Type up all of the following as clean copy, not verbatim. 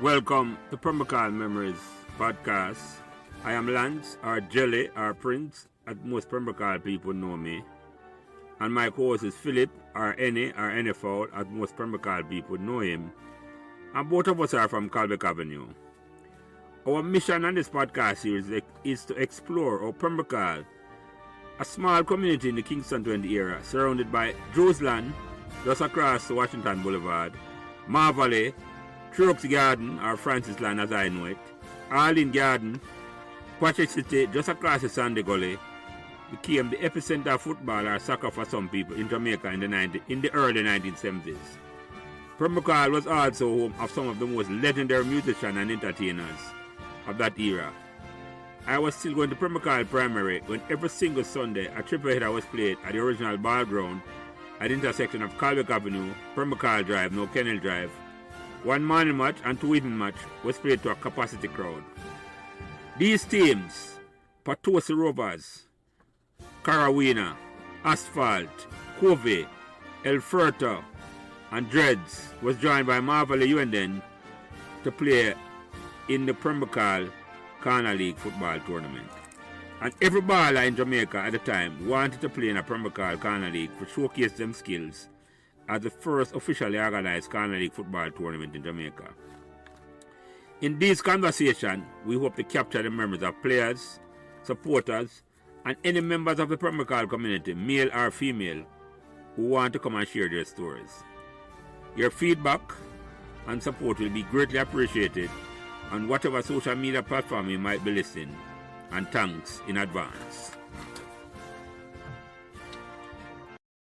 Welcome to PHALL Memories podcast. I am Lance, or Jelly, or Prince, as most PHALL people know me. And my co-host is Philip, or Any, or NFL, as most PHALL people know him. And both of us are from Calbeck Avenue. Our mission on this podcast series is to explore how PHALL, a small community in the Kingston 20 area, surrounded by Joesland, just across Washington Boulevard, Marvalley, Trox Garden, or Francis Land as I know it, Arlene Garden, Patrick City, just across the Sandy Gully, became the epicenter of football or soccer for some people in Jamaica in the early 1970s. PHALL was also home of some of the most legendary musicians and entertainers of that era. I was still going to PHALL Primary when every single Sunday a triple header was played at the original ball ground at the intersection of Calbeck Avenue, PHALL Drive, now Kennel Drive. One morning match and two evening match was played to a capacity crowd. These teams, Patosi Rovers, Carawina, Asphalt, Covey, El Furto, and Dreads, was joined by Marvalley Uenden to play in the PHALL Corner League football tournament. And every baller in Jamaica at the time wanted to play in a PHALL Corner League to showcase them skills as the first officially organized Corner League football tournament in Jamaica. In this conversation, we hope to capture the memories of players, supporters, and any members of the PHALL community, male or female, who want to come and share their stories. Your feedback and support will be greatly appreciated on whatever social media platform you might be listening, and thanks in advance.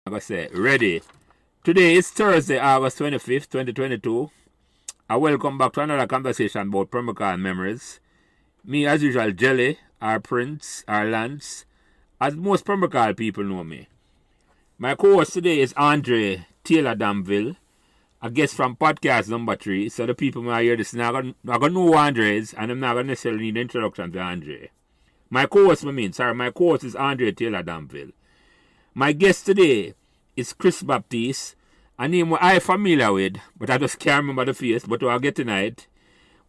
Like I say, ready? Today is Thursday, August 25th, 2022. I welcome back to another conversation about PHALL memories. Me, as usual, Jelly, our Prince, our Lance, as most PHALL people know me. My co-host today is Andre Taylor Damville, a guest from podcast number 3. So the people who are hear this are going to know who Andre is, and I'm not going to necessarily need an introduction to Andre. My co-host is Andre Taylor Damville. My guest today is Chris Baptiste, a name I'm familiar with, but I just can't remember the face, but I'll get tonight,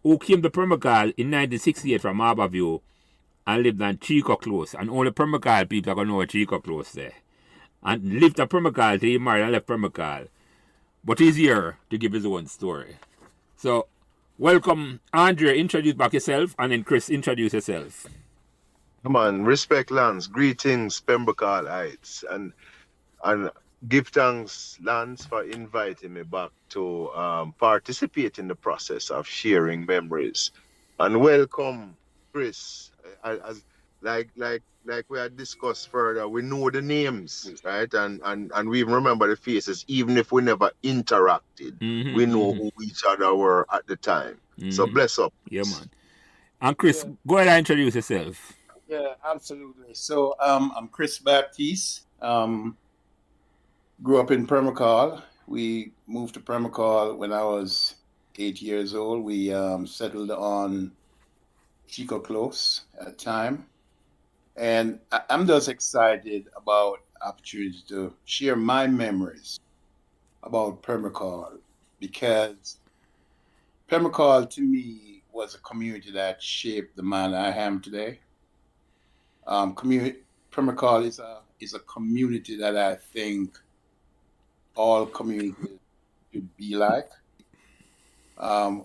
who came to PHALL in 1968 from Harborview and lived on Chico Close, and only PHALL people are going to know what Chico Close there. And lived at PHALL till he married and left PHALL. But he's here to give his own story. So, welcome, Andre, introduce back yourself, and then Chris, introduce yourself. Come on, respect Lance, greetings PHALL Heights, and give thanks, Lance, for inviting me back to participate in the process of sharing memories. And welcome, Chris. As like we had discussed further, we know the names, right? And we remember the faces, even if we never interacted. We know who each other were at the time. So bless up. Yeah, man. And Chris, go ahead and introduce yourself. Yeah, absolutely. So I'm Chris Baptiste. Grew up in PHALL. We moved to PHALL when I was 8 years old. We settled on Chico Close at the time. And I'm just excited about the opportunity to share my memories about PHALL, because PHALL to me was a community that shaped the man I am today. PHALL is a community that I think all communities should be like.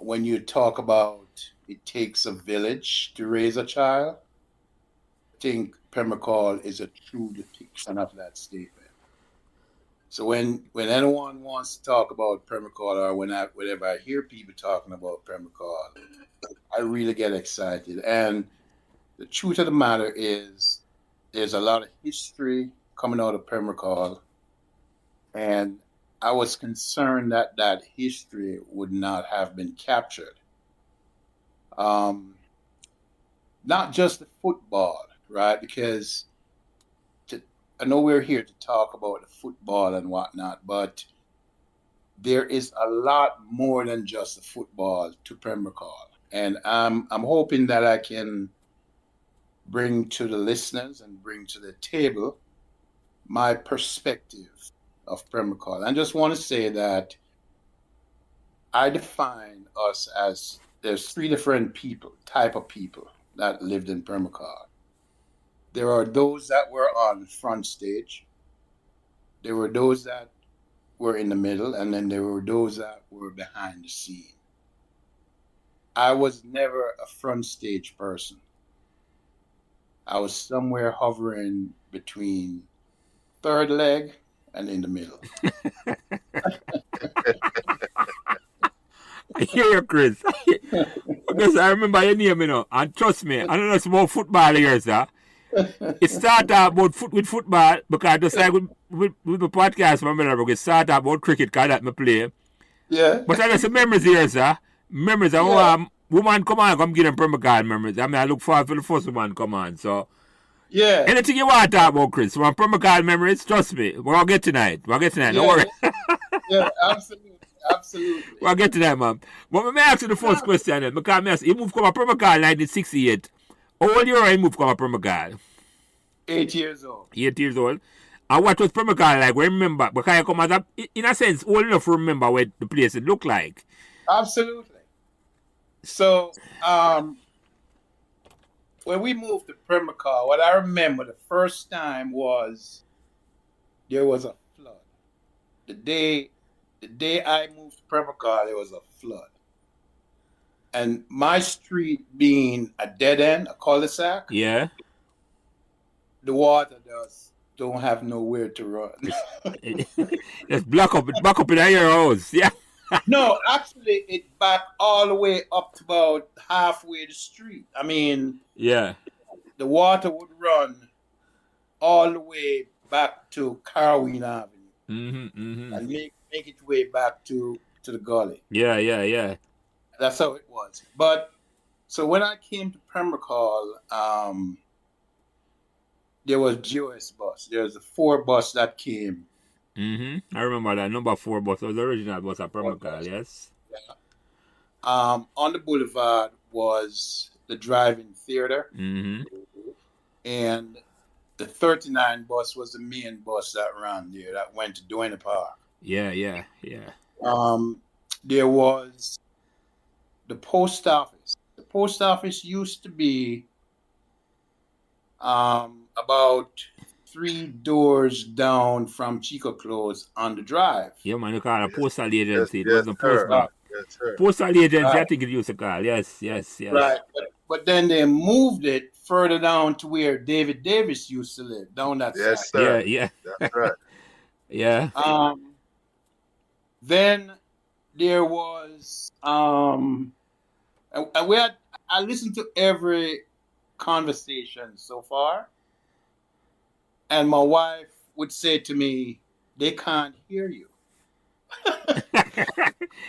When you talk about it takes a village to raise a child, I think PHALL is a true depiction of that statement. So when anyone wants to talk about PHALL, or whenever I hear people talking about PHALL, I really get excited. And the truth of the matter is there's a lot of history coming out of PHALL, and I was concerned that that history would not have been captured. Not just the football, right? Because I know we're here to talk about the football and whatnot, but there is a lot more than just the football to PHALL. And I'm hoping that I can bring to the listeners and bring to the table my perspective of PHALL. I just want to say that I define us as there's three different type of people that lived in Permacar. There are those that were on front stage. There were those that were in the middle, and then there were those that were behind the scene. I was never a front stage person. I was somewhere hovering between third leg and in the middle. I hear you, Chris. Because I remember your name, and trust me, I don't know it's about football here, sir. It started out about with football, because just like with the podcast, remember, it started out about cricket, because that me play. Yeah. But I got some memories here, sir. Memories. I want woman come on, come give them Permacar memories. I mean, I look forward for the first woman come on. So, yeah. Anything you want to talk about, Chris? From Permacar memories, trust me. We'll get tonight. Don't worry. Yeah, absolutely. We'll get to that, man. But let me ask you the first question then. Because you moved from a Permacar in 1968. How old you were when you moved from a Permacar? 8 years old. 8 years old. And what was Permacar like? Remember? Because you come as in a sense, old enough to remember what the place it looked like. Absolutely. So, when we moved to Permacar, what I remember the first time was there was a flood. The day I moved to Permacar, there was a flood. And my street being a dead end, a cul-de-sac, Yeah. the water just don't have nowhere to run. Just back up in your house. Yeah. No, actually, it backed all the way up to about halfway the street. I mean, yeah, the water would run all the way back to Carwin Avenue and make its way back to the gully. Yeah. That's how it was. But so when I came to Pembrokeshire, there was GOS bus. There was a 4 bus that came. I remember that number 4 bus. It was the original bus at Permacar, yes. Yeah. On the boulevard was the drive-in theater, and the 39 bus was the main bus that ran there that went to Duane Park. Yeah. There was the post office. The post office used to be about 3 doors down from Chico Close on the drive. Yeah, man, you call it a postal agency. It wasn't Yes, postal agency, I think it used to call. Yes. Right, but then they moved it further down to where David Davis used to live, down that side. Sir. Yeah. That's right. Yeah. Then there was and I listened to every conversation so far, and my wife would say to me, "They can't hear you."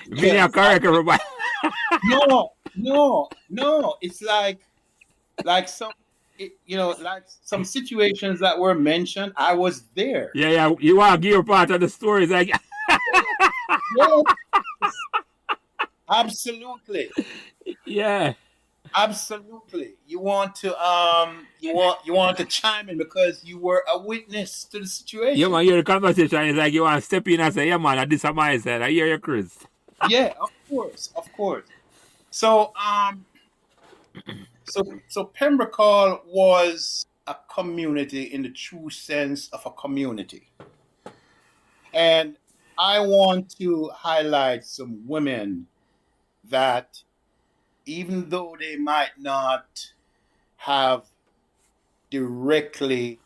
Being correct, everybody. No. It's like some, like some situations that were mentioned. I was there. Yeah. You want to give part of the stories, like. Yes. Absolutely. Yeah. Absolutely. You want to chime in because you were a witness to the situation. Yeah, man, you hear the conversation. It's like you want to step in and say, yeah, man, this is my side. I hear you, Chris. Yeah, of course. So Pembrokeshire was a community in the true sense of a community. And I want to highlight some women that, even though they might not have directly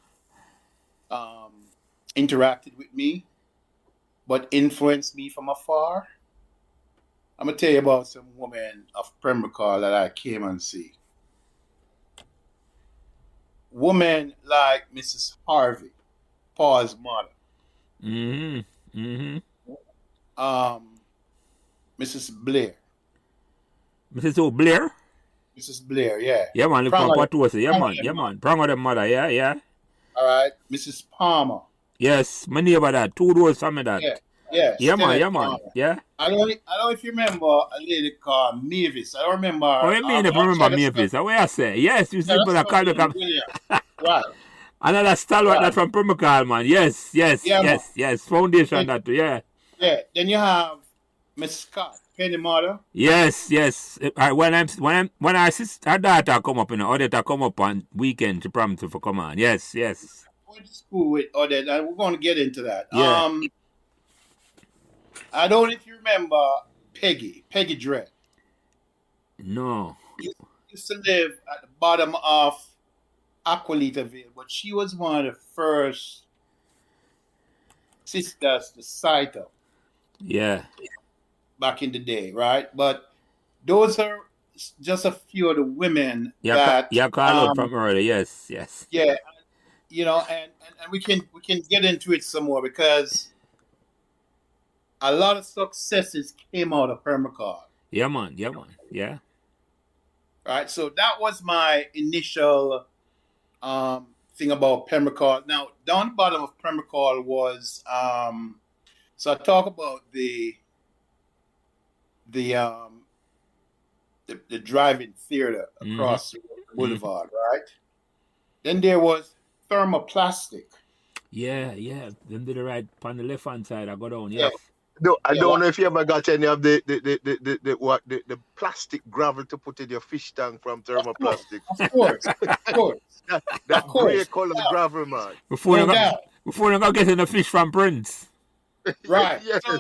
interacted with me, but influenced me from afar. I'm going to tell you about some women of Pembrokeshire that I came and see. Women like Mrs. Harvey, Paul's mother. Mrs. Blair. Mrs. Blair? Mrs. Blair, yeah. Yeah, man, look on Patosa. Yeah, man. Prong of them mother, yeah. All right. Mrs. Palmer. Yes, my neighbor that. 2 doors from me that. Yeah. Yeah, man. Palmer. Yeah. I don't know if you remember a lady called Mavis. I don't remember. Oh, I mean, if you remember Mavis. What I say? Yes, you see, but I call it. Right. Another stalwart that from Permacar, man. Yes. Foundation that too, yeah. Yeah. Then you have Miss Scott. Penny mother. Yes, yes. When our sister, our daughter come up, Odetta come up on weekend to promise to come on. Yes, yes. Went to school with Odette, and we're going to get into that. Yeah. I don't know if you remember Peggy Dredd. No. Used to live at the bottom of Aqualitaville, but she was one of the first sisters to sight up Yeah. back in the day, right? But those are just a few of the women Yeah, that, call out from earlier. Yes, yes. yeah, and we can get into it some more because a lot of successes came out of permacar. Yeah, man. Yeah, man. Yeah. Right, so that was my initial thing about permacar. Now, down the bottom of permacar was so I talk about the drive-in theater across the boulevard, right? Then there was thermoplastic. Yeah, yeah. Them did the right on the left hand side. I go down. Yeah, Yes. No, I yeah, don't know if you ever got any of the plastic gravel to put in your fish tank from thermoplastic. of course, That of grey course. color gravel, man. Before No you got doubt. before you got getting the fish from Prince. Right. Yes. So,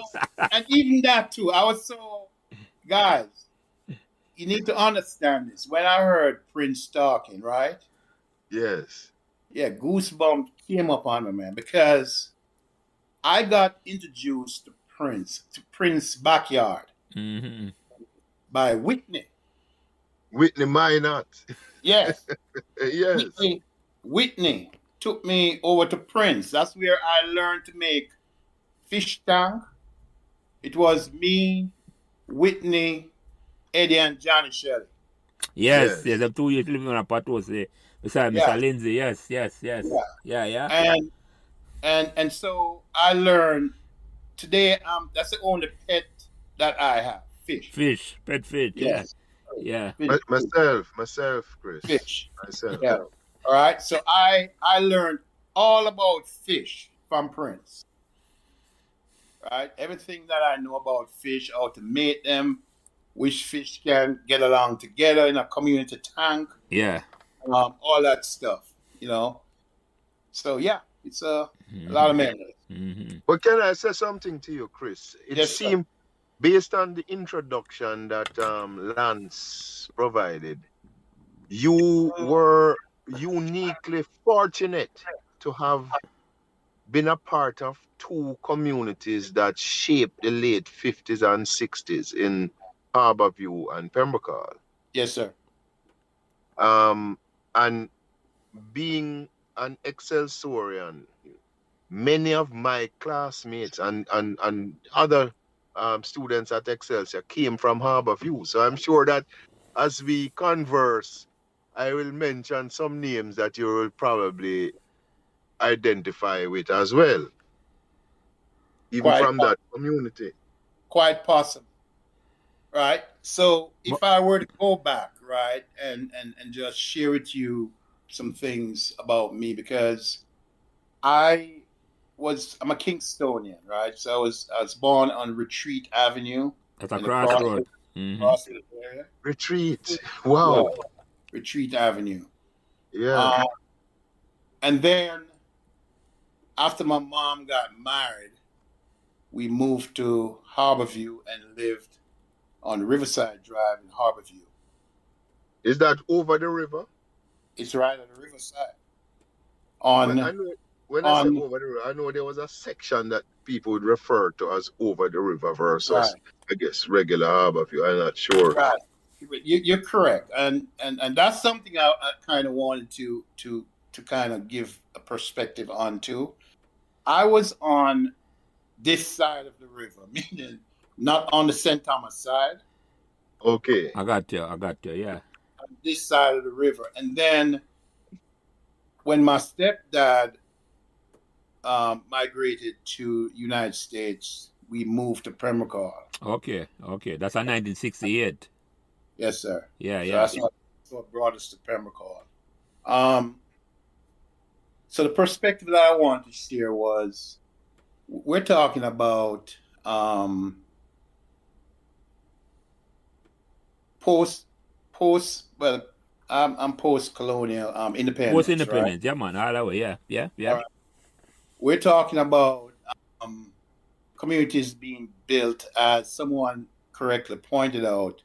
and even that too, I was so, guys, you need to understand this. When I heard Prince talking, right? Yes. Yeah, goosebumps came up on me, man, because I got introduced to Prince Backyard Mm-hmm. by Whitney. Whitney Minot. Yes, Yes. Whitney took me over to Prince. That's where I learned to make fish tank. It was me, Whitney, Eddie, and Johnny Shelley. Yes, Yes. yes. I'm 2 years living on a patos beside Yeah. Mr. Lindsay. Yes, yes, yes. Yeah. Yeah. And so I learned today. That's the only pet that I have. Fish. Pet fish. Yes. Yeah. Fish. Myself, Chris. Fish. Myself. Yeah. All right. So I learned all about fish from Prince. Right. Everything that I know about fish, how to mate them, which fish can get along together in a community tank. Yeah. All that stuff. So yeah, it's a lot of memories. Mm-hmm. But can I say something to you, Chris? It Yes, sir. seemed, based on the introduction that Lance provided, you were uniquely fortunate to have been a part of two communities that shaped the late 50s and 60s in Harborview and Pembroke. Yes, sir. And being an Excelsorian, many of my classmates and other students at Excelsior came from Harborview. So I'm sure that as we converse, I will mention some names that you will probably identify with as well, even from that community. Quite possible. Right. So if I were to go back, right, and just share with you some things about me, because I'm a Kingstonian, right? So I was born on Retreat Avenue. At a crossroad. Crossroad area. Retreat. Wow. Yeah. Retreat Avenue. Yeah. And then after my mom got married, we moved to Harborview and lived on Riverside Drive in Harborview. Is that over the river? It's right on the riverside. When I say over the river, I know there was a section that people would refer to as over the river versus, right, I guess, regular Harborview. I'm not sure. Right. You're correct, and that's something I kind of wanted to kind of give a perspective on too. I was on this side of the river, meaning not on the St. Thomas side. Okay. I got you, yeah. On this side of the river. And then when my stepdad migrated to United States, we moved to Pembroke. Okay. That's a 1968. Yes, sir. Yeah. That's what brought us to Pembroke. So the perspective that I wanted to share was, we're talking about post, well, I'm post-colonial, independence, right? Post-independence, yeah, man, all the way, yeah. All right. We're talking about communities being built, as someone correctly pointed out.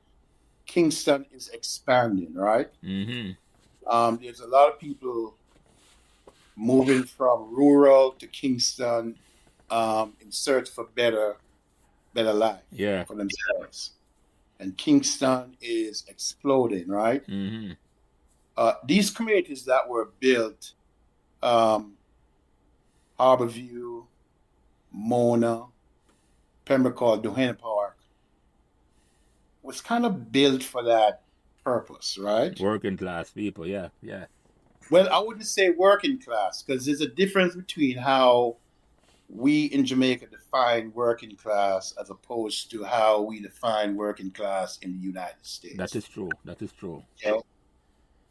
Kingston is expanding, right? Mm-hmm. There's a lot of people moving from rural to Kingston in search for better life Yeah. for themselves. And Kingston is exploding, right? Mm-hmm. These communities that were built, Harborview, Mona, Pembroke, Duhanna Park, was kind of built for that purpose, right? Working class people, yeah. Well, I wouldn't say working class, because there's a difference between how we in Jamaica define working class as opposed to how we define working class in the United States. That is true. Okay?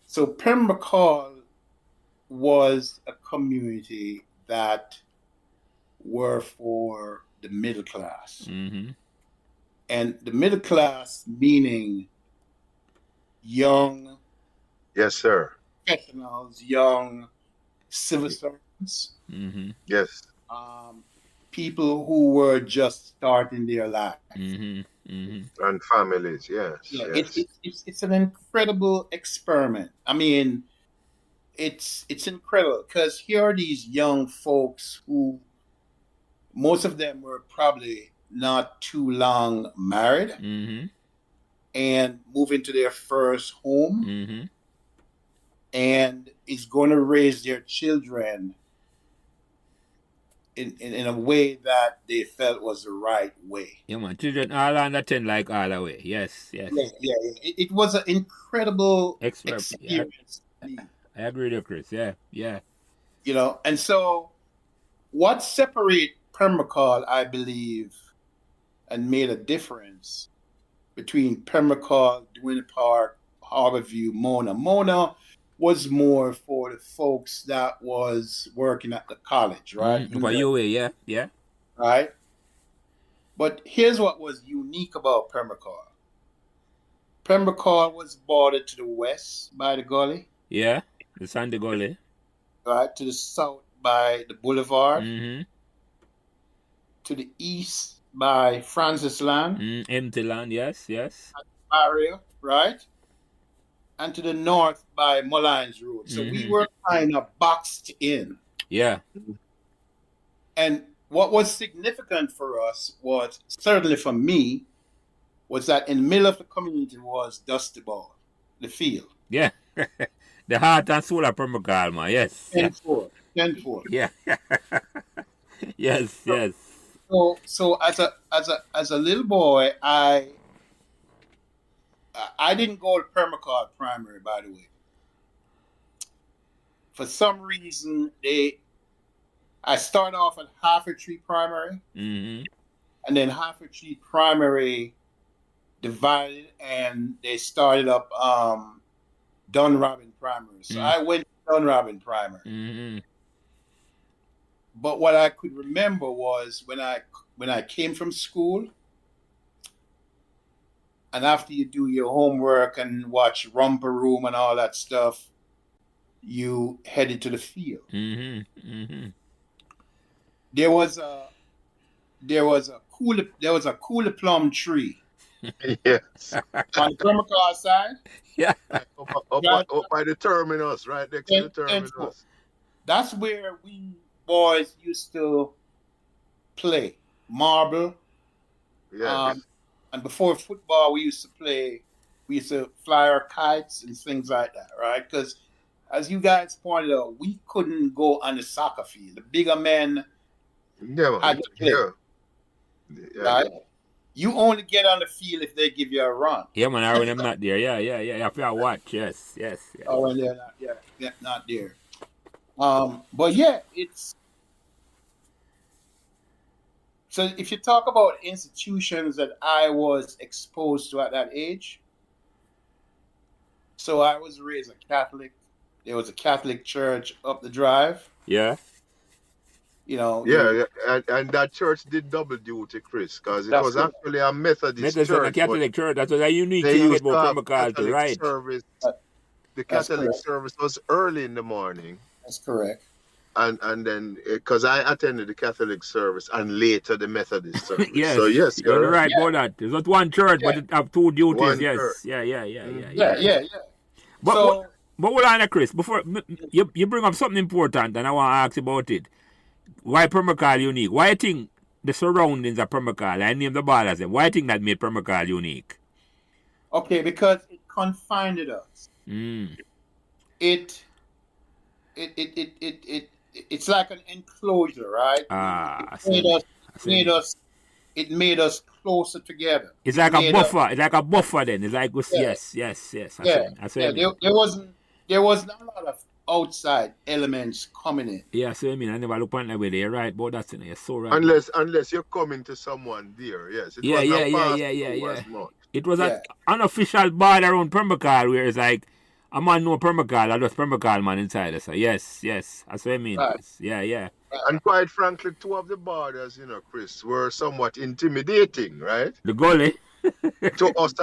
So Pembroke was a community that were for the middle class. Mm-hmm. And the middle class meaning young, Yes, sir. professionals, young civil servants, Mm-hmm. Yes. people who were just starting their life. Mm-hmm. Mm-hmm. And families, yes. Yeah, Yes. it's an incredible experiment. I mean, it's incredible because here are these young folks who most of them were probably not too long married Mm-hmm. and moving to their first home Mm-hmm. and is going to raise their children in a way that they felt was the right way. Yeah, man. Children all on the 10 like all the way. Yes. Yeah. It was an incredible Experience. Yeah, experience for me. I agree with you, Chris. Yeah. You know, and so what separate Pembroke, I believe, and made a difference between Pembroke, Duhanna Park, Harborview, Mona. Mona was more for the folks that was working at the college, right? For UA, yeah. Right? But here's what was unique about Pembroke. Pembroke was bordered to the west by the gully. Yeah, the Sandy Gully. Right? To the south by the boulevard. Mm-hmm. To the east by Francis Land. Empty land, yes. Area, right? And to the north by Mullines Road. So we were kind of boxed in. Yeah. And what was significant for us was, certainly for me, was that in the middle of the community was Dusty Ball, the field. Yeah. The heart and soul of Pembroke, man. Yes. 10-4. Yeah. Yes. So as a little boy, I didn't go to Pembroke primary, by the way. For some reason, I started off at Harford Tree Primary, and then Harford Tree Primary divided, and they started up Dunrobin Primary. So I went to Dunrobin Primary. But what I could remember was when I came from school, and after you do your homework and watch Romper Room and all that stuff, you headed to the field. There was a cooler plum tree. Yes. On the Pembroke side. Yeah. Up by the terminus, right next to the terminus. That's where we boys used to play marble. Yes. And before football, we used to fly our kites and things like that, right? Because as you guys pointed out, we couldn't go on the soccer field. The bigger men had to play. Yeah. Right? You only get on the field if they give you a run. Yeah, man, I when I'm not there. Yeah. You have to watch. Yes. Oh, when they're not there. But yeah, it's so if you talk about institutions that I was exposed to at that age, so I was raised a Catholic. There was a Catholic church up the drive. Yeah. You know, Yeah, and that church did double duty, Chris, because it that's was good. actually a Methodist Methodist and a church, but Catholic church. That was a unique they thing I get used to about have Pembroke too, Catholic right? service. That- The That's Catholic correct. service was early in the morning, That's correct. and then because I attended the Catholic service and later the Methodist service. Yes, So yes, you're you're right. right about that. It's not one church, Yeah. but it have two duties. One Yes, church. yeah. Yeah. But So hold on, Chris. Before you bring up something important, and I want to ask about it. Why Pembroke unique? Why you think the surroundings of Pembroke, I name the ball as them. Why you think that made Pembroke unique? okay, because it confined us. It's like an enclosure, right? It made us closer together. It's like a buffer. It's like a buffer. Then it's like yes. There wasn't a lot of outside elements coming in. Yeah, so I mean, I never look on that way. You're right about that. You're so right. Unless you're coming to someone there, yes. It was much. It was an unofficial bar around Pembroke where it's like a man know Pembroke, I just Pembroke man inside. So yes, that's what I mean. Right. Yeah. And quite frankly, two of the borders, Chris, were somewhat intimidating, right? The gully. to us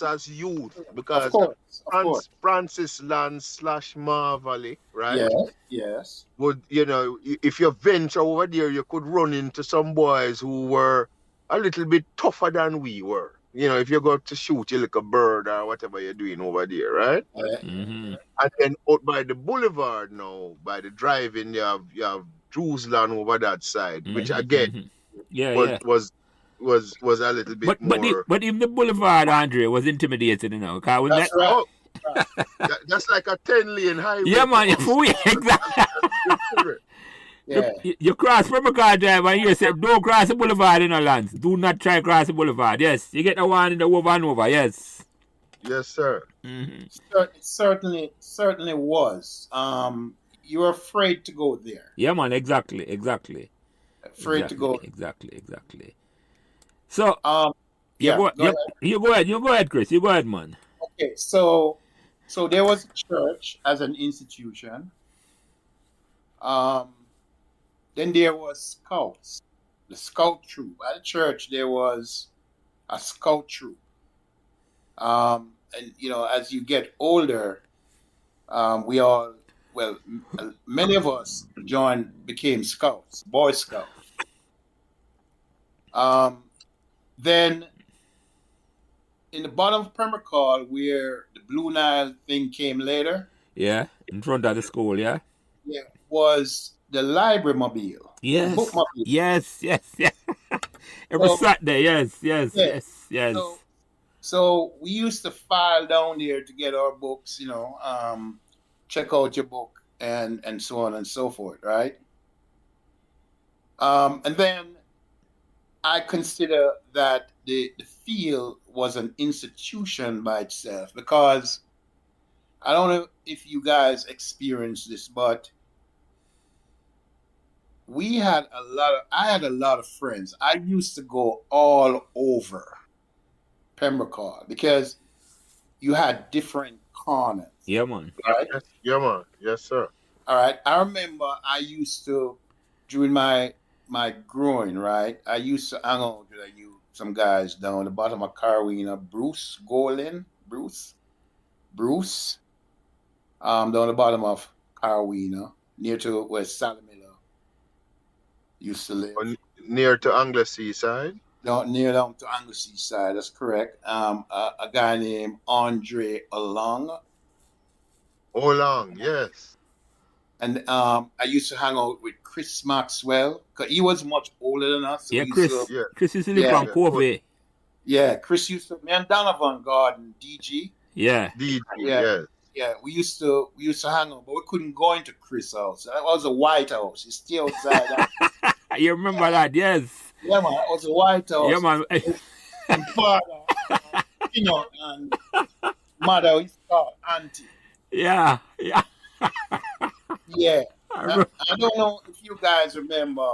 as youth, because Of course. Francis Land / Marvally, right? Yes. Would if you venture over there, you could run into some boys who were a little bit tougher than we were. If you go to shoot your little bird or whatever you're doing over there, right? Mm-hmm. And then out by the boulevard now, by the drive-in, you have Jerusalem over that side, which again was a little bit more. But even the boulevard, Andre, was intimidating, That's right. That's like a 10-lane highway. Yeah, man, exactly. Yeah. You cross Pembroke Drive and you say, don't cross the boulevard in our lands. Do not try to cross the boulevard. Yes, you get the one in the over and over. Yes. Yes, sir. Mm-hmm. It certainly was. You were afraid to go there. Yeah, man, exactly. Afraid to go. Exactly. So, Go ahead, Chris. You go ahead, man. Okay, so there was a church as an institution. Then there was scouts, the scout troop. At the church, there was a scout troop. And as you get older, many of us became scouts, Boy Scouts. Then in the bottom of Pembroke, where the Blue Nile thing came later. Yeah, in front of the school, yeah. Yeah, was the library mobile. Yes. The book mobile. Yes. Every Saturday, yes. So we used to file down there to get our books, check out your book and so on and so forth, right? And then I consider that the field was an institution by itself, because I don't know if you guys experienced this, but I had a lot of friends. I used to go all over Pembroke because you had different corners. Yeah, man. Right? Yeah, man. Yes, sir. All right. I remember I used to, during my growing, right, I used to hang out with some guys down the bottom of Carwina, Bruce Golin, down the bottom of Carwina, near to where Sally Miller used to live. Near to Anglesey side? No, near down to Anglesey side, that's correct. A guy named Andre Olong. Olong, yes. And I used to hang out with Chris Maxwell, because he was much older than us. So Chris used to live from Cove. Yeah, Chris used to, me and Donovan Garden, DG. Yeah. DG, yes. Yeah, we used to hang out, but we couldn't go into Chris' house. That was a White House. It's still outside. You remember that? Yes. Yeah, man. It was a White House. Yeah, man. And father, and mother, we called auntie. Yeah. Yeah. I don't know if you guys remember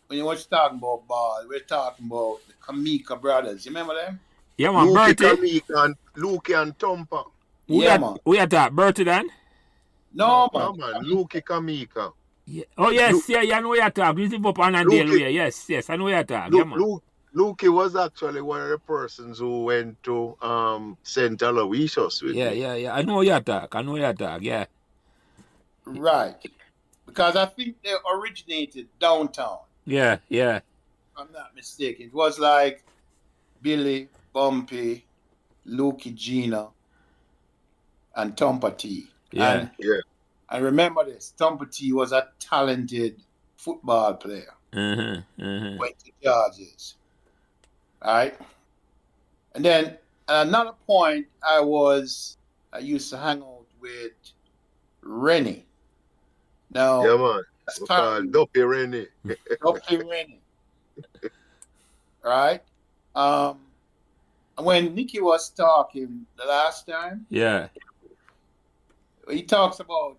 when you were talking about ball. We're talking about the Kamika brothers. You remember them? Yeah, man. Luke Bertie. Kamika and Luke and Tompa. We had that Bertie then? No, man. Luke Kamika. Yeah. Oh, yes, yeah, I know you're talking. You live up on Annandale Luke, way. Yes, I know you're talking. Yeah, Luke, man. Luke, Lukey was actually one of the persons who went to St. Aloysius with me. Yeah. I know you're talking. Yeah. Right. Because I think they originated downtown, Yeah. if I'm not mistaken. It was like Billy, Bumpy, Lukey Gina, and Tompa T. Yeah. Yeah. And remember this, Tompa T was a talented football player. Went to Georges. All right. And then at another point, I used to hang out with Rennie. Now, Yeah, man. that's We call currently Duppy Rennie. Dr. Rennie. Right? When Nikki was talking the last time, Yeah. he talks about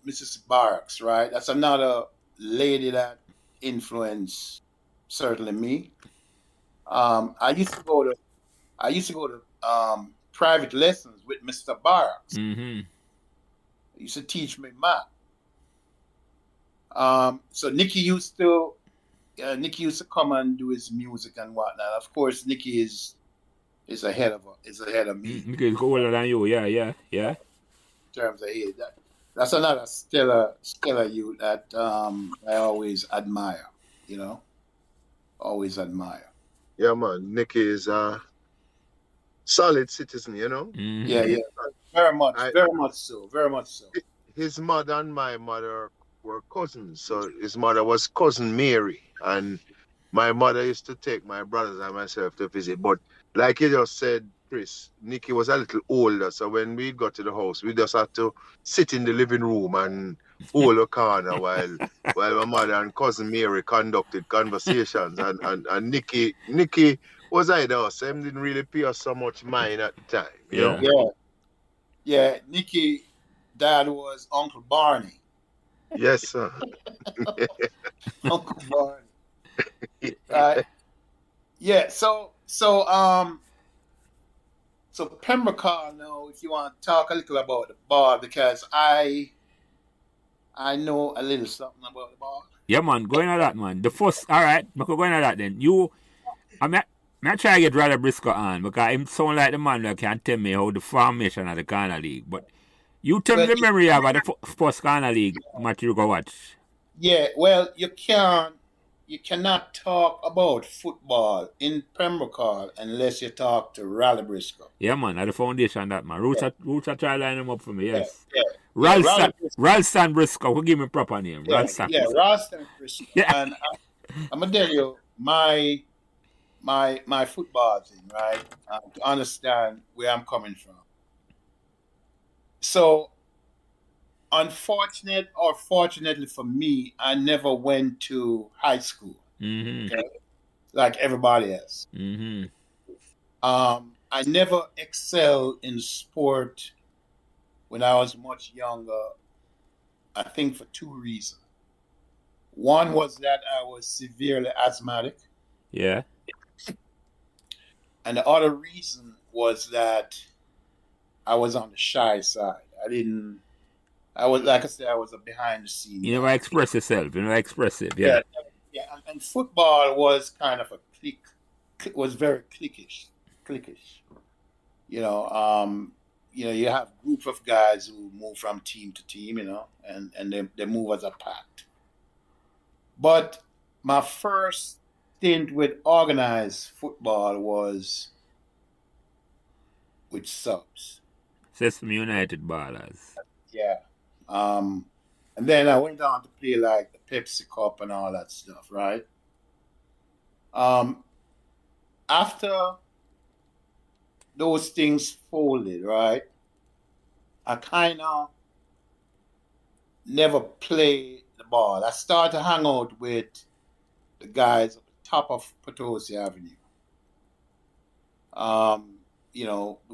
Mrs. Barks, right? That's another lady that influenced certainly me. I used to go to private lessons with Mr. Barks. Mm-hmm. He used to teach me math. So Nikki used to come and do his music and whatnot. Of course, Nikki is ahead of me Because it's older than you. Yeah. in terms of age. That's another stellar youth that I always admire. Always admire. Yeah, man. Nicky is a solid citizen, Mm-hmm. Yeah. Very much so. His mother and my mother were cousins. So his mother was cousin Mary. And my mother used to take my brothers and myself to visit. But like you just said, Chris, Nicky was a little older. So when we got to the house, we just had to sit in the living room and hold a corner while my mother and cousin Mary conducted conversations. And Nicky was either us. Him didn't really pay us so much mind at the time, you know? Yeah. Nikki dad was Uncle Barney. Yes, sir. Uncle Barney. Right. Yeah. So Pembroke now, if you want to talk a little about the ball, because I know a little something about the ball. Yeah, man. Going on that, man. The first, all right. I could go on that then. I'm not trying to get Raleigh Briscoe on because him sound like the man that can tell me how the formation of the Ghana League. But you tell me the memory about the first Ghana League match you go watch. Yeah, well, you cannot talk about football in Pembroke unless you talk to Raleigh Briscoe. Yeah, man. At the foundation that, man. Roots are try line him up for me, yes. Yeah. Ralston Briscoe. Who give me proper name? Ralston. Yeah, Ralston Briscoe. Yeah. And I'm gonna tell you my football thing, right? To understand where I'm coming from. So, unfortunate or fortunately for me, I never went to high school. Mm-hmm. Okay? Like everybody else. Mm-hmm. I never excelled in sport when I was much younger, I think for two reasons. One was that I was severely asthmatic. Yeah. And the other reason was that I was on the shy side. I was a behind the scenes. You never express yourself. You never expressive. Yeah. Yeah. And football was kind of was very cliquish. You have groups of guys who move from team to team, and they move as a pact. But my first stint with organized football was with subs. Sesame United ballers. Yeah. And then I went on to play like the Pepsi Cup and all that stuff, right? After those things folded, right, I kind of never played the ball. I started to hang out with the guys at the top of Potosi Avenue.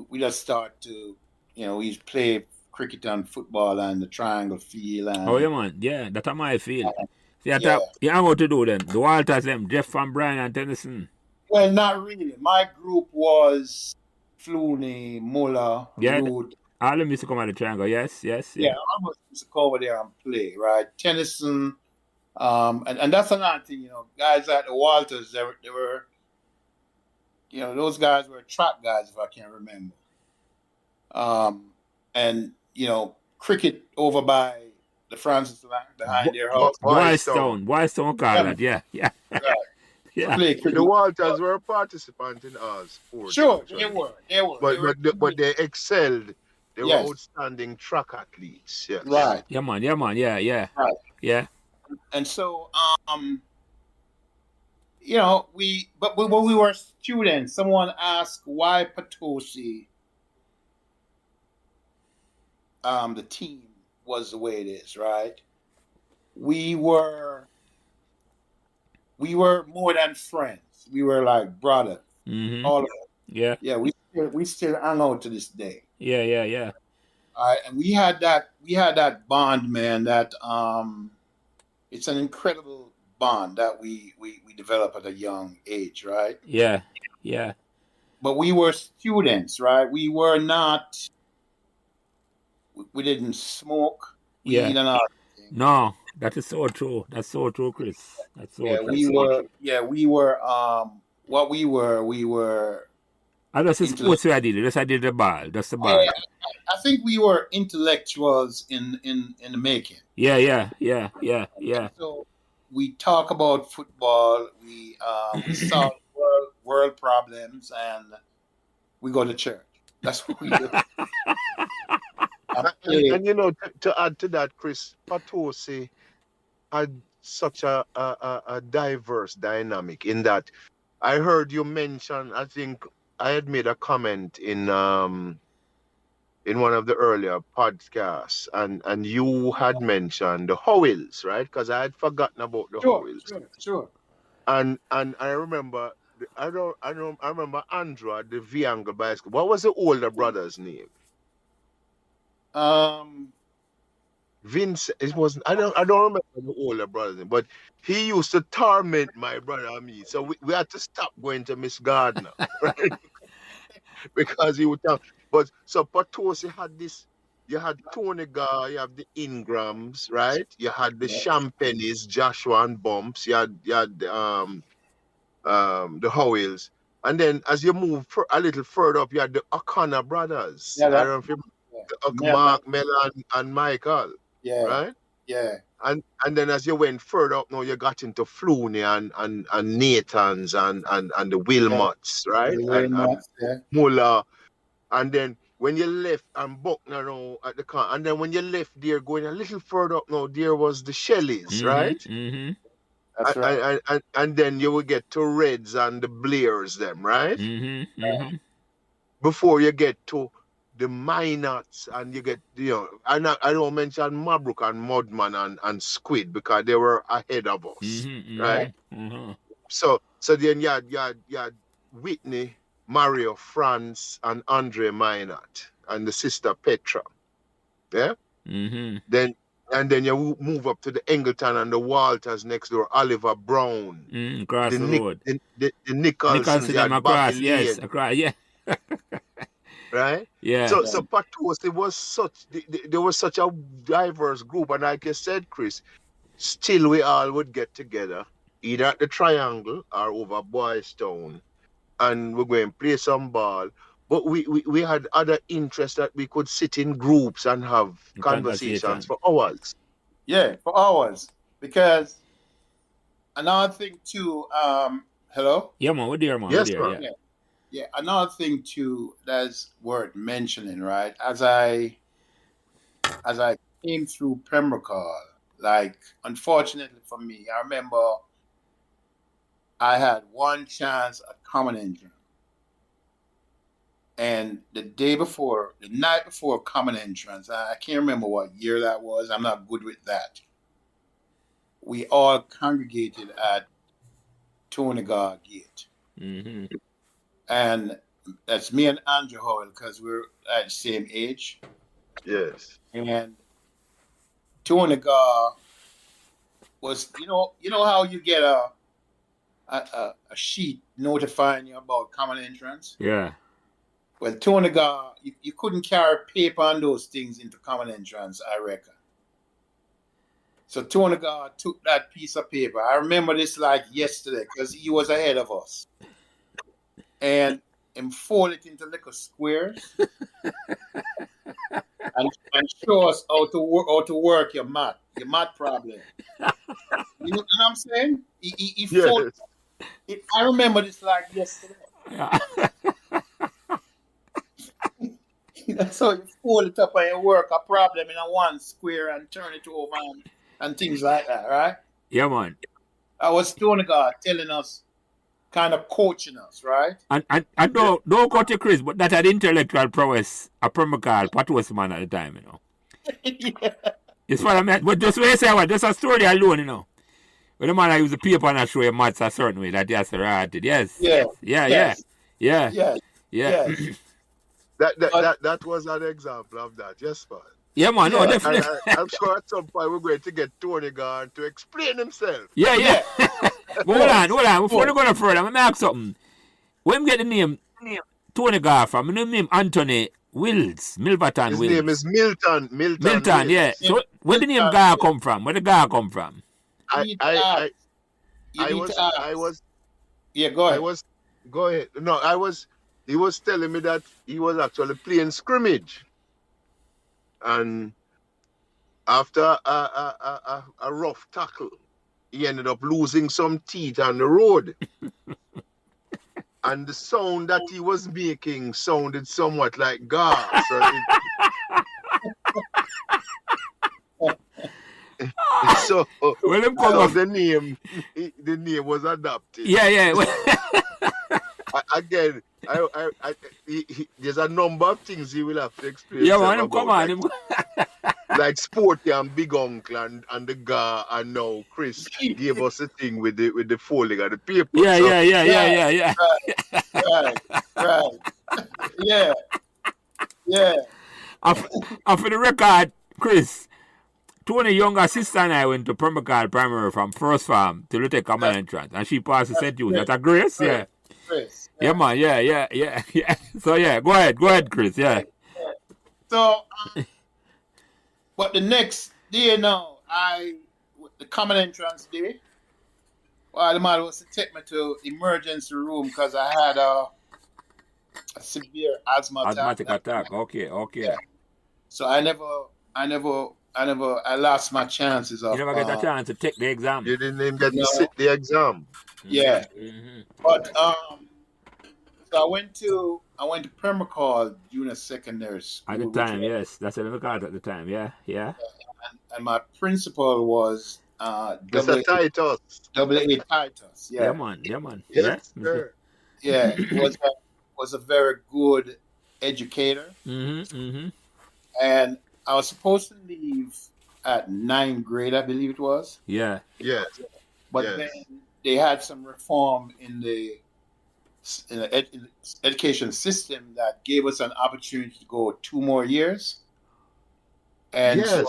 We just start to, we play cricket and football and the triangle field. And, oh, yeah, man. Yeah, that's my field. See, you hang out to do them. The Walters, them, Jeff Van Bryan and Tennyson. Well, not really. My group was Flooney, Muller, Root, All of them used to come out of the triangle. Yes, yes, Yeah, yeah. almost used to go over there and play, right? Tennyson, and that's another thing, guys like the Walters, they were, those guys were track guys, if I can remember. And cricket over by the Francis line behind their house. Boys Town. Boys Town call Yeah, that. Yeah, yeah, right. To yeah. play The cricket. Walters were a participant in all sports, Sure, they actually. were. They were. They But were. but they excelled. They were Yes, outstanding track athletes. Yes. right, Yeah, man. Yeah, man. Yeah, yeah, right. yeah. And so, but when we were students, someone asked why Potosi, the team was the way it is, right? We were more than friends. We were like brothers, Mm-hmm. all of us. Yeah, Yeah, we still hang out to this day. yeah, yeah, yeah. All right, and we had that bond, man. That it's an incredible bond that we develop at a young age, right? Yeah, yeah. But we were students, right? We were not. We didn't smoke. Yeah. Weed and all. No, that is so true. That's so true, Chris. That's so Yeah, true. we were. Yeah, we were. What we were. I just a sports I did. Just I did the ball. That's the ball. Yeah, I think we were intellectuals in the making. Yeah, yeah, yeah, yeah, yeah. So we talk about football. We solve world problems, and we go to church. That's what we do. And to add to that, Chris, Potosi had such a diverse dynamic in that I heard you mention, I think I had made a comment in one of the earlier podcasts, and you had mentioned the Howells, right? Because I had forgotten about the Howells. Sure. And I remember I remember Andrew at the V Angle Bicycle. What was the older brother's name? Vince, it wasn't. I don't remember the older brother's name, but he used to torment my brother and me. So we had to stop going to Miss Gardner, right? Because he would tell. But so Potosi had this. You had Tony Gar, you have the Ingrams, right? You had the Champagnes, Joshua and Bumps. You had the Howells, and then as you move a little further up, you had the O'Connor brothers. Yeah, I don't know if you Mark, Mel, and Michael. Yeah. Right? Yeah. And then as you went further up now, you got into Flooney and Nathan's and the Wilmots, right? And Muller. And then when you left and Buckner now at the car, and then when you left there going a little further up now, there was the Shelleys, right? Mm-hmm. That's right. And then you will get to Reds and the Blairs them, right? Mm-hmm. Mm-hmm. Before you get to the Minots, and you get, I don't mention Mabrook and Mudman and Squid because they were ahead of us, right? Mm-hmm. So then you had Whitney, Mario, France, and Andre Minot, and the sister Petra, yeah? Mm-hmm. Then you move up to the Engleton and the Walters next door, Oliver Brown, across the road. The Nicholsons, you had across, Bobby yes, Lane, across, yeah. right? Yeah. So Potosi was there was such a diverse group, and like you said, Chris, still we all would get together either at the Triangle or over Boys Town, and we're going to play some ball. But we had other interests that we could sit in groups and have conversations for hours. Yeah, for hours. Because another thing too, hello? Yeah, man, we're there, man. Yes, we're there, man. Yeah, another thing too that's worth mentioning, right? As I came through Pembroke, like unfortunately for me, I remember I had one chance at common entrance. And the night before common entrance, I can't remember what year that was. I'm not good with that. We all congregated at Tonigar Gate. Mm-hmm. And that's me and Andrew Howell because we're at the same age. Yes. And Tonigar was, you know how you get a sheet notifying you about common entrance? Yeah. Well, Tony got you couldn't carry paper on those things into common entrance, I reckon. So Tony God took that piece of paper. I remember this like yesterday because he was ahead of us. And fold it into little squares and show us how to work your math problem. You know what I'm saying? He folded it. I remember this like yesterday. So you fold it up and you work a problem in a one square and turn it over and things like that, right? Yeah, man. I was Tony God telling us, kind of coaching us, right? And don't cut you, Chris, but that had intellectual prowess a Permacal Patwos man at the time, you know. Yeah. It's what I meant. But just when you say what, just a story alone, you know. When the man I use the paper and I show you maths a certain way, that he has to write it. Yes. Yeah. Yeah. That was an example of that, yes, man. Yeah, man, no, And definitely. I'm sure at some point we're going to get Tony Garn to explain himself. Yeah. But hold on. Before we go no further, let me ask something. When we get the name Tony Gar from, the name Anthony Milverton His Wills. name is Milton. Milton, yeah. So where the name Gar come from? Where the Gar come from? I was. Yeah, go ahead. Go ahead. No, he was telling me that he was actually playing scrimmage. And after a rough tackle, he ended up losing some teeth on the road. And the sound that he was making sounded somewhat like Gar. So, the name was adopted. Yeah. Again, there's a number of things he will have to explain. Yeah, man, come on. Like Sporty and Big Uncle and the Gar, and now Chris gave us a thing with the folding of the paper. Yeah. Right. Yeah. And for the record, Chris, Tony's younger sister and I went to Permacal Primary from First Farm to Lutec Common Entrance, and she passed the St. Jude. That's a Grace, yeah. Chris. Yeah, man, yeah. So, yeah, go ahead, Chris, yeah. So, but the next day now, the Common Entrance day, the man was to take me to emergency room because I had a severe asthmatic attack. Okay. Yeah. So I lost my chances of. You never get a chance to take the exam. You didn't even get to sit the exam. Yeah. Mm-hmm. But so I went to Permacal Junior Secondary School. At the time, yes. That's what we called it at the time, yeah. And my principal was Mr. Titus. AA Titus. Yeah. Yeah, man. Yes, sir. Yeah, was a very good educator. Mm-hmm. And I was supposed to leave at 9th grade, I believe it was. Yeah. Yes. But then they had some reform in the education system that gave us an opportunity to go 2 more years. And so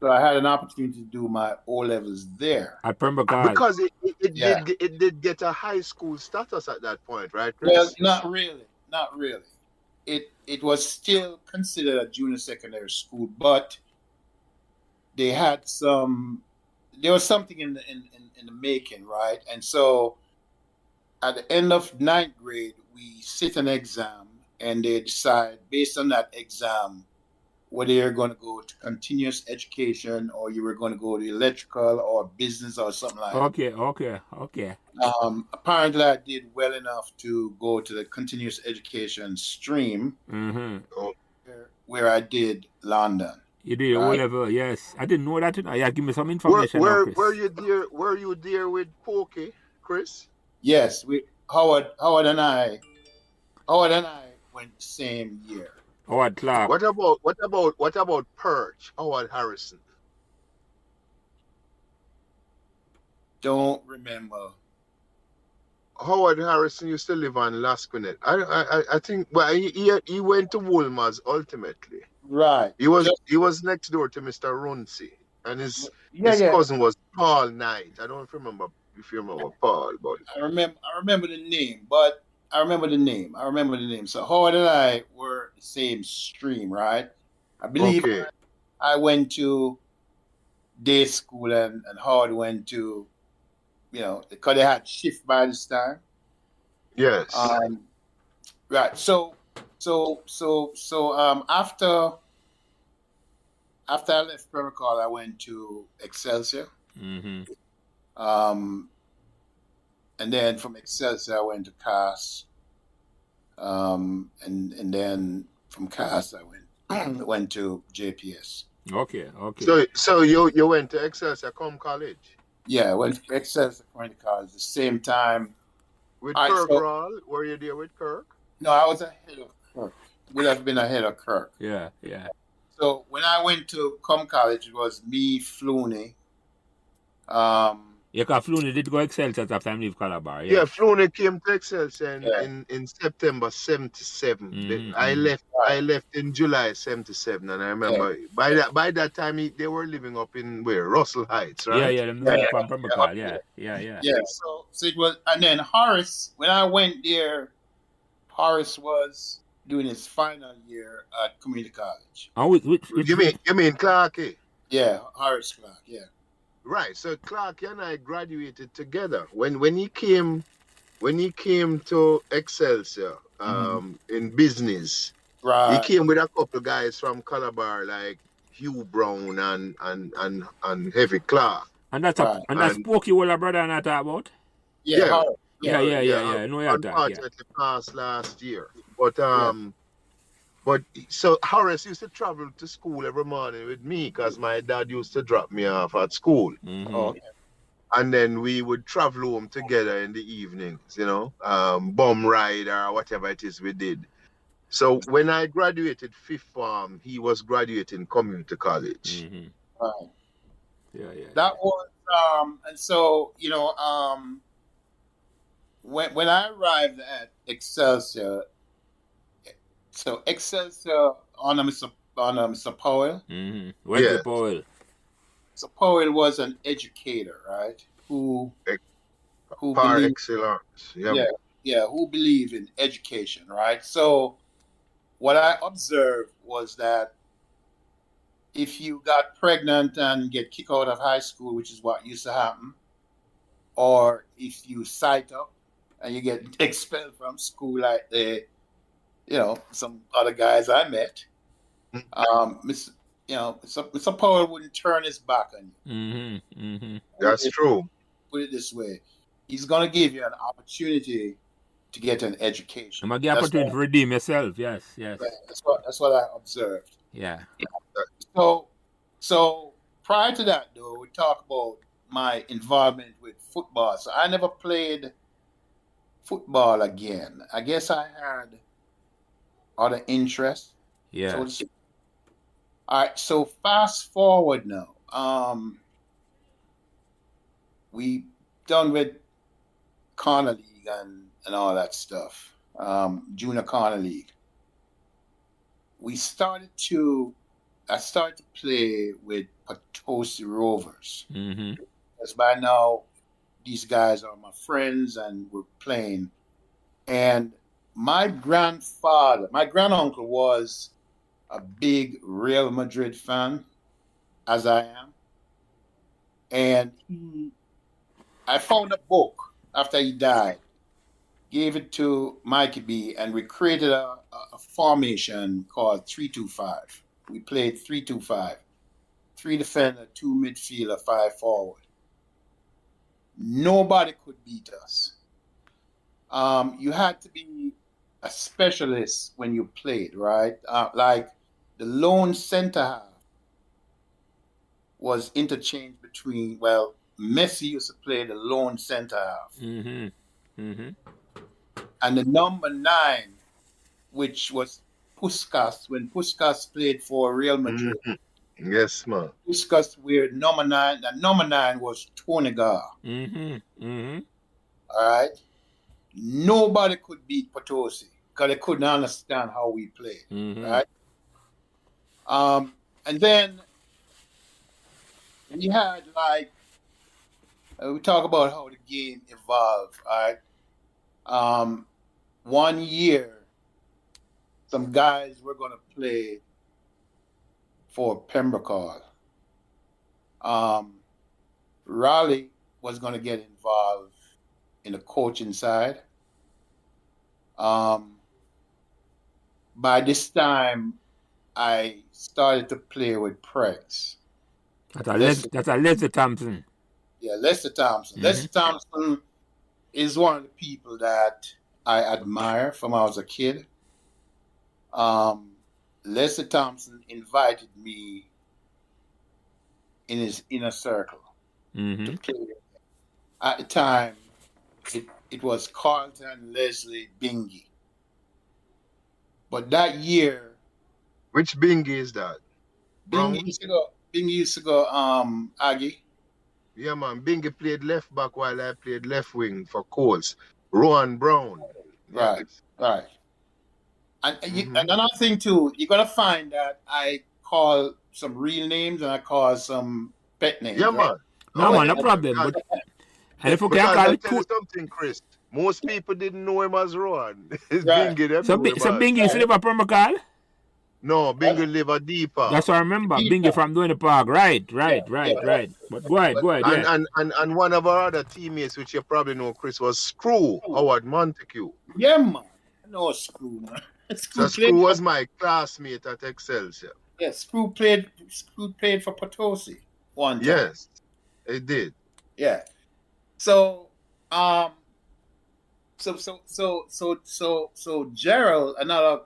I had an opportunity to do my O-levels there. At Permacal. Because it did get a high school status at that point, right, Chris? Well, not really. It was still considered a junior secondary school, but there was something in the making, right? And so at the end of 9th grade, we sit an exam and they decide based on that exam whether you're going to go to continuous education or you were going to go to electrical or business or something like that. Okay. Apparently, I did well enough to go to the continuous education stream, where I did London. You did O-level, yes. I didn't know that. Yeah, give me some information. Were you there with Pokey, Chris? Yes, Howard and I went the same year. Howard Clark. What about Perch? Howard Harrison. Don't remember. Howard Harrison used to live on Lasquinet. I think. Well, he went to Woolmer's ultimately. Right. He was next door to Mr. Runcie, and his cousin was Paul Knight. I don't remember if you remember Paul, but I remember the name. But I remember the name. So Howard and I were the same stream, right? I believe Okay. I went to day school and Howard went to, because they had shift by this time. Yes. Right. So after I left Protocol, I went to Excelsior. Mm-hmm. And then from Excelsior, I went to CAS. And then from CAS, I went to JPS. Okay. So you went to Excelsior College? Yeah, I went to Excelsior Community College the same time. With Kirk Rawl? Were you there with Kirk? No, I was ahead of Kirk. Would have been ahead of Kirk. Yeah. So when I went to College, it was me, Flooney. Because Flooney did go Excelsior after I leave Calabar. Yeah, Flooney came to Excelsior in September 77. Mm-hmm. I left in July 77, and I remember by that time they were living up in Russell Heights, right? Yeah, moving from Pembroke. Yeah. So it was, and then Horace, when I went there, Horace was doing his final year at community college. Which you mean Clarke? Yeah, Horace Clarke. Yeah. Right. So Clarke and I graduated together. When he came to Excelsior in business, right. He came with a couple of guys from Calabar like Hugh Brown and Heavy Clark. And that's Spooky Walla brother and I talk about? Yeah. Yeah. I know you unfortunately passed last year. But so Horace used to travel to school every morning with me because my dad used to drop me off at school. Mm-hmm. And then we would travel home together in the evenings, bum ride or whatever it is we did. So when I graduated fifth form, he was graduating community college. Mm-hmm. Right. Yeah. That was and so when I arrived at Excelsior, so Excelsior on Mr. Powell. Mm-hmm. Where's Powell? So Powell was an educator, right? Who par excellence. Who believed in education, right? So what I observed was that if you got pregnant and get kicked out of high school, which is what used to happen, or if you sight up and you get expelled from school like some other guys I met, Mr. Powell wouldn't turn his back on you. Mm-hmm. That's true. Put it this way, he's going to give you an opportunity to get an education. I'm going to get an opportunity to redeem yourself. Yes. Right. That's what I observed. Yeah. So prior to that, though, we talk about my involvement with football. So I never played football again. I guess I had other interests. Yeah. All right. So fast forward now. We done with Corner League and all that stuff. Junior Corner League. I started to play with Potosi Rovers. Mm-hmm. Because by now, these guys are my friends and we're playing. And my granduncle was a big Real Madrid fan, as I am. And I found a book after he died, gave it to Mikey B, and we created a formation called 3-2-5. We played 3-2-5. 3 defender, 2 midfielder, 5 forward. Nobody could beat us. You had to be a specialist when you played, right? Like the lone center half was interchanged between, Messi used to play the lone center half. Mm-hmm. Mm-hmm. And the number 9, which was Puskas, when Puskas played for Real Madrid. Mm-hmm. Yes, man. Puskas were number 9. The number 9 was Tony Gar. Mm-hmm. Mm-hmm. All right. Nobody could beat Potosi because they couldn't understand how we played. Mm-hmm. Right. And then we had we talk about how the game evolved. All right. one year, some guys were going to play for Pembroke. Raleigh was going to get involved in the coaching side. By this time, I started to play with Pregs. That's a Leslie Thompson. Yeah, Lester Thompson. Mhm. Lester Thompson is one of the people that I admire from when I was a kid. Lester Thompson invited me in his inner circle to play with him. At the time, it was Carlton, Leslie, Bingy. But that year, Which Bingy is that? Brown? Bingy used to go Aggie. Yeah, man. Bingy played left back while I played left wing for Coles. Rowan Brown. Right, Yes. right. And another thing too, you're gonna find that I call some real names and I call some pet names. Yeah, right? man. No, man, no problem. But, and if we can Because call I it tell you cool. something, Chris. Most people didn't know him as Rowan. It's Right. Bingy. Them So, know him so as. Bingy still live at Pembroke? No, Bingy live a deeper. That's what I remember. Deeper. Bingy from doing the park. Right. Yeah. But go ahead, yeah. And one of our other teammates, which you probably know, Chris, was Screw, Howard Montague. Yeah, man. No Screw, man. So Screw was my classmate at Excelsior. Yeah, Screw played for Potosi one time. Yes, it did. Yeah. So Gerald, another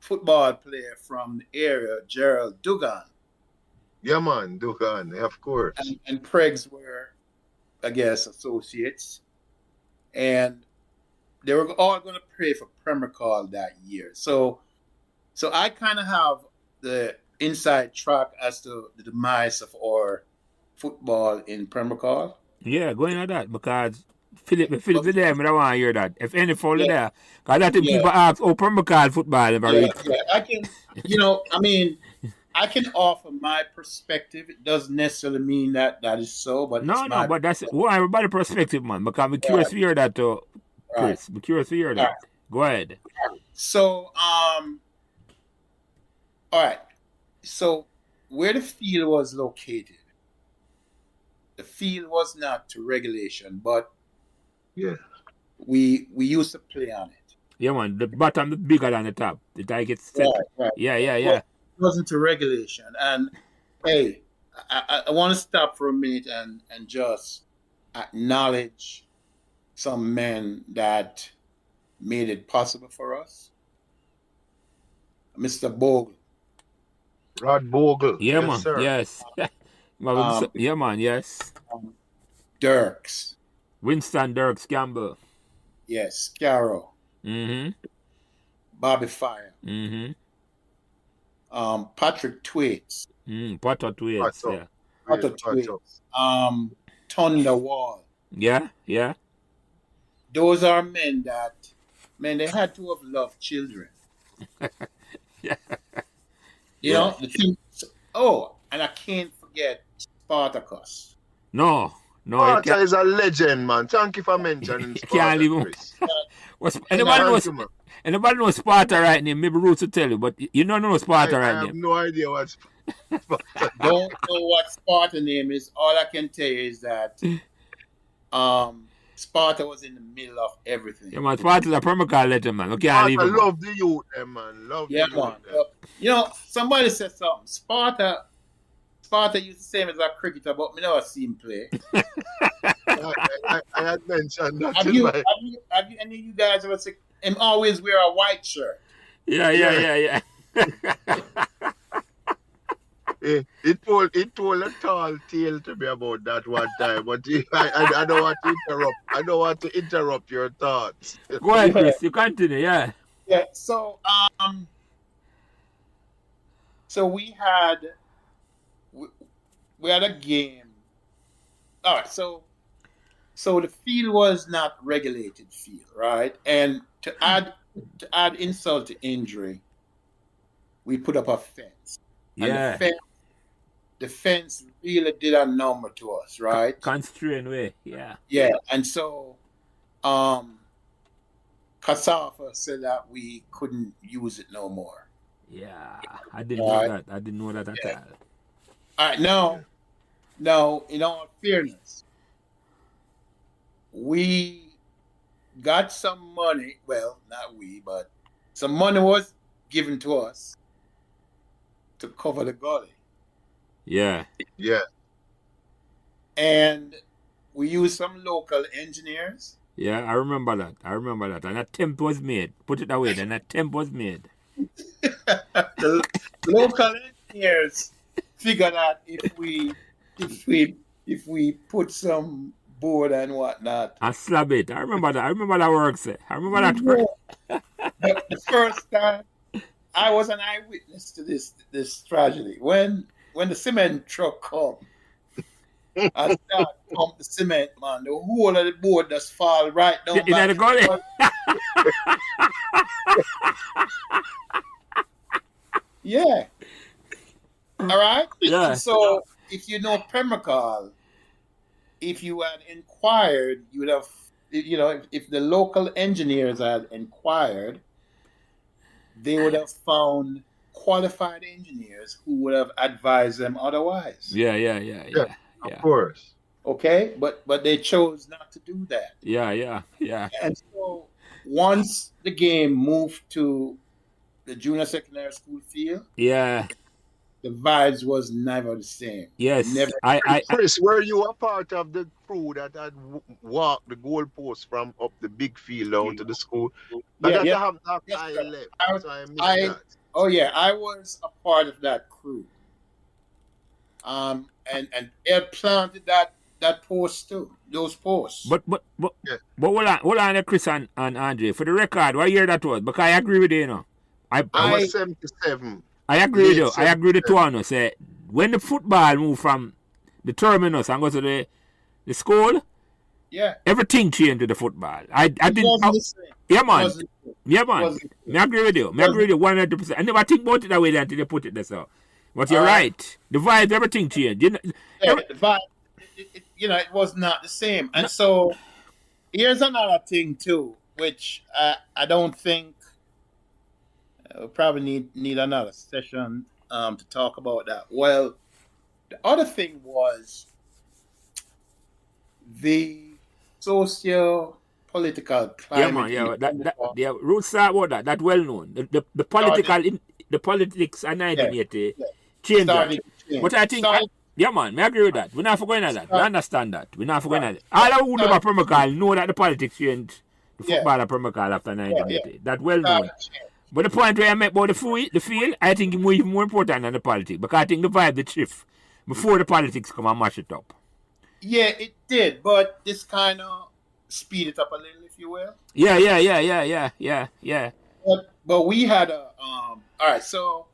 football player from the area, Gerald Dugan. Yeah, man, Dugan, of course. And Pregs were, I guess, associates. And they were all going to play for Pembroke that year. So I kind of have the inside track as to the demise of our football in Pembroke. Yeah, going at that because Philip is there, I don't want to hear that. If any foul there, because I think people ask, oh, Pembroke football never reach. I can, I can offer my perspective. It doesn't necessarily mean that is so, but but that's everybody perspective, man. Because I'm curious to hear that, too, Chris. I'm curious to hear that. Right. Go ahead. So, all right. So, where the field was located, the field was not to regulation, but we used to play on it. Yeah, man. The bottom is bigger than the top. The guy gets set. Right. Yeah. Well, it wasn't to regulation. And hey, I want to stop for a minute and just acknowledge some men that made it possible for us. Mr. Bogle. Rod Bogle. Yeah, yes, man. Sir. Yes. Yeah, man. Yes. Dirks. Winston Dirks Campbell. Yes. Scarrow. Mm-hmm. Bobby Fire. Mm-hmm. Patrick Twaits. Potter Twaits. Yeah. Potter Twaits. Thunder Wall. Yeah. Those are men that, they had to have loved children. Yeah. You know, the thing. Oh, and I can't forget Spartacus. No. Sparta is a legend, man. Thank you for mentioning Sparta. Can't leave him. Anybody knows Sparta right now? Maybe Ruth to tell you, but you don't know Sparta right now. I have no idea what Sparta. Don't know what Sparta name is. All I can tell you is that Sparta was in the middle of everything. Yeah, man. Sparta's a Pembroke legend, man. Okay, I love the youth, man. Love the youth. Man. Somebody said something. Sparta used the same as a cricketer, but me never see him play. I had mentioned that. Have any of you guys ever seen him always wear a white shirt? Yeah. It told a tall tale to me about that one time, but I don't want to interrupt. I don't want to interrupt your thoughts. Go ahead, Chris. You continue. Yeah. Yeah. So we had a game. All right. So the field was not regulated field, right? And to add insult to injury, we put up a fence. Yeah. And the fence really did a number to us, right? Constrained way, yeah. Yeah, and so Cassava said that we couldn't use it no more. Yeah, I didn't All know right. that. I didn't know that at Yeah. all. All right. No. In all fairness, we got some money. Well, not we, but some money was given to us to cover the gully, Yeah, Yeah. and we used some local engineers. yeah, I remember that. I remember that. An attempt was made. Put it away. An attempt was made. The local engineers figured out if we put some board and whatnot. And slab it. I remember that. I remember that work, sir. I remember that work. But the first time I was an eyewitness to this tragedy. When the cement truck come and start pump the cement, man, the whole of the board just fall right down In the back. gully. Yeah. All right. Yeah. So if you know Pembrokeshire, if you had inquired, you would have, if the local engineers had inquired, they would have found qualified engineers who would have advised them otherwise. Yeah. Of course. Okay, but they chose not to do that. Yeah. And so once the game moved to the junior secondary school field, Yeah. the vibes was never the same. Yes. Never. Chris, were you a part of the crew that had walked the goalpost from up the big field down to the school? That happened after Yes, I sir. left, so I missed that. Oh yeah, I was a part of that crew. And Ed planted that post too. Those posts. But hold on, Chris and Andre. For the record, what year that was? Because I agree with you, you know. I was 77. I agree with you. Late I agree with the two of us. Say, when the football moved from the terminus and go to the school, Yeah. everything changed to the football. I didn't. Wasn't the same. Yeah, man. Wasn't- Yeah, man. wasn't- I agree with you. I agree with you 100%. I never think about it that way until they put it there. So, but you're right. The vibe, everything changed. You know, Yeah, the vibe, it was not the same. And so here's another thing too, which I don't think we probably need another session to talk about that. Well, the other thing was the socio-political climate. Yeah, man. Yeah, roots are about that. That well known. The politics of 1980 changed that. But I think, yeah, man, I agree with that. We're not forgetting that. We understand that. We're not forgetting that. All who know about Pembrokeshire know that the politics changed the football of Pembrokeshire after 1980. That well known. But the point where I make about the field, I think it's even more important than the politics. Because I think the vibe, the shift, before the politics come and mash it up. Yeah, it did. But this kind of speed it up a little, if you will. Yeah. But we had all right, so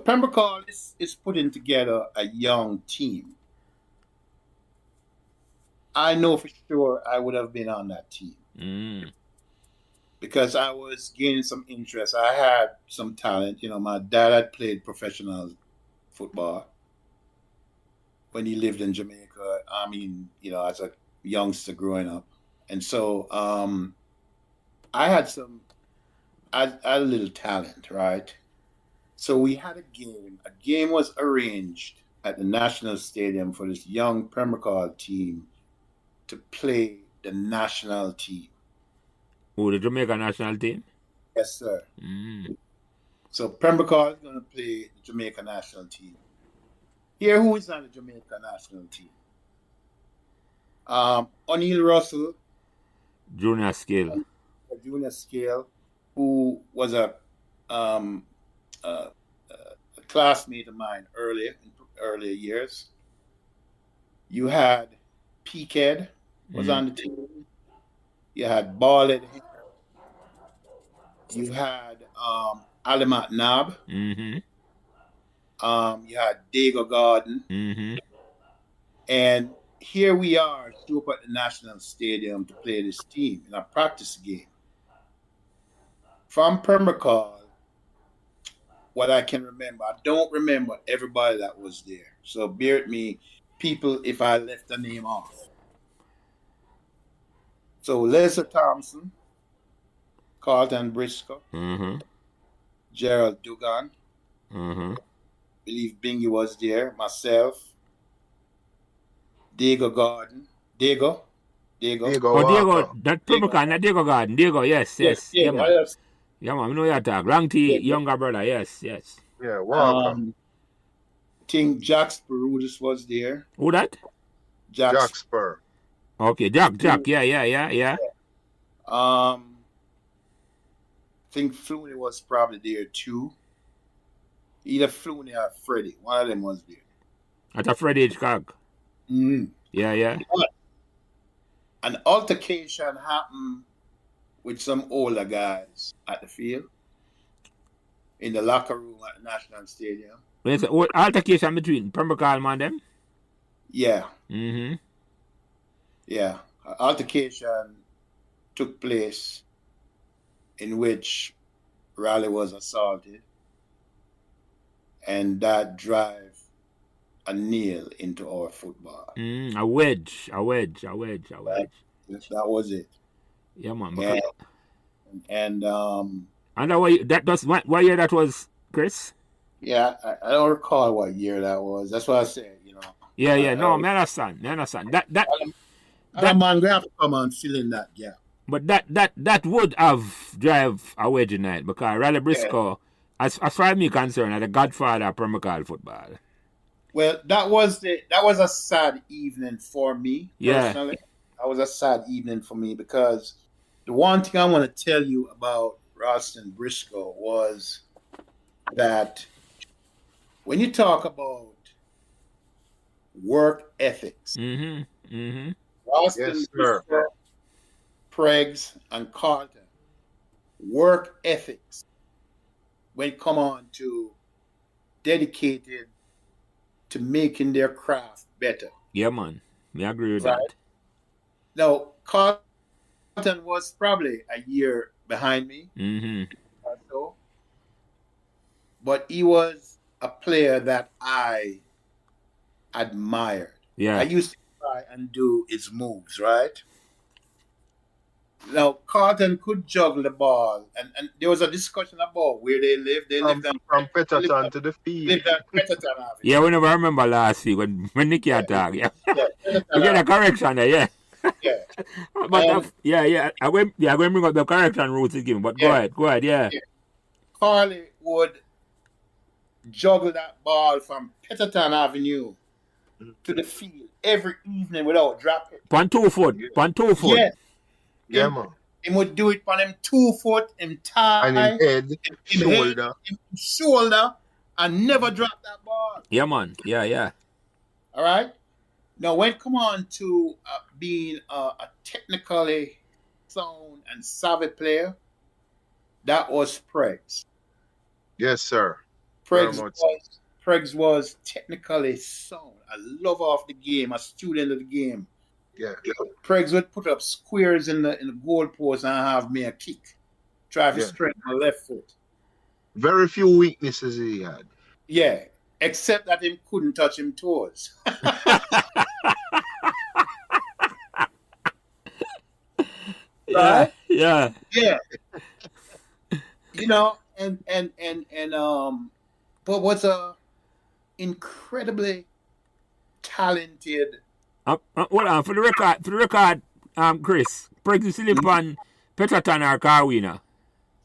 Pembroke is putting together a young team. I know for sure I would have been on that team. Because I was gaining some interest. I had some talent. My dad had played professional football when he lived in Jamaica. I mean, as a youngster growing up. And so I had a little talent, right? So we had a game. A game was arranged at the National Stadium for this young Pembroke team to play the national team. Oh, the Jamaica national team? Yes, sir. So Pembroke is going to play the Jamaica national team. Here, who is on the Jamaica national team? O'Neal Russell. Junior scale. Junior scale, who was a classmate of mine earlier years. You had P-Ked was on the team. You had Ballhead. You had Alimat Nab. You had Dago Garden. And here we are, still up at the National Stadium to play this team in a practice game. From Pembroke, what I can remember, I don't remember everybody that was there. So bear with me, people, if I left the name off. So Leslie Thompson, Carlton Briscoe, Mm-hmm. Gerald Dugan, Mm-hmm. believe Bingy was there, myself, Diego Garden, Diego, Diego Oh, Diego, Walker. that Diego, Pembrokeshire, that Diego Garden. Diego, yes, yeah, yes. Yeah, Diego. man. Yeah, man. I know your talk. Long T, Diego. younger brother. Yes, yes. Yeah, Walker. Think Jack Sparudis was there. Who that? Jack Spur. Okay, Jack. Yeah. Think Flooney was probably there too. Either Flooney or Freddie. One of them was there. At a Fred Hitchcock. Mm-hmm. Yeah. But an altercation happened with some older guys at the field in the locker room at the National Stadium. When it's what altercation between Pembroke and them? Yeah. Mm-hmm. Yeah. An altercation took place in which Raleigh was assaulted, and that drive a nail into our football. A wedge. That was it. Yeah, man. And that was what year that was, Chris? yeah, I don't recall what year that was. That's what I said, you know. Yeah. No, man, understand. That man, we have to come and fill in that gap. But that would have drive a wedge in it because Raleigh Briscoe, as far as me concerned, are the godfather of Pembroke football. Well, that was a sad evening for me personally. Yeah. That was a sad evening for me because the one thing I want to tell you about Ralston Briscoe was that when you talk about work ethics, Mm-hmm. Ralston Briscoe, Pregs, and Carlton, work ethics when it come on to dedicated to making their craft better. Yeah, man. I agree with that. Now, Carlton was probably a year behind me. Mm-hmm. So, but he was a player that I admired. Yeah. I used to try and do his moves, right? Now, Carlton could juggle the ball, and there was a discussion about where they lived. They lived from Petterton to the field. Lived at Petterton Avenue. Yeah, we never remember last week when Nicky attacked. Yeah. We get a correction there, yeah. Yeah. But I'm going to bring up the correction rules again. But go ahead, yeah. Carly would juggle that ball from Petterton Avenue to the field every evening without dropping. On 2 foot. Yeah. Yeah, man. He would do it on him 2 foot, him thigh, and him head, shoulder, and never drop that ball. Yeah, man. Yeah. All right. Now, when it come on to being a technically sound and savvy player, that was Pregs. Yes, sir. Pregs was technically sound, a lover of the game, a student of the game. Yeah. Pregs would put up squares in the goalpost and have me a kick. Try to strengthen my left foot. Very few weaknesses he had. Yeah, except that he couldn't touch him toes. Right? Yeah. You know, but was a incredibly talented. Hold on, for the record, Chris, Pregs used to live on Petterton or Carwina.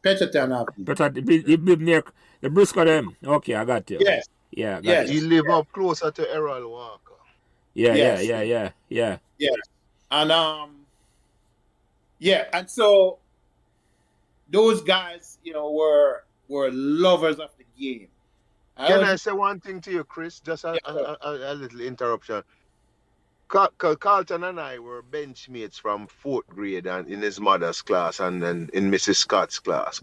Petterton. He live near the Briscoe them. Okay, I got you. Yes. Yeah, got He live up closer to Errol Walker. Yeah. Yes. And and so those guys, you know, were lovers of the game. Can I say one thing to you, Chris? Just a little interruption. Carlton and I were benchmates from 4th grade and in his mother's class and then in Mrs. Scott's class.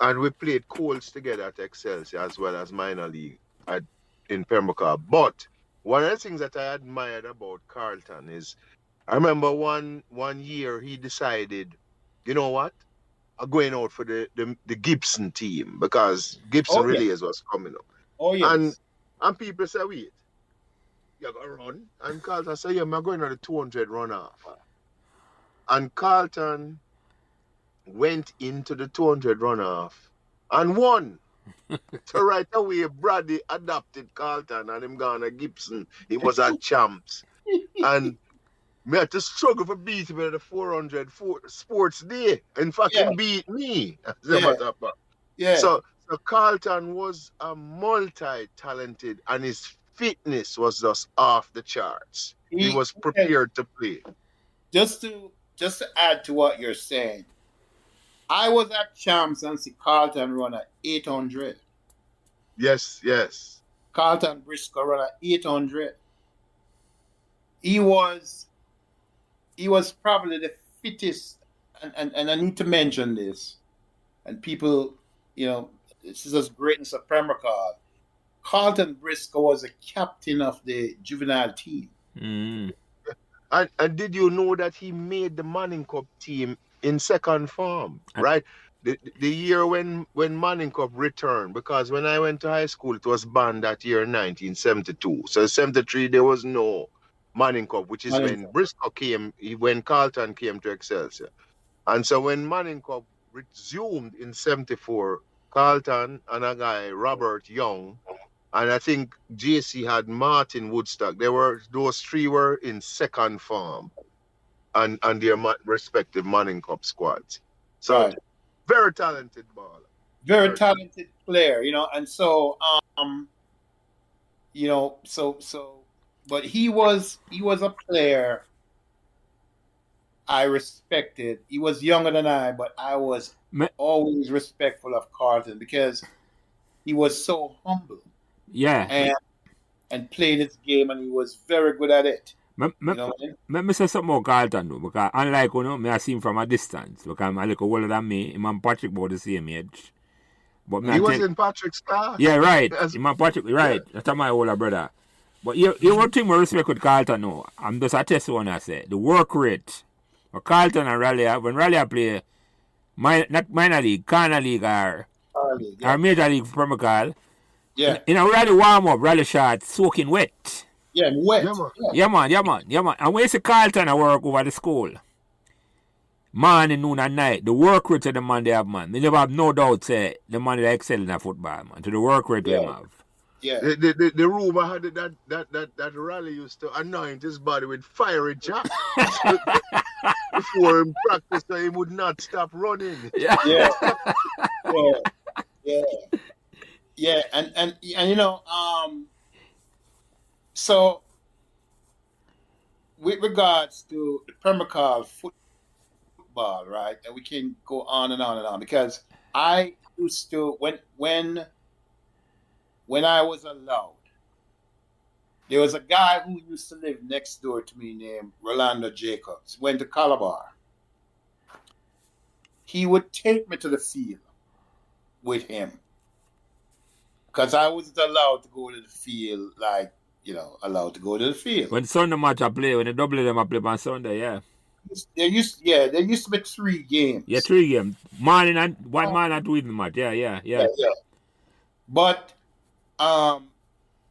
And we played Colts together at Excelsior as well as minor league in Pembroke. But one of the things that I admired about Carlton is I remember one year he decided, you know what? I'm going out for the Gibson team because Gibson Relays was coming up. Oh, yes. And people say, wait, you're going to run? And Carlton said, yeah, I'm going on the 200 run off. And Carlton went into the 200 runoff and won. So right away, Brady adopted Carlton and him gone to Gibson. He was at champs. And me had to struggle for beat him at the 400 sports day. In fact, Yeah. he beat me. As a Yeah. matter of fact. Yeah. So Carlton was a multi-talented and his fitness was just off the charts. He was prepared to play. Just to add to what you're saying, I was at champs and see Carlton run at 800. Yes, yes. Carlton Briscoe run at 800. He was probably the fittest, and I need to mention this, and people, this is the greatness of Pembroke. Carlton Briscoe was a captain of the juvenile team. Mm. And did you know that he made the Manning Cup team in second form, right? The year when Manning Cup returned, because when I went to high school, it was banned that year in 1972. So 73, there was no Manning Cup, which is when Briscoe came, when Carlton came to Excelsior. And so when Manning Cup resumed in 74, Carlton and a guy, Robert Young, and I think JC had Martin Woodstock. Those three were in second form and their respective Manning Cup squads. So very talented baller. Very talented player, and so but he was a player I respected. He was younger than I, but I was always respectful of Carlton because he was so humble. Yeah. And played his game, and he was very good at it. Let me say something about Carlton though, because unlike me I see him from a distance, because I'm a little older than me. Him and Patrick about the same age. But he was in Patrick's class. Yeah, right. Him and Patrick, right. Yeah. That's my older brother. But you one thing we respect with Carlton now, I'm just a test one I say. The work rate. But Carlton and Raleigh, when Raleigh play not minor league, corner league or major league for Pembroke. Yeah. In a Raleigh warm up, Raleigh shot soaking wet. Yeah, wet. Yeah, man. And when you see Carlton at work over the school, morning, noon, and night, the work rate of the man they have, man. They never have no doubt say the man they excel in football, man. To the work rate they have. Yeah. The rumor had it that Raleigh used to anoint his body with fiery jack before him practice, so he would not stop running. Yeah. Yeah, and so with regards to the Pembroke football, right? And we can go on and on and on because I used to when I was allowed, there was a guy who used to live next door to me named Rolando Jacobs. Went to Calabar. He would take me to the field with him. Because I wasn't allowed to go to the field allowed to go to the field. When Sunday match I play, when the double them I play on Sunday, yeah. There used to be 3 games. Yeah, 3 games. Morning and one man and 2 evening match. Yeah. But the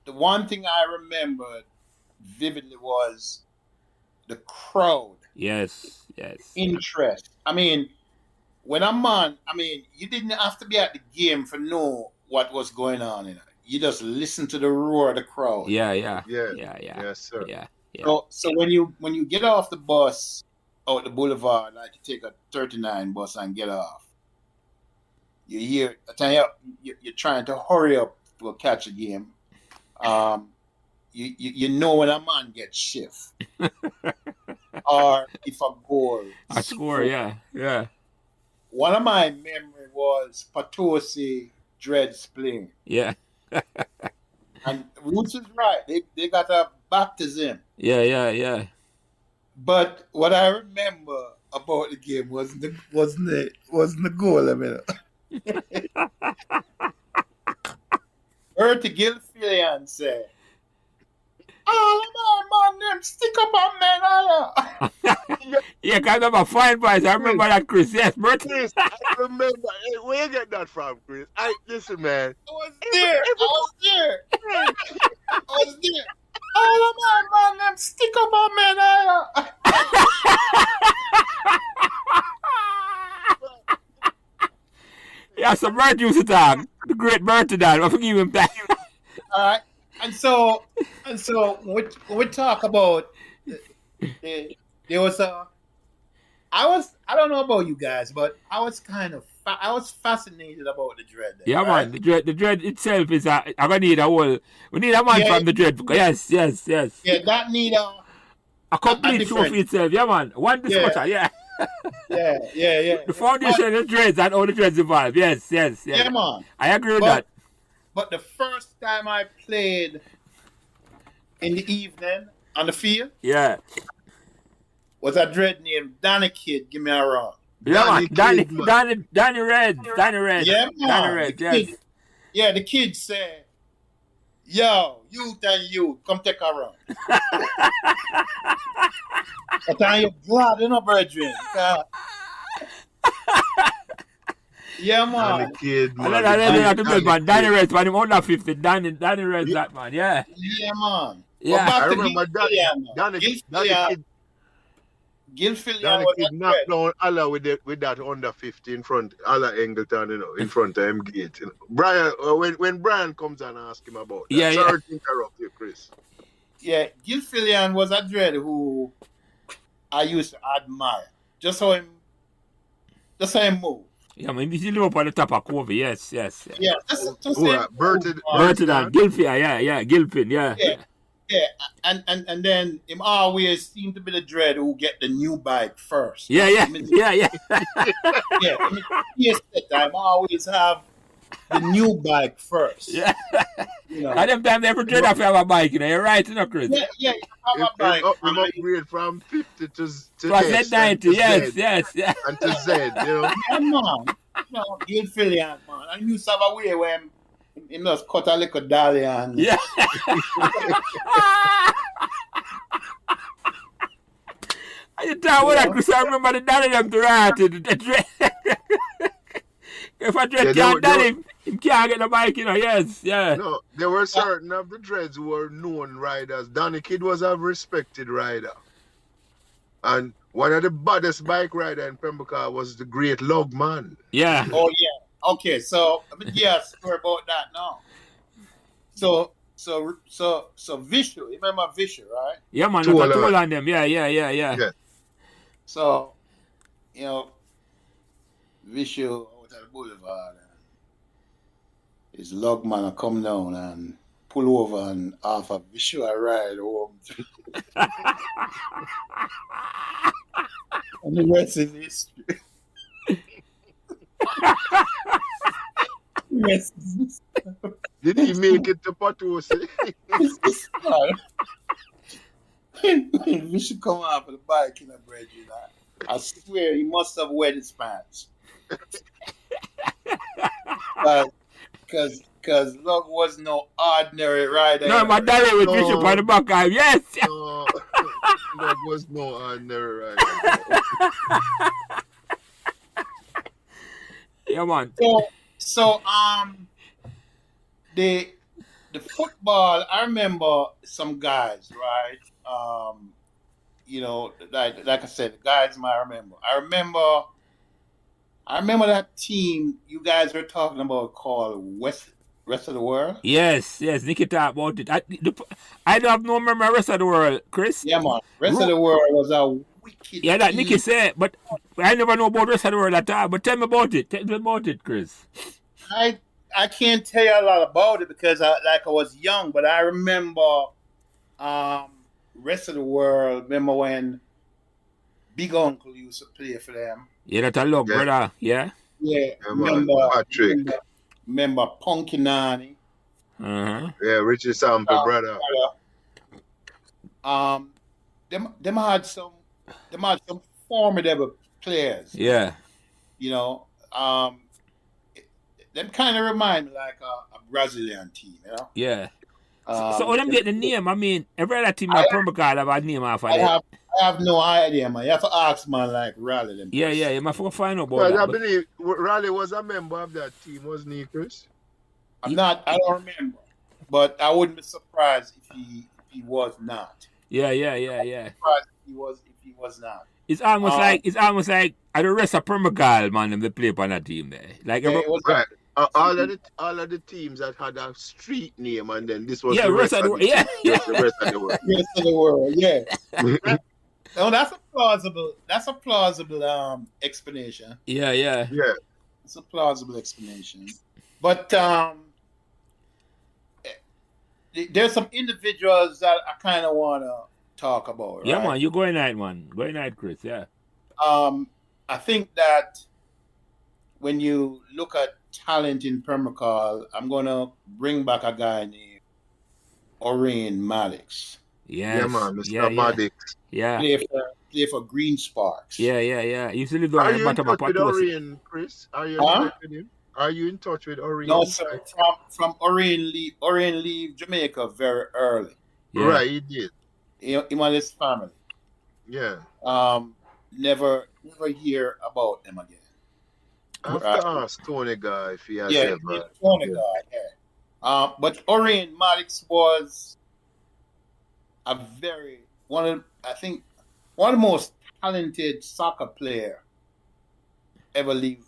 one thing I remember vividly was the crowd. Yes. Interest. I mean, when I'm on, you didn't have to be at the game for know what was going on in it. You just listen to the roar of the crowd. Yeah. Yes, sir. Yeah. So when you get off the bus out the boulevard, like you take a 39 bus and get off, you hear you're trying to hurry up to catch a game. You know when a man gets shift or if a goal. A score, yeah. One of my memory was Potosi Dreads playing. Yeah. And Roots is right. They got a baptism. Yeah. But what I remember about the game wasn't the goal. Bertie Gilfillian said, "Oh man, them stick up on men." Yeah, kind of a fine price. I remember that, Chris. Yes, Bertie. Chris, I remember. Hey, where you get that from, Chris? Listen, man. I was there. Oh man, them stick up on men. Yeah, so Bert used to talk. The great Bert to that. I forgive him that. All right. And so when we talk about there was a I don't know about you guys, but I was fascinated about the dread. Yeah, right? man. The dread itself is I'm gonna need a whole. We need a man Yeah. from the dread. Yes. Yeah, that need A complete show different. for itself. Yeah, man. One discussion. Yeah. Yeah. The foundation of the dreads and all the dreads evolve. Yes. Yeah, man. I agree with that. But the first time I played in the evening on the field, Yeah. was a dread named Danny Kid. Give me a run. Yeah, man. Danny Red. Yeah, man. Danny Red. Yes. Yeah, the kid said, "Yo, you come take a run." But I'm your blood, you know, brethren. Yeah, man. Danny Kid, man. Danny Red, man, him under 50. Danny Red, that man, yeah. Yeah, man. Yeah. But I remember Danny Gilfillian Kid knocked down Allah with that under 50 in front, Allah Engleton, in front of him gate. Brian, when Brian comes and asks him about that. Sorry to interrupt you, Chris. Yeah, Gilfillian was a dread who I used to admire. Just how him move. Yeah, man, he's up on the top of Covey, yes. Yeah, just him. Burton and Gilfin, yeah, Gilfin, yeah. Yeah, and then him always seem to be the dread who get the new bike first. Yeah. Yeah, yes, time always have the new bike first. Yeah. You know. At them time they ever dread have a bike, you know, you're right, you know, Chris? Yeah, you have a bike. Him upgrade from 50 to Z90, yes. And to Z, you know. Yeah, man. You know, Gilfillian, man. I used to have a way where him just cut a little dolly and... Yeah. I tell what I Chris, I remember the dolly them to ride to the dread. If a dread can't dolly him can't get the bike, you know, yes, yeah. No, there were certain of the dreads who were known riders. Danny Kid was a respected rider. And one of the baddest bike rider in Pembroke was the great Logman. Yeah. Oh, yeah. Okay, so yes, we're about that now. So Vishu, you remember Vishu, right? Yeah, man, tool on them. Yeah. So, you know, Vishu out at the boulevard, and his logman come down and pull over and offer Vishu a ride home. And the rest is history. Yes. Did he make it to Patosi? We should come off of the bike in a bridge, you know. I swear he must have wet his pants. Because Lug was no ordinary rider. No, my daddy with Bishop on the back. Yes. Lug was no ordinary rider. Yeah, man. So the football, I remember some guys, right? You know, like I said, the guys I remember. I remember that team you guys were talking about called Rest of the World. Yes. Nicky talked about it. I don't have no memory of Rest of the World, Chris. Yeah, man. Rest of the World was a wicked. Yeah, that team. Nicky said, but I never know about Rest of the World at all. But tell me about it. Tell me about it, Chris. I can't tell you a lot about it because I was young, but I remember Rest of the World. Remember when Big Uncle used to play for them? Yeah, that's a love, brother. Yeah. Yeah. Remember Punky Nani? Uh-huh. Yeah, Richie Sample, brother. Them had some formidable players. Yeah. You know, them kind of remind me like a Brazilian team, you know? Yeah. So when them get the name, I mean, every other team in Pembroke have a name off of that. I have no idea, man. You have to ask man like Raleigh. Them yeah. You must find out about Well, that. I believe Raleigh was a member of that team, wasn't he, Chris? I don't remember. But I wouldn't be surprised if he was not. Yeah. Surprised if he was not. It's almost like at the rest of Permagal, man, them they play on that team there. Like Yeah, it was Right. All of the teams that had a street name, and then this was yeah, the rest rest of the of the yeah, team, the rest of the world. rest of the world. Yeah. No, that's a plausible explanation. yeah. Yeah. It's a plausible explanation. But there's some individuals that I kind of want to talk about, right? Yeah, man, you go in night, man. Go in night, Chris. Yeah. I think that when you look at talent in Permacal, I'm going to bring back a guy named Orion Maddox. Yes. Yeah, man, Mr. Maddox. Yeah. Play for Green Sparks. Yeah. He used to live down Are at the you in bottom of touch with Patosi. Orion, Chris? Are you in touch with him? Are you in touch with Orion? No, sir. From Orion leave Jamaica very early. Yeah. Right, he did. Him and his family. Yeah. Never hear about them again. I have to ask Tony Guy if he has ever. Tony Guy, yeah. But Orion Maddox was one of the most talented soccer player ever leave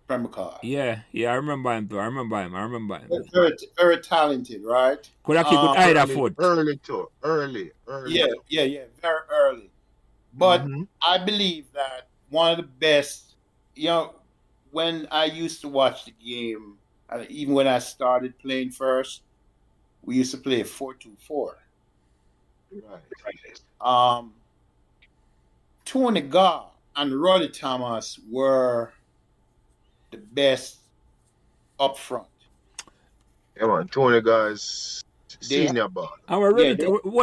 Premier League. Yeah, I remember him too. I remember him. Very, very talented, right? Could have kicked with either foot. Early. Yeah, very early. But I believe that one of the best, when I used to watch the game, even when I started playing first, we used to play 4-2-4. Right. Tony Guy and Roddy Thomas were the best up front. Yeah, man. Tony Guy's senior ball. Hold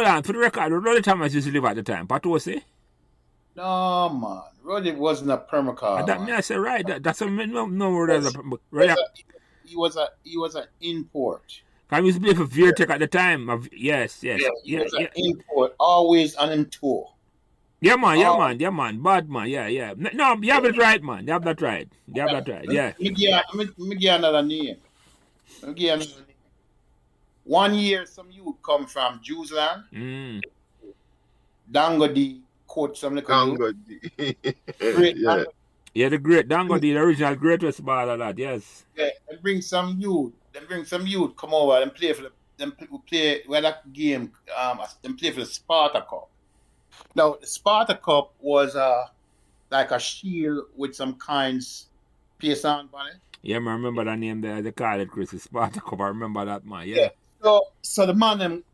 on, for the record, Roddy Thomas used to live at the time. Patosi? No, man. Roddy wasn't a permacar. That I say right. That's a no word. He was an import. I used to play for Virtech at the time. Yes. He was an import, always on him tour. Yeah, man. Bad man. Yeah. No, you have it right, man. You have that right. Yeah. Let me give you another name. 1 year, some youth come from Jewsland. Dango D coach some little Dango D. Great Yeah. Yeah, the great Dango D, the original greatest ball of that. Yes. Yeah, and bring some youth. Come over and play for them. Play where that game. Them play for the Sparta Cup. Now the Sparta Cup was like a shield with some kinds piece on it. Yeah, I remember that name there. They call it Chris Sparta Cup. I remember that, man. Yeah. So the man them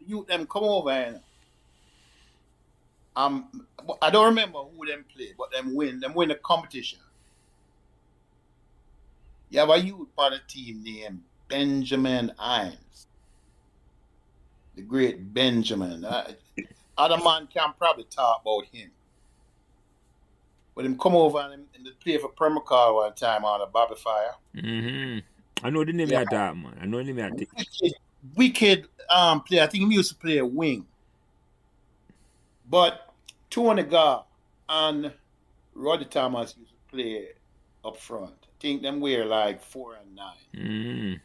come over and I don't remember who them played, but them win the competition. You have a youth on the team named Benjamin Hines. The great Benjamin. Other man can probably talk about him. But him come over and they play for Permacar one time on a Bobby Fire. I know the name of that, man. I know the name of that. Wicked player. I think he used to play a wing. But Tony Guy and Roddy Thomas used to play up front. I think them were like 4 and 9.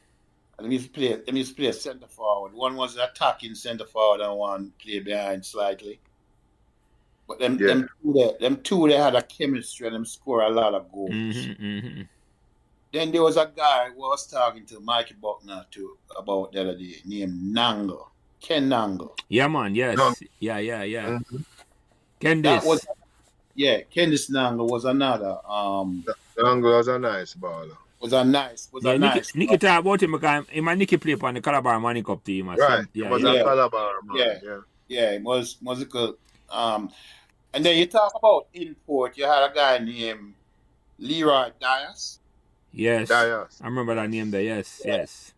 And they used to play a centre forward. One was attacking centre forward and one play behind slightly. But them two they had a chemistry and them score a lot of goals. Then there was a guy who I was talking to Mikey Buckner about the other day named Nango. Ken Nango. Yeah, man, yes. No. Yeah. Kendis. Kendis Nango was another. Nango was a nice baller. Nicky talk about him because Nicky play on the Calabar Money Cup team. Right. It was a Calabar man. Yeah, it was musical. And then you talk about import. You had a guy named Leroy Dias. Yes. Dias. I remember that name there. Yes.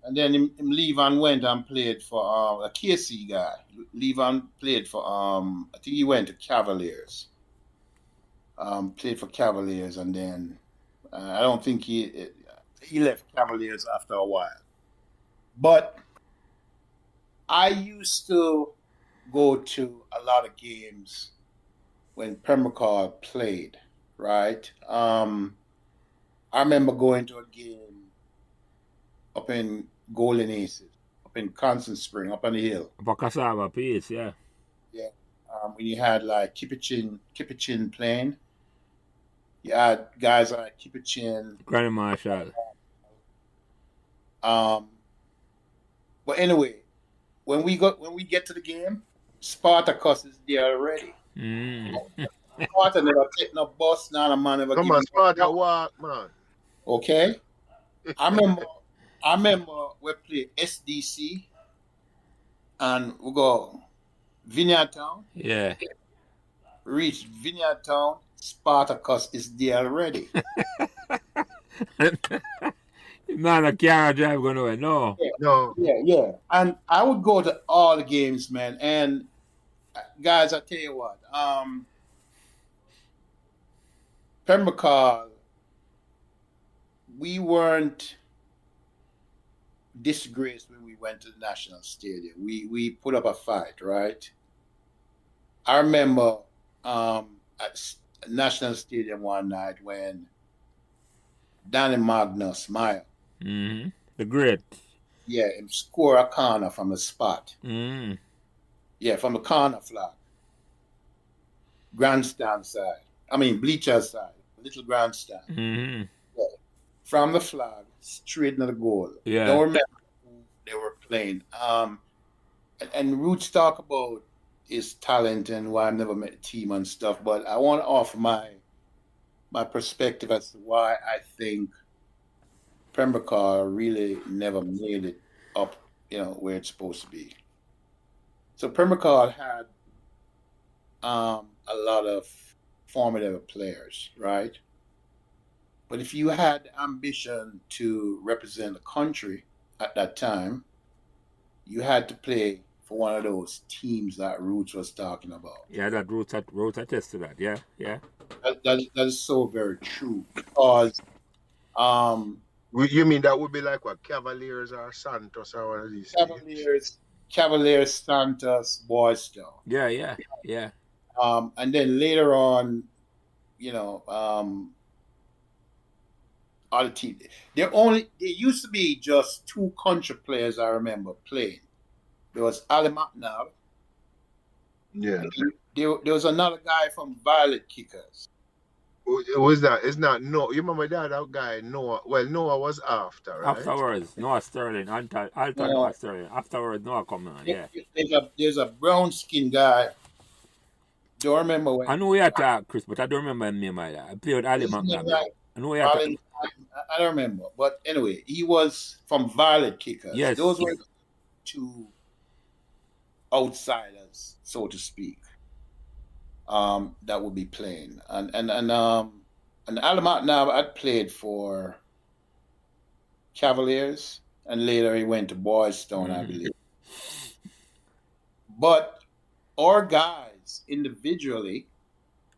And then him leave and went and played for a KC guy. Leave and played for I think he went to Cavaliers. Played for Cavaliers and then I don't think he left Cavaliers after a while. But I used to go to a lot of games when Permacar played, right? I remember going to a game up in Golden Aces, up in Constant Spring, up on the hill. For Cassava Piece, yeah. Yeah. when you had like Kipichin playing, you had guys like Kipichin. Granny Marshall. But anyway, when we get to the game, Spartacus is there already. Sparta never take no bus, none of man never Come give on, him Sparta walk, man. Okay. I remember we play SDC and we go Vineyard Town. Yeah. Reach Vineyard Town, Spartacus is there already. Man, a car drive going away. No. No. Yeah. And I would go to all the games, man. And guys, I tell you what, Pembroke, we weren't disgraced when we went to the National Stadium. We put up a fight, right? I remember at National Stadium one night when Danny Magnus Meyer, the great, him score a corner from the spot. Mm. Yeah, from the corner flag. Grandstand side. I mean, bleacher side. Little grandstand. Mm-hmm. Yeah. From the flag, straight into the goal. Yeah. Don't remember who they were playing. And Roots talk about his talent and why I've never met the team and stuff, but I want to offer my perspective as to why I think Pembroke really never made it up, where it's supposed to be. So Pembroke had a lot of formative players, right? But if you had the ambition to represent the country at that time, you had to play for one of those teams that Roots was talking about. Yeah, that Roots attest to that. Yeah. That is so very true because You mean that would be like what, Cavaliers or Santos or one of these Cavaliers, Santos, Boys Town. Yeah. And then later on, other teams. There used to be just two country players I remember playing. There was Ali McNabb. Yeah. There was another guy from Violet Kickers. Who was that? It's not Noah. You remember that guy Noah? Well, Noah was after, right? Afterwards, Noah Sterling. Noah Sterling. Afterwards, Noah come on. Yeah. There's a brown skinned guy. Don't remember when. I know we had talk, Chris, but I don't remember his name either. I played with Ali McNabb. I know we had talk. I don't remember, but anyway, he was from Violet Kickers. Yes. Those were two outsiders, so to speak, that would be playing. And Ali McNabb had played for Cavaliers, and later he went to Boys Town, I believe. But our guys individually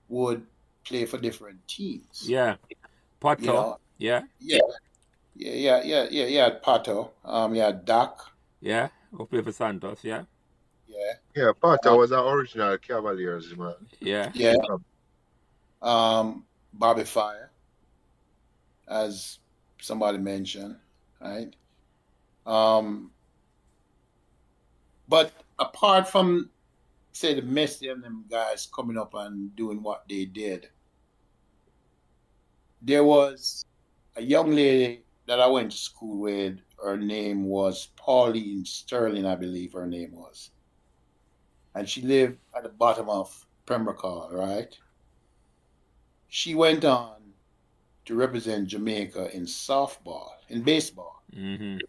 would play for different teams. Yeah. Pato. Yeah. Pato. Doc. Yeah. Who play for Santos. Yeah. Yeah, Pato was an original Cavaliers, man. Yeah. Bobby Fire, as somebody mentioned, right? But apart from, say, the Messi and them guys coming up and doing what they did, there was a young lady that I went to school with. Her name was Pauline Sterling, I believe her name was. And she lived at the bottom of Pembroke, right? She went on to represent Jamaica in baseball. Mm-hmm.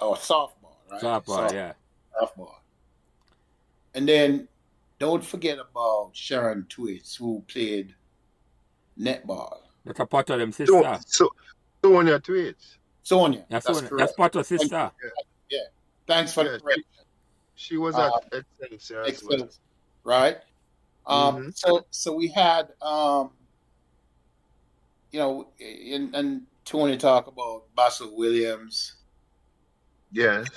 Or softball, right? Softball. Softball. And then don't forget about Sharon Twitts, who played netball. That's a part of them sister. Sonia Twitts. Sonia. That's part of sister. Yeah. Thanks for the correction. She was at Excelsior as well. Right? So we had and Tony talk about Basil Williams. Yes.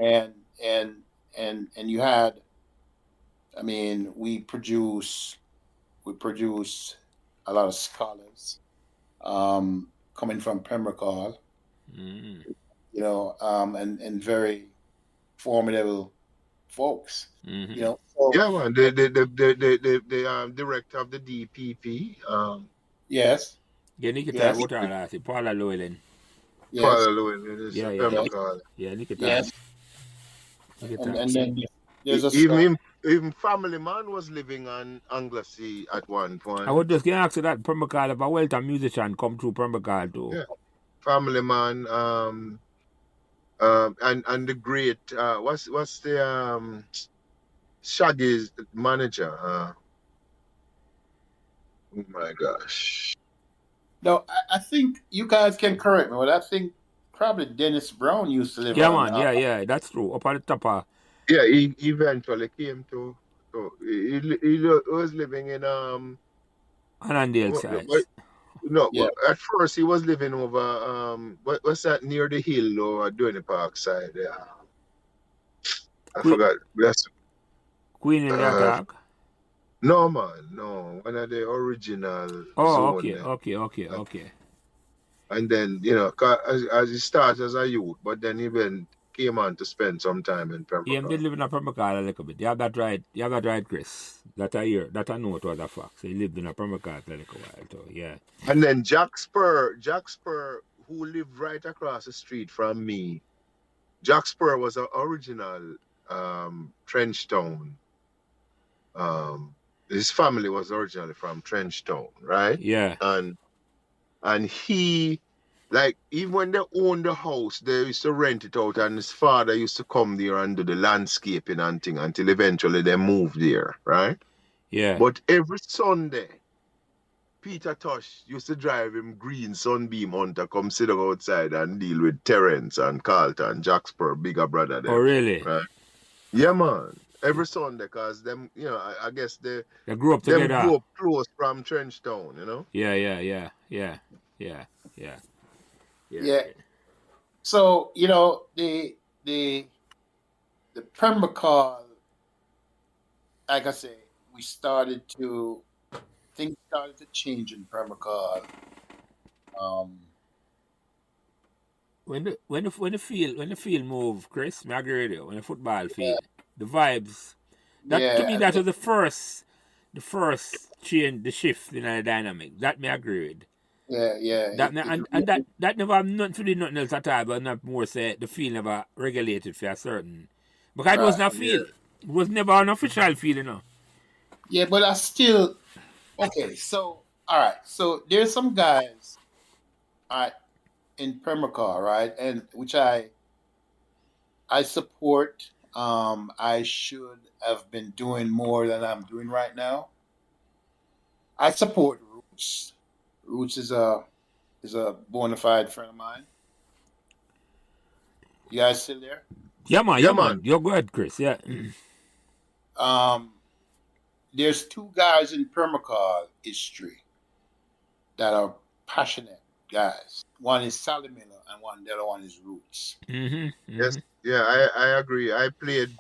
And you had, I mean, we produce a lot of scholars coming from Pembroke, and very formidable folks. Mm-hmm. You know, so Yeah, man. The director of the DPP, yes, Yeah, Nikita yes, Water, Paula Llewellyn. yes, Father Louis, it is Yeah, a yeah, yes, Pembroke. yeah, Nikita. yes, Nikita. and then there's a Even song. even Family Man was living on Anglesey at one I was point. just going to ask you that Pembroke if a Welton musician come through Pembroke too. Yeah, Family Man. And the great what's the Shaggy's manager? Oh my gosh. No, I think you guys can correct me, but I think probably Dennis Brown used to live Yeah, on. man. Yeah, that's true. Up on the top of Yeah, he eventually came to. So he was living in Annandale what, sides. no, Yeah, at first he was living over what's that near the hill or doing the park side? Yeah, I Que- forgot. That's Queen in the uh, attack. no man, no, one of the original Oh, zone okay, there. okay, okay, okay. And then, 'cause as he started as a youth, but then he even came on to spend some time in He did Pembroke. live in a Pembroke a little bit. You have that right. You have that right, Chris. That I hear. That I know it was a fact. So he lived in a Pembroke a little while. So yeah. And then Jack Spur, who lived right across the street from me, Jack Spur was an original Trenchtown. His family was originally from Trenchtown, right? Yeah. And he, like, even when they owned the house, they used to rent it out, and his father used to come there and do the landscaping and thing until eventually they moved there, right? Yeah. But every Sunday, Peter Tosh used to drive him green Sunbeam Hunter come sit outside and deal with Terence and Carlton, Jackspur, bigger brother Oh them, really? right? Yeah, man. Every Sunday, cause them, I guess They grew up them together. grew up close from Trenchtown, Yeah. Yeah. yeah. So the Pembroke, like I say, things started to change in Pembroke. When the field move, Chris, me agree with you. When the football field, the vibes. That to me, Yeah, that was the first change, the shift in the dynamic. That me agree with. yeah. That that never have nothing else at all, but not more say the field never regulated for a certain, because it Right. wasn't a field. It was never an official field. Yeah, but I still okay. So all right. So there's some guys, in Pembroke, right, and which I support. I should have been doing more than I'm doing right now. I support Roots. Roots is a bona fide friend of mine. You guys still there? Yeah, man. Yeah, man. You go ahead, Chris. Yeah. There's two guys in Pembroke history that are passionate guys. One is Sally Miller, and the other one is Roots. Yes, yeah, I agree. I played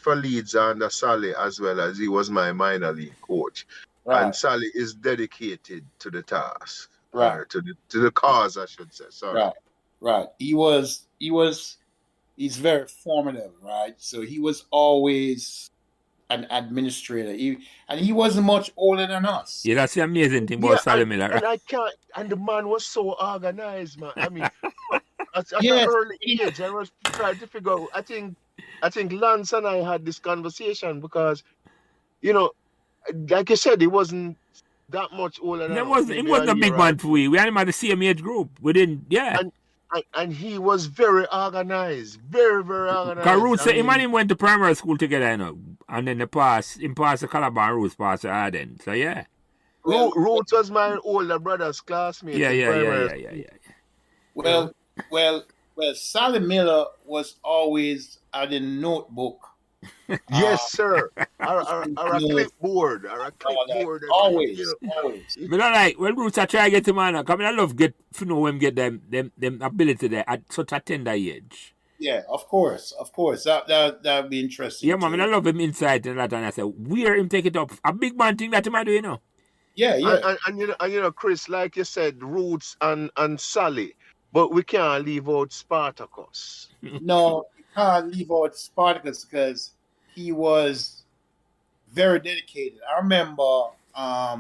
for Leeds under Sally as well, as he was my minor league coach. Right. And Sally is dedicated to the task. Right. Or to the cause, I should say. Sorry. Right. He's very formative, right? So he was always an administrator. He wasn't much older than us. Yeah, that's the amazing thing about Sally Miller. And I can't. And the man was so organized, man. I mean, at Yes. an early age, I was trying to figure out. I think Lance and I had this conversation because, like you said, he wasn't that much older than us. It wasn't a big man for we. We had him at the same age group. We didn't, yeah. And he was very organized, very, very organized. Because Roots, him and him went to primary school together, and then him passed the Calabar, Roots passed the Arden. So yeah. Roots was my older brother's classmate. Yeah. Well, Sally Miller was always at the notebook. Yes, sir. Or a clipboard. Always. But all right, when Roots I try to get him on, because I love to know him get them ability there at such a tender age. Yeah, of course. That'd be interesting. Yeah, man, I love him insight and that, and I said, where him take it up? A big man thing that he might do, Yeah. And Chris, like you said, Roots and Sally, but we can't leave out Spartacus. No, can't leave out Spartacus because he was very dedicated. I remember, I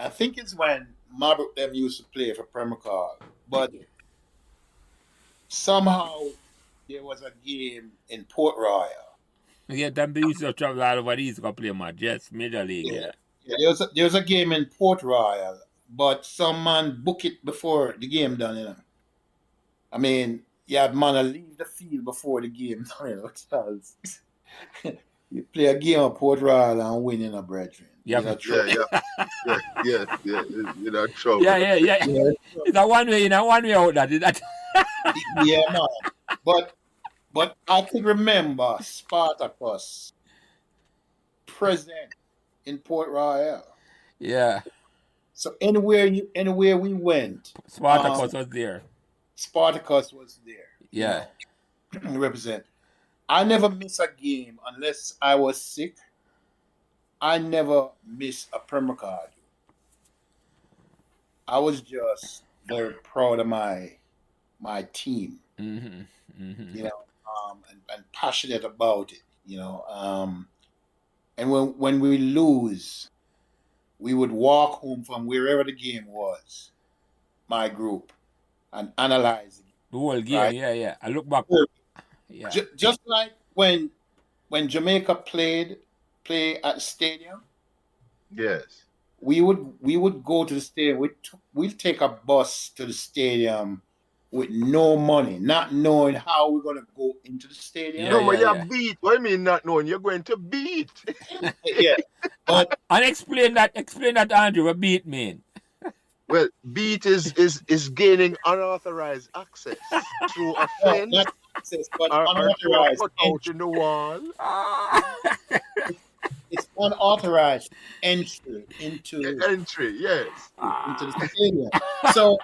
think it's when Marbrook them used to play for Premier Card, but somehow there was a game in Port Royal. Yeah, them they used to travel all over these to play match. Yes, Major League, Yeah, there was a game in Port Royal, but some man book it before the game done, you know. I mean, you had man leave the field before the game done, you know, because you play a game of Port Royal and win in a brethren. Yeah, You know, yeah. You know, trouble. yeah. yeah, It's a one way in, a one way out. That is that. yeah, man. But I could remember Spartacus present in Port Royal. Yeah, So anywhere we went, Spartacus was there. Spartacus was there. Yeah, Represent. I never miss a game unless I was sick. I never miss a Premier Card. I was just very proud of my team, you know, and passionate about it, you know. And when we lose, we would walk home from wherever the game was, my group, and analyze it. the whole game. Right? Yeah. I look back. Yeah, Just like when Jamaica play at the stadium, Yes. we would go to the stadium. We'd take a bus to the stadium with no money, not knowing how we're gonna go into the stadium. No, but you're beat. What do you mean not knowing? You're going to beat. Yeah, but and explain that, Andrew. What beat mean? Well, beat is gaining unauthorized access through a fence not access, but or unauthorized out entry. in the wall. It's unauthorized entry into Yes. the stadium. So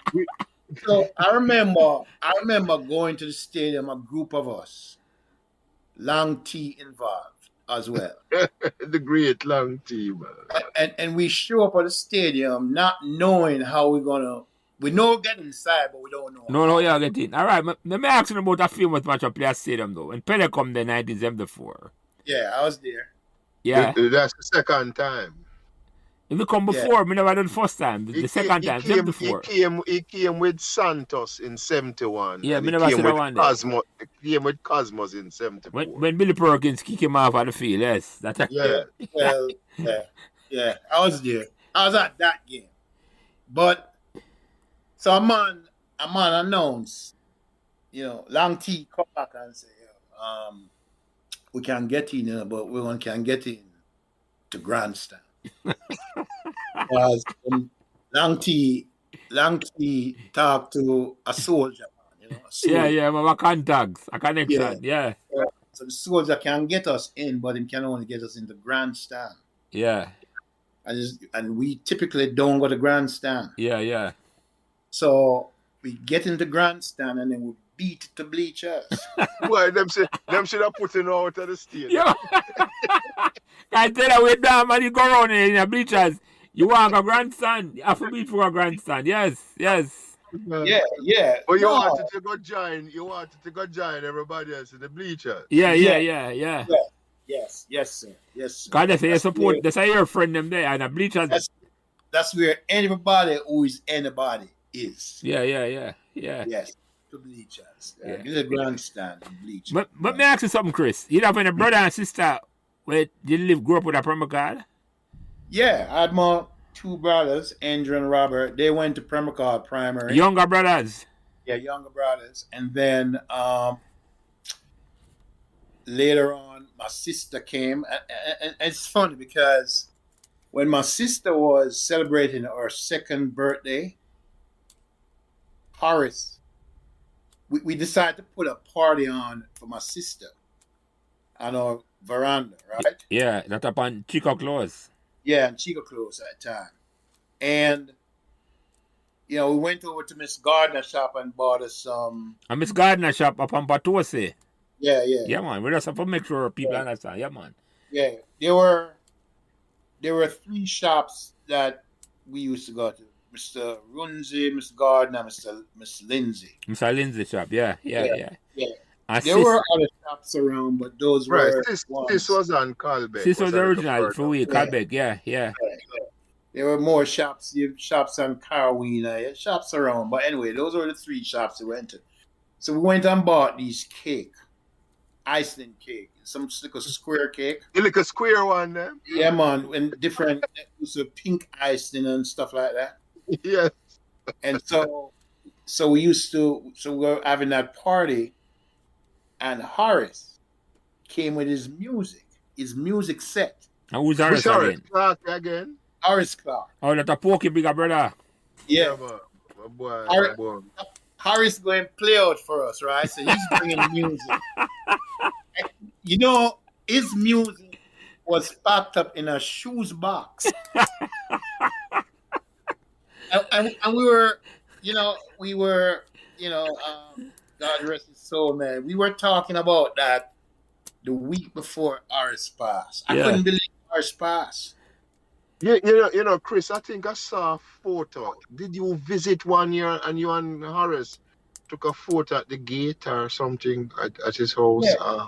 I remember going to the stadium, a group of us, Long T involved as well. The great long team. And we show up at the stadium not knowing how we know get inside, but we don't know. No, you get in. All right, let me ask you about a famous match of Players Stadium though. When Pele come there 1974. Yeah, I was there. Yeah. That's the second time. If you come before, me never done the first time. The second time, 74. He came with Santos in 71. Yeah, and me he never came seen that with one there. Cosmos. He came with Cosmos in 74. When Billy Perkins kick him off at the field, yes. That's Yeah. Well, yeah, I was there. I was at that game. But so a man announced, you know, Long T come back and say, we can get in, but we can't get in to grandstand. Because Long T talked to a soldier, you know. Yeah, my contacts, a connection, yeah. So the soldier can get us in, but he can only get us in the grandstand. Yeah. And we typically don't go to grandstand. Yeah. So we get into grandstand and then we beat the bleachers. Why them should have put him out of the stadium. Yeah. I tell you, wait down, man, you go around in the bleachers. You want a grandstand? You have to beat for a grandstand. Yes. Yeah. But you wanted to go join everybody else in the bleachers. Yeah. Yes, sir. Because they say you support, they say your friend them there, and the bleachers. That's where everybody who is anybody is. Yeah. Yes, to bleachers. It's a grandstand and bleachers. But may I ask you something, Chris? You have any brother and sister where you grew up with a Premier Card? Yeah, I had my two brothers, Andrew and Robert. They went to Premier Card Primary. Younger brothers? Yeah, younger brothers. And then later on, my sister came. And it's funny because when my sister was celebrating her second birthday, Horace, we decided to put a party on for my sister on our veranda, right? Yeah, that's up on Chico Close. Yeah, and Chico Close at the time. And, you know, we went over to Miss Gardner shop and bought us some... A Miss Gardner shop up on Batose. Yeah. Yeah, man. We just have to make sure people understand. Yeah, man. Yeah. There were 3 shops that we used to go to. Mr. Runzi, Mr. Gardner, Mr. Lindsay. Mr. Lindsay shop, yeah. Yeah. And There were other shops around, but those Right. were This ones. was on Calbeck. This was a the little original further. for we, Yeah. Calbeck, yeah. There were more shops. Shops on Carolina, shops around. But anyway, those were the 3 shops we went to. So we went and bought these cake, Iceland cake, some little square cake. You look a square one, then? Yeah, man, and different, so pink icing and stuff like that. Yes. And so we were having that party, and Horace came with his music set. And who's Horace again? Clark again? Horace Clark. Oh, that's a pokey bigger brother. Yeah. Man. My boy, Horace- my boy. Horace going to play out for us, right? So he's bringing music. You know, his music was packed up in a shoes box. and we were, God rest his soul, man. We were talking about that the week before ours passed. I couldn't believe ours passed. You know, Chris, I think I saw a photo. Did you visit one year and you and Horace took a photo at the gate or something at his house? Yeah.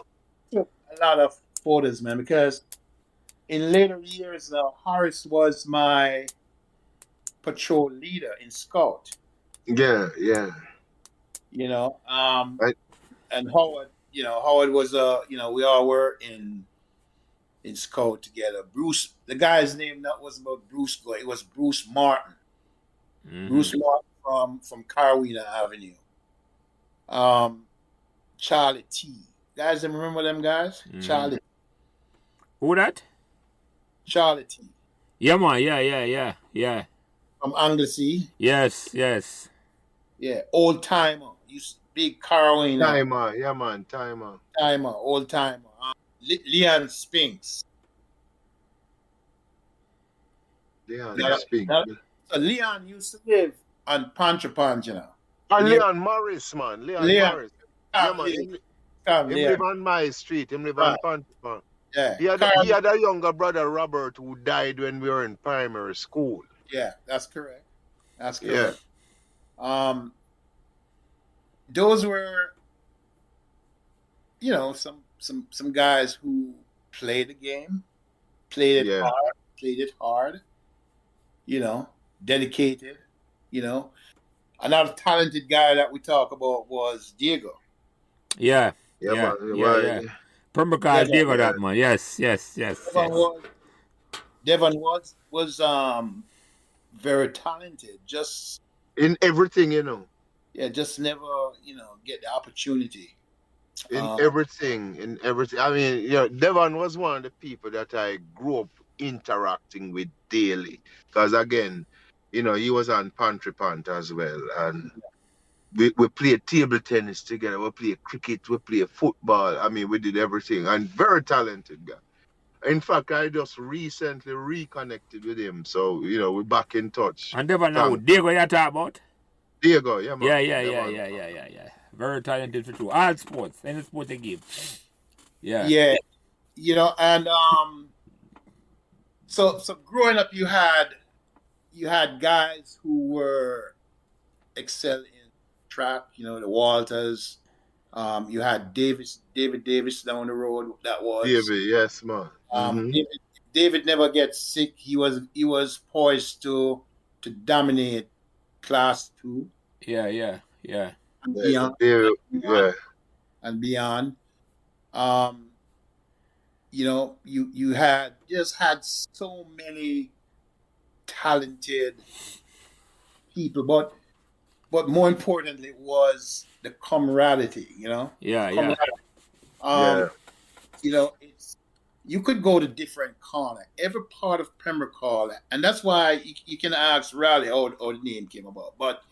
Took a lot of photos, man, because in later years now, Horace was my patrol leader in Scout. Yeah. You know, Right. and Howard, was we all were in Scout together. Bruce, the guy's name that was about Bruce Goy, it was Bruce Martin. Mhm. Bruce Martin from Carolina Avenue. Charlie T. Guys, remember them guys? Mhm. Who that? Charlie T. Yeah, man, yeah. From Anglesey. Yes. Yeah, old timer. Big Carolina. Timer, yeah, man, timer. Old timer. Leon Spinks. Leon That- speak. that- So Leon used to live on Pontchartrain, you know. Leon Morris, man. Leon Morris. Yeah, man. Him Leon. live on my street. Him live Right. on Pontchartrain. Yeah. He had a younger brother, Robert, who died when we were in primary school. Yeah, that's correct. Those were, some guys who played the game, played it hard, dedicated, Another talented guy that we talk about was Diego. Yeah. Man. Pembroke Diego, that man. Yes. Devon was very talented. Just in everything, just never, get the opportunity. In everything. I mean, Devon was one of the people that I grew up interacting with daily. Because again, he was on Pantry Pant as well. And we played table tennis together. We played cricket. We played football. I mean, we did everything. And very talented guy. In fact, I just recently reconnected with him. So, we're back in touch. And Devon now, Diego you talk about? Diego, yeah, man. Yeah. Very talented for true. All sports, any sport they give. Yeah. Yeah. And so growing up you had guys who were excel in track, the Walters. You had David Davis down the road. That was David, yes, man. David never gets sick. He was poised to dominate class 2. Yeah. And beyond. David, yeah. And beyond. You had so many talented people, but more importantly was the camaraderie, Yeah. You could go to different corner, every part of Pembroke Hall, and that's why you can ask Raleigh how the name came about. But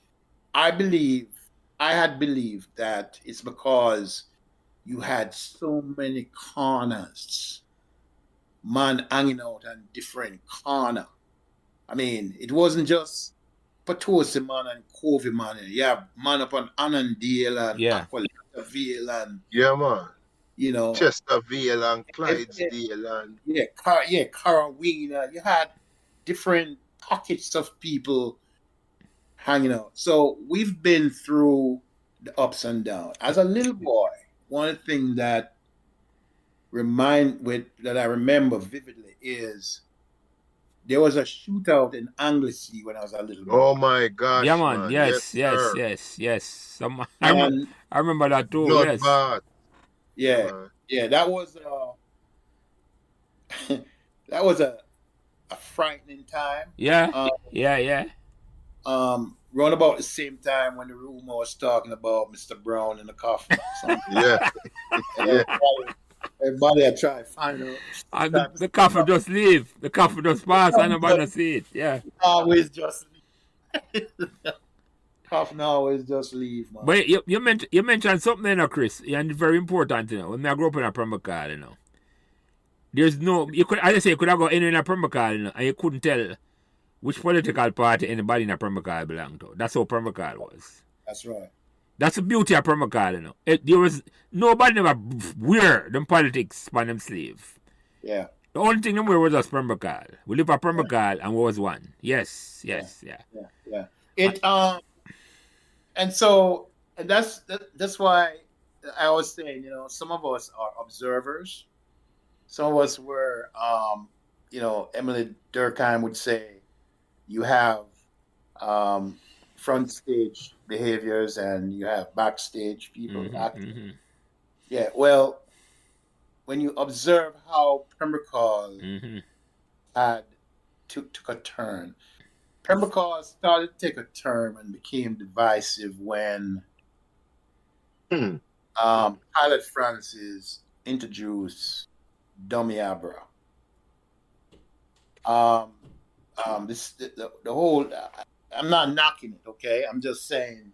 I had believed that it's because you had so many corners, man hanging out on different corner. I mean, it wasn't just Potosi man and Covey man. You have man up on Annandale and Aqualita and yeah, man. Chesterville and Clydesdale and Carolina. You had different pockets of people hanging out. So we've been through the ups and downs. As a little boy, one of the things that I remember vividly is there was a shootout in Anglesey when I was a little boy. Oh my Yeah, gosh, man. man. Yes, Yes, yes, sir. yes. Some, And I remember that too. Yes. Bloodbath. yeah, Man. yeah, that was that was a frightening time. Yeah, yeah. Around about the same time when the rumor was talking about Mr. Brown in the coffin. Yeah, yeah. Everybody had tried to find out. And the coffee just leave. The coffee just pass and nobody see it. Yeah. Always just leave. Coffin always just leave, man. But you mentioned something, Chris, and it's very important, When I grew up in a Pembroke, there's no, you could, as I say, you could have gone in a Pembroke, and you couldn't tell which political party anybody in a Pembroke belonged to. That's how Pembroke was. That's right. That's the beauty of Pembroke, There was nobody never wear them politics on them sleeve. Yeah. The only thing them wear was just Pembroke. We live at Pembroke and we was one. Yes. Yeah. It and so that's why I was saying, some of us are observers. Some of us were Emily Durkheim would say you have front stage behaviors and you have backstage people acting. Mm-hmm. Yeah, well, when you observe how Pembroke had took a turn, Pembroke started to take a turn and became divisive when Pilot Francis introduced Dummy Abra. The whole. I'm not knocking it, okay? I'm just saying.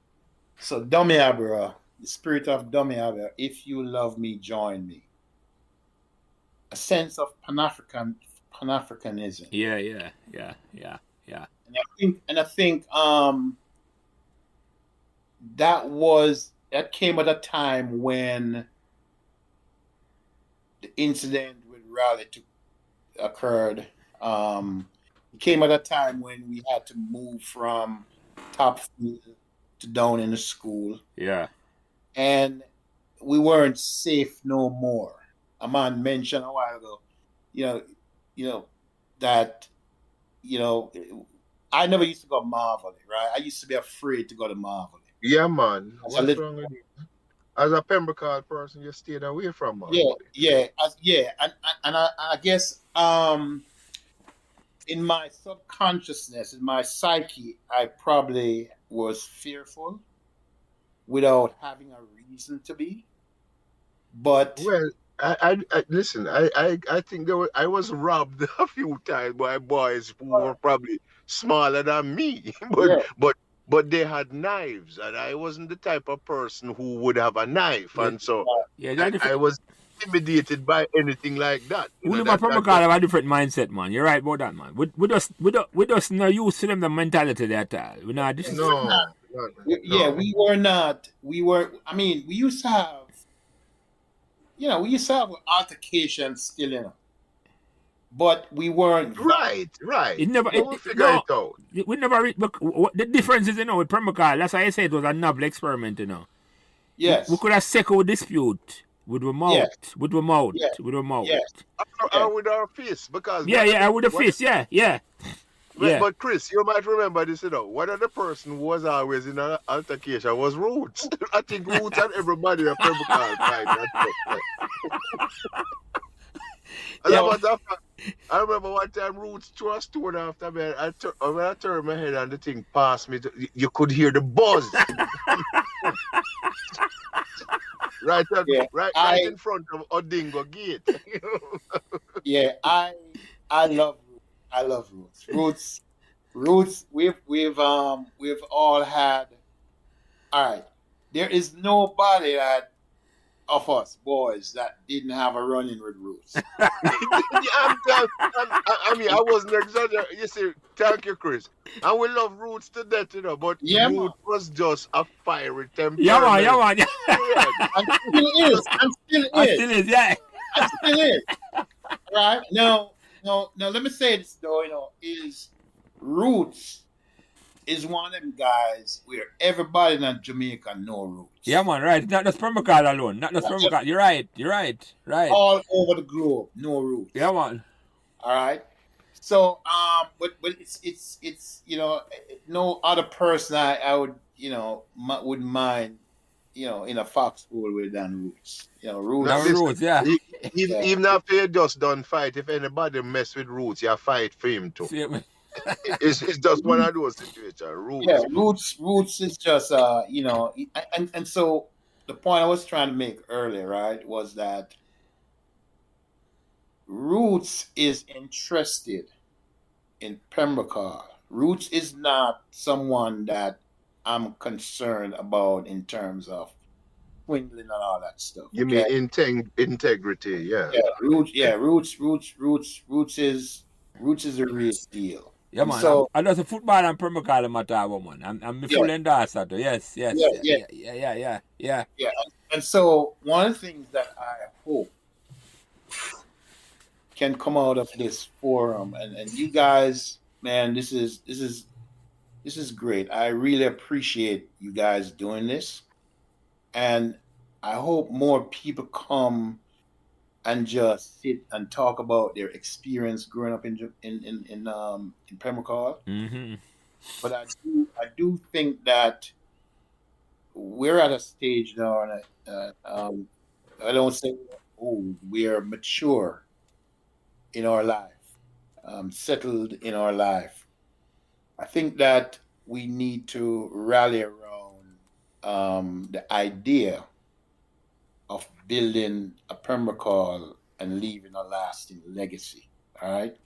So Dummy Abra, the spirit of Dummy Abra. If you love me, join me. A sense of Pan-Africanism. Yeah. And I think that came at a time when the incident with Raleigh occurred. It came at a time when we had to move from top field to down in the school. Yeah. And we weren't safe no more. A man mentioned a while ago, that, I never used to go Marvel, right? I used to be afraid to go to Marvel. Yeah, man. What's wrong with you? As a Pembroke person, you stayed away from Marvel. Yeah. And I guess in my subconsciousness, in my psyche, I probably was fearful without having a reason to be. But well, I listen. I think I was robbed a few times by boys who were probably smaller than me, but they had knives, and I wasn't the type of person who would have a knife, and so I was intimidated by anything like that. We live at Pembroke have a different mindset, man. You're right about that, man. We just not used to them the mentality that we not. We were not. We were. I mean, we used to have. We used to have altercations still, but we weren't right. It never. We'll figure it out. We never. The difference is, with Pembroke, that's why I say it was a novel experiment, Yes. We could have settled dispute with the mouth, with the mouth. Yes. Or with our fist, because with the fist, yeah. But Chris, you might remember this, one of the person who was always in an altercation was Roots. I think Roots and everybody at Pembroke fight. I remember one time Roots threw a stone after me. When I turned my head and the thing passed me, you could hear the buzz. right in front of Odingo Gate. Yeah, I love Roots. Roots. We've all had. All right, there is nobody of us boys that didn't have a run-in with Roots. I wasn't exaggerating. You see, thank you, Chris. And we love Roots to death, But Roots was just a fiery temperament. Yeah, man. And still is. Yeah. And still is. Right now. Let me say this though. Is Roots is one of them guys where everybody in Jamaica know Roots. Yeah, man, right. Not just Permacal alone. Not just Permacal. You're right. Right. All over the globe, know Roots. Yeah, man. All right. So, but it's no other person I would wouldn't mind in a foxhole with than Roots. Roots. Now Roots, yeah. Even after you just done fight, if anybody mess with Roots, you fight for him too. It's just one of those situations. Roots. Yeah, Roots is just and so the point I was trying to make earlier, right, was that Roots is interested in Pembrokeshire. Roots is not someone that I'm concerned about in terms of swindling and all that stuff. You mean integrity? Yeah. Roots is a real deal. Yeah, man. So I just a football and Permacal matter, man. I'm full endorser that. Yes. Yeah. And so one of the things that I hope can come out of this forum, and you guys, man, this is great. I really appreciate you guys doing this, and I hope more people come and just sit and talk about their experience growing up in Pembrokeshire. Mm-hmm. But I do think that we're at a stage now, and I don't say we are mature in our life, settled in our life. I think that we need to rally around the idea of building a Pembrokeshire and leaving a lasting legacy. All right.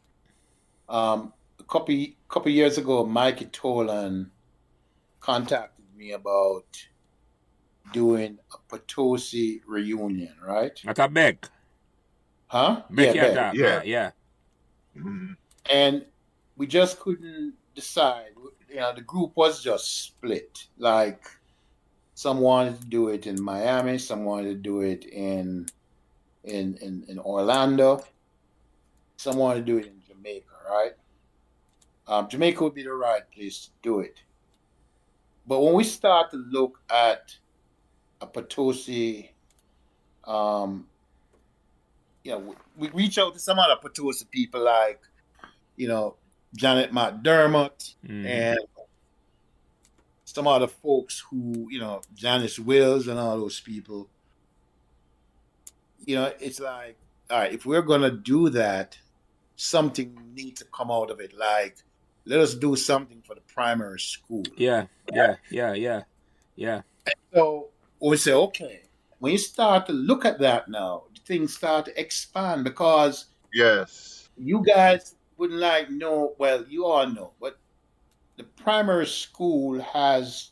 A couple years ago, Mikey Tolan contacted me about doing a Potosi reunion. Right. At a Beck. Huh? Beck, Beck. Yeah. Mm-hmm. And we just couldn't decide. The group was just split. Like, some wanted to do it in Miami, some wanted to do it in Orlando, some wanted to do it in Jamaica, right? Jamaica would be the right place to do it. But when we start to look at a Potosi, we reach out to some other Potosi people like, Janet McDermott and some other folks who, Janice Wills and all those people. It's like, all right, if we're going to do that, something needs to come out of it. Like, let us do something for the primary school. Yeah. And so we say, okay, when you start to look at that now, things start to expand because yes, you guys wouldn't you all know, but the primary school has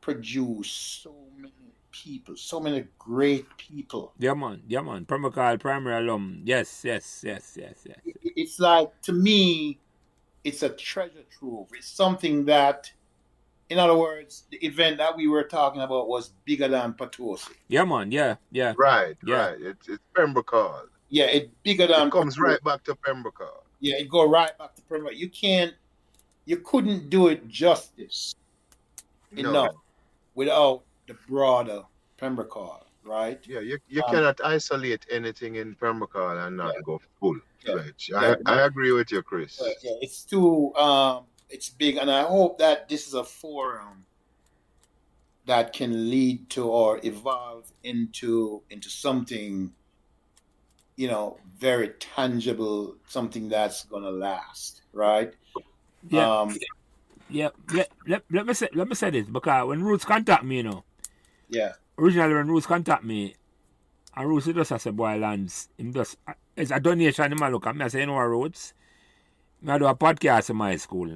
produced so many people, so many great people. Yeah, man. Pembrokeshire primary alum. Yes. It's like, to me, it's a treasure trove. It's something that, in other words, the event that we were talking about was bigger than Potosi. Yeah, man. Yeah. Right. It's Pembrokeshire. Yeah, it's bigger than. It comes right back to Pembrokeshire. Yeah, it go right back to Pembrokeshire. You couldn't do it justice enough without the broader Pembrokeshire, right? Yeah, you cannot isolate anything in Pembrokeshire and not go full fledged. I agree with you, Chris. Yeah, it's too it's big, and I hope that this is a forum that can lead to or evolve into something, very tangible, something that's gonna last, right? Yeah. Let me say this, because when Roots contact me, originally when Roots contact me, and Roots just as a boy lands, it's a donation. I look at me, I say, Roots, I do a podcast in my school,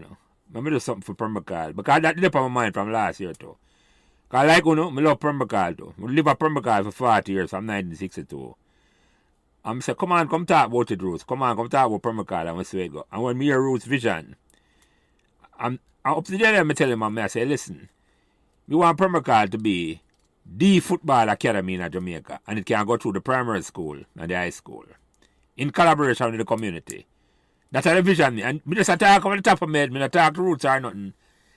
I do something for Pembrokeshire, because that did on my mind from last year too. Because I love Pembrokeshire too. We live at Pembrokeshire for 40 years from 1962. I'm say, come talk about it, Roots. Come talk about Pembrokeshire, and we say go. And when me hear Roots vision, I'm up to there, I tell him, I say, listen, we want Pembrokeshire to be the football academy in Jamaica, and it can go through the primary school and the high school in collaboration with the community. That's a vision. And me just talk on the top of my head, me not talk to Roots or nothing.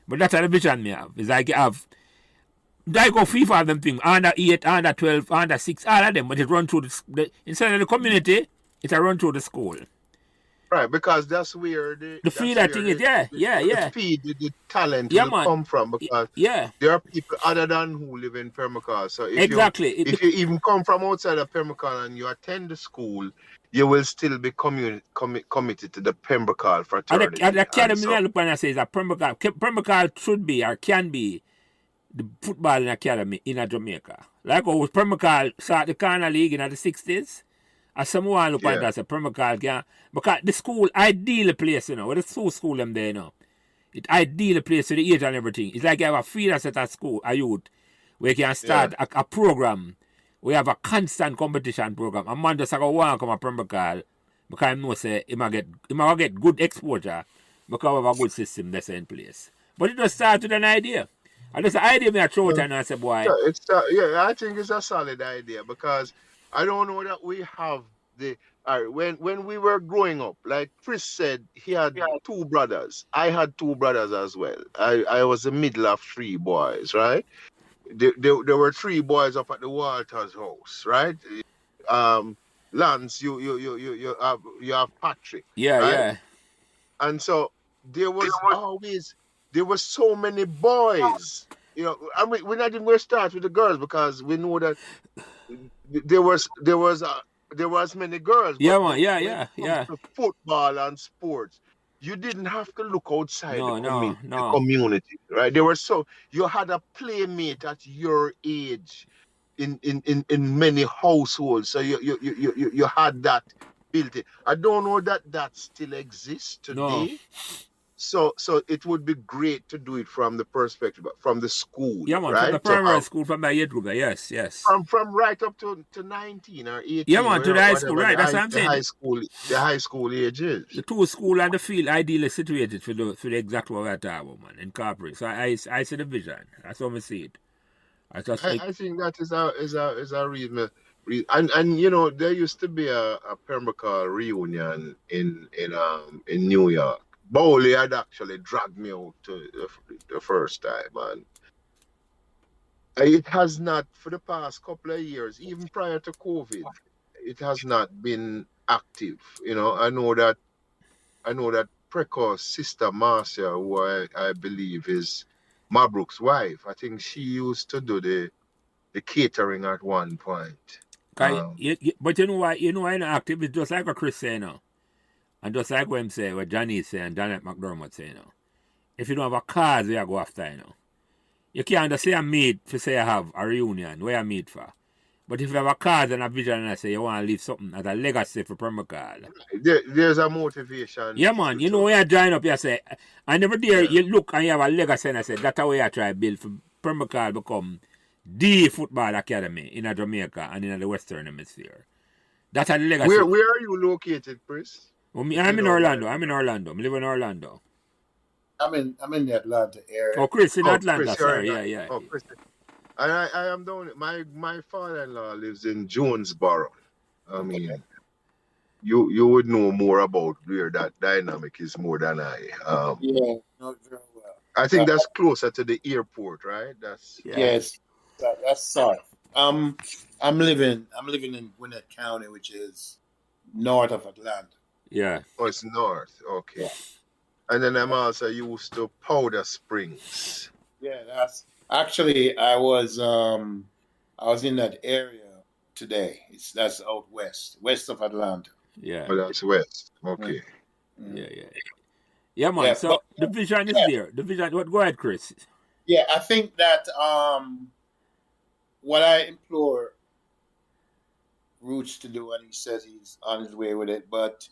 But that's the vision me have. It's like you have I go free for them things, under 8, under 12, under 6, all of them, but it run through inside of the community, it a run through the school. Right, because that's where The feeder thing is, yeah. the feed, the talent Yeah, will man. come from, because Yeah. there are people other than who live in Permacal. So if Exactly. if you even come from outside of Permacal and you attend the school, you will still be committed to the Pembrokeshire fraternity. And the academy I look and say is that Pembrokeshire should be or can be the football academy in Jamaica. Like how Pembrokeshire started the Corner League in the 60s. As someone look at that, say Pembrokeshire can, because the school ideal place, you know, where the school them there, you know. It ideal place for the age and everything. It's like you have a feeder set at school, a youth, where you can start a program. We have a constant competition program. A man just go want to come to Pembrokeshire because I know say he might get good exposure because we have a good system that's in place. But it just starts with an idea. And that's the idea me I throw it and I say, boy. Yeah, I think it's a solid idea, because I don't know that we have the. When we were growing up, like Chris said, he had 2 brothers. I had 2 brothers as well. I was the middle of 3 boys, right? There were 3 boys up at the Walters house, right? Lance, you have Patrick. Yeah, right? yeah. And so there was so many boys. You know, I mean, we're not even going to start with the girls, because we know that there was as many girls. Yeah, but man, yeah. to football and sports, you didn't have to look outside the No. community, right? You had a playmate at your age in many households, so you had that built in. I don't know that still exists today. No. So it would be great to do it from the perspective, from the school. Yeah, man, right? from the primary school, from the age group, yes. From right up to 19 or 18. Yeah, man, to the high school, right? That's what I'm saying. The high school age is. The 2 school and the field ideally situated for the exact what we're talking about, man, incorporate. So I see the vision. That's how I see it. I think that is a reason. And you know, there used to be a Pembrokeshire reunion in New York. Bowley had actually dragged me out to the first time, and it has not, for the past couple of years, even prior to COVID, it has not been active. You know, I know that Preco's sister Marcia, who I believe is Mabrook's wife, I think she used to do the catering at one point. But you know why I'm not active? It's just like what Chris say now. And just like what him say, what Johnny say and Janet McDermott say, you know. If you don't have a cause, you go after, you know. You can't just say I meet for say I have a reunion, where I meet for. But if you have a cause and a vision and I say you want to leave something as a legacy for Pembrokeshire. There's a motivation. Yeah, man. You know when you join up, you say, I never dare you look and you have a legacy and I say, that's the way I try to build for Pembrokeshire become the football academy in Jamaica and in the Western Hemisphere. That's a legacy. Where are you located, Chris? Well, I'm in Orlando. I live in Orlando. I'm in the Atlanta area. Oh, Chris in Atlanta. Chris, sorry, yeah. Oh, Chris. I am down. My father-in-law lives in Jonesboro. I mean, you would know more about where that dynamic is more than I. No, very well. I think that's closer to the airport, right? Yes, that's south. I'm living in Gwinnett County, which is north of Atlanta. Yeah. Oh, it's north. Okay. Yeah. And then I'm also used to Powder Springs. Yeah, that's actually I was in that area today. That's out west of Atlanta. Yeah. Oh, that's west. Okay. Yeah. Yeah, man. So the vision is there. The vision. What? Go ahead, Chris. Yeah, I think that what I implore Roots to do, and he says he's on his way with it, but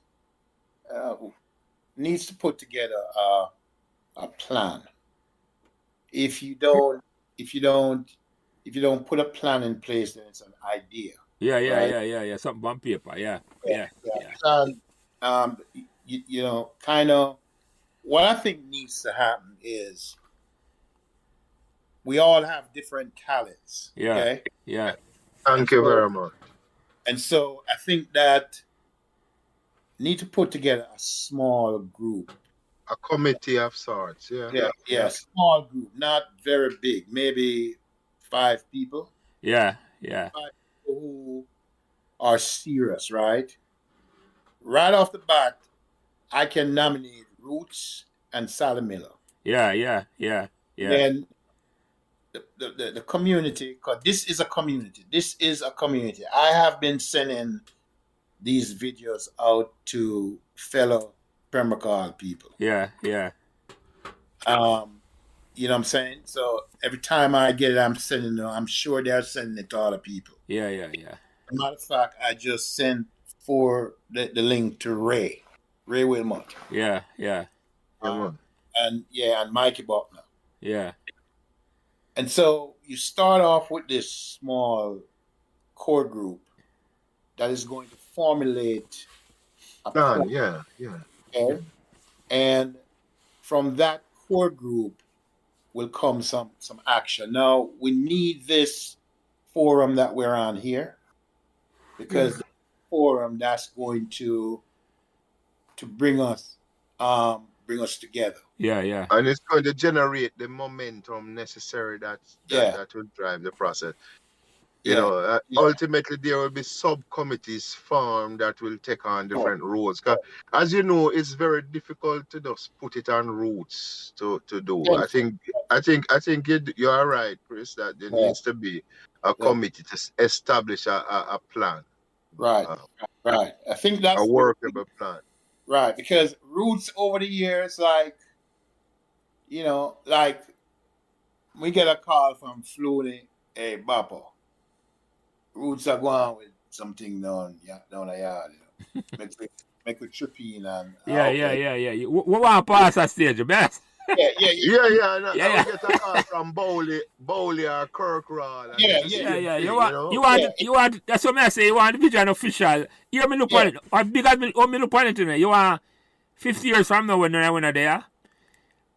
needs to put together a plan. If you don't put a plan in place, then it's an idea. Yeah. Something on paper. Yeah. You know, kind of what I think needs to happen is we all have different talents. Yeah. Okay? Yeah. Thank you very much. And so I think that need to put together a small group A committee of sorts, yeah. Yeah, small group, not very big, maybe 5 people. Yeah. 5 people who are serious, right? Right off the bat, I can nominate Roots and Sally Miller. Yeah. Then the community, because this is a community. This is a community. I have been sending these videos out to fellow permaculture people. Yeah. You know what I'm saying? So every time I get it, I'm sending it. I'm sure they're sending it to other people. Yeah. As a matter of fact, I just sent the link to Ray Wilmot. Yeah. And Mikey Buckner. Yeah. And so you start off with this small core group that is going to formulate a plan. Yeah. Okay? And from that core group will come some action. Now we need this forum that we're on here, because the forum that's going to bring us together. Yeah. And it's going to generate the momentum necessary that will drive the process. You know, ultimately there will be subcommittees formed that will take on different roles. 'Cause as you know, it's very difficult to just put it on roots to do. I think you are right, Chris, that there needs to be a committee to establish a plan. Right. I think that's a workable plan. Right, because Roots over the years, like we get a call from Flooney, hey Bappo. Roots are going with something down the yard, make a tripping and Yeah. We want to pass that stage, best. Yeah. We get a call from Bowley or Kirkrod. Yeah. You want. That's what I say. You want the vision official. You me look on it. As big as me look on it, you want 50 years from now when I went there.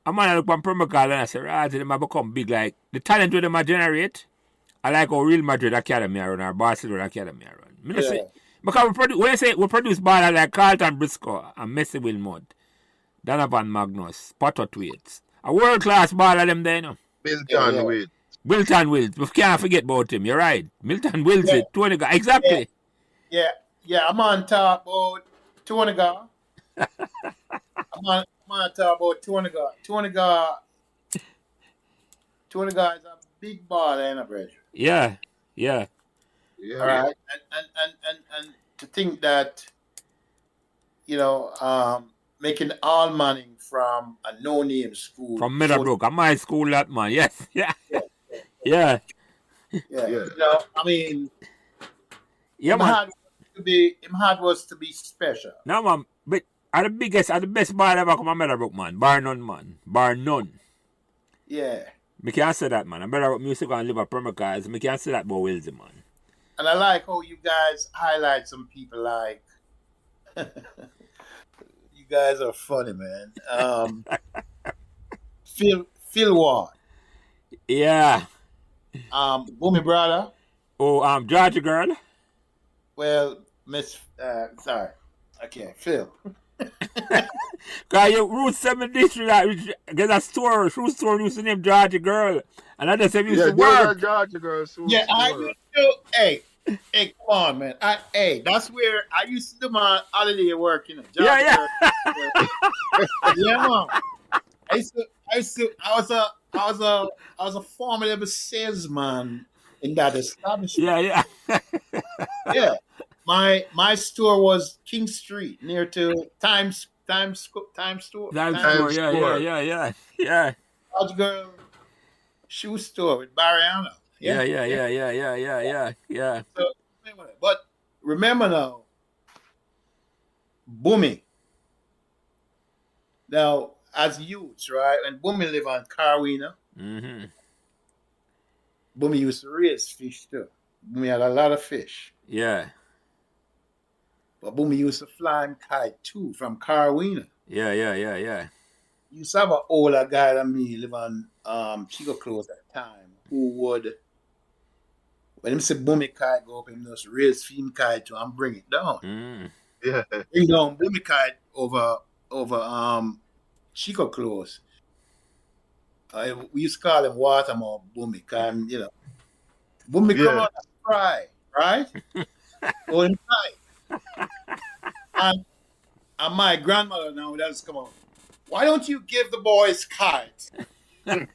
I'm gonna look on Permacal and I say, right, them have become big. Like the talent with them I generate. I like how Real Madrid Academy run or Barcelona Academy run. Because we produce ballers like Carlton Briscoe and Messi Wilmot, Donovan Magnus, Potter Twaits. A world class baller them there, you know. Milton Wills. We can't forget about him. You're right. Milton Wills, 20 guys. Exactly. Yeah. I'm on top about 20 guys. I'm on top about 20 guys. 20 guys is a big baller in a pressure. Yeah. All right. And to think that, making all money from a no-name school. From Meadowbrook. At my school, that man. Yes. Yeah. Yeah. I mean, man. Hard was to be special. No, man. But the best ball ever come from Meadowbrook, man. Bar none. Yeah. I can't say that, man. I better about music and live a permaculture. I can't say that about Wilsey, man. And I like how you guys highlight some people like... You guys are funny, man. Phil Ward. Yeah. Boomy brother. Oh, Georgia girl. Well, sorry. Okay, Phil. Cause your Route 7 district, get a shoe store used to name Georgia girl. And I just said used to work. Georgia girl. I used to, hey, come on, man. That's where I used to do my holiday work, Yeah. Yeah, man. I was a formidable salesman in that establishment. Yeah. Yeah. My store was King Street near to Times Store. Yeah. Large girl shoe store with Barriano. Yeah. So, but remember now, Boomy. Now, as youths, right? And Boomy live on Carwina. Mm-hmm. Boomy used to raise fish too. Boomy had a lot of fish. Yeah. But Boomy used to fly and kite too from Carwina. Yeah. You used to have an older guy than me live on Chico Close at the time who would, when him say Boomy kite go up, him just raise film kite to and bring it down. Mm. Yeah. Bring down Boomy kite over Chico close. We used to call him Watermore Boomy, and Boomy come Yeah. out and cry, right? Go inside. And my grandmother now does come out. Why don't you give the boys kites? Cause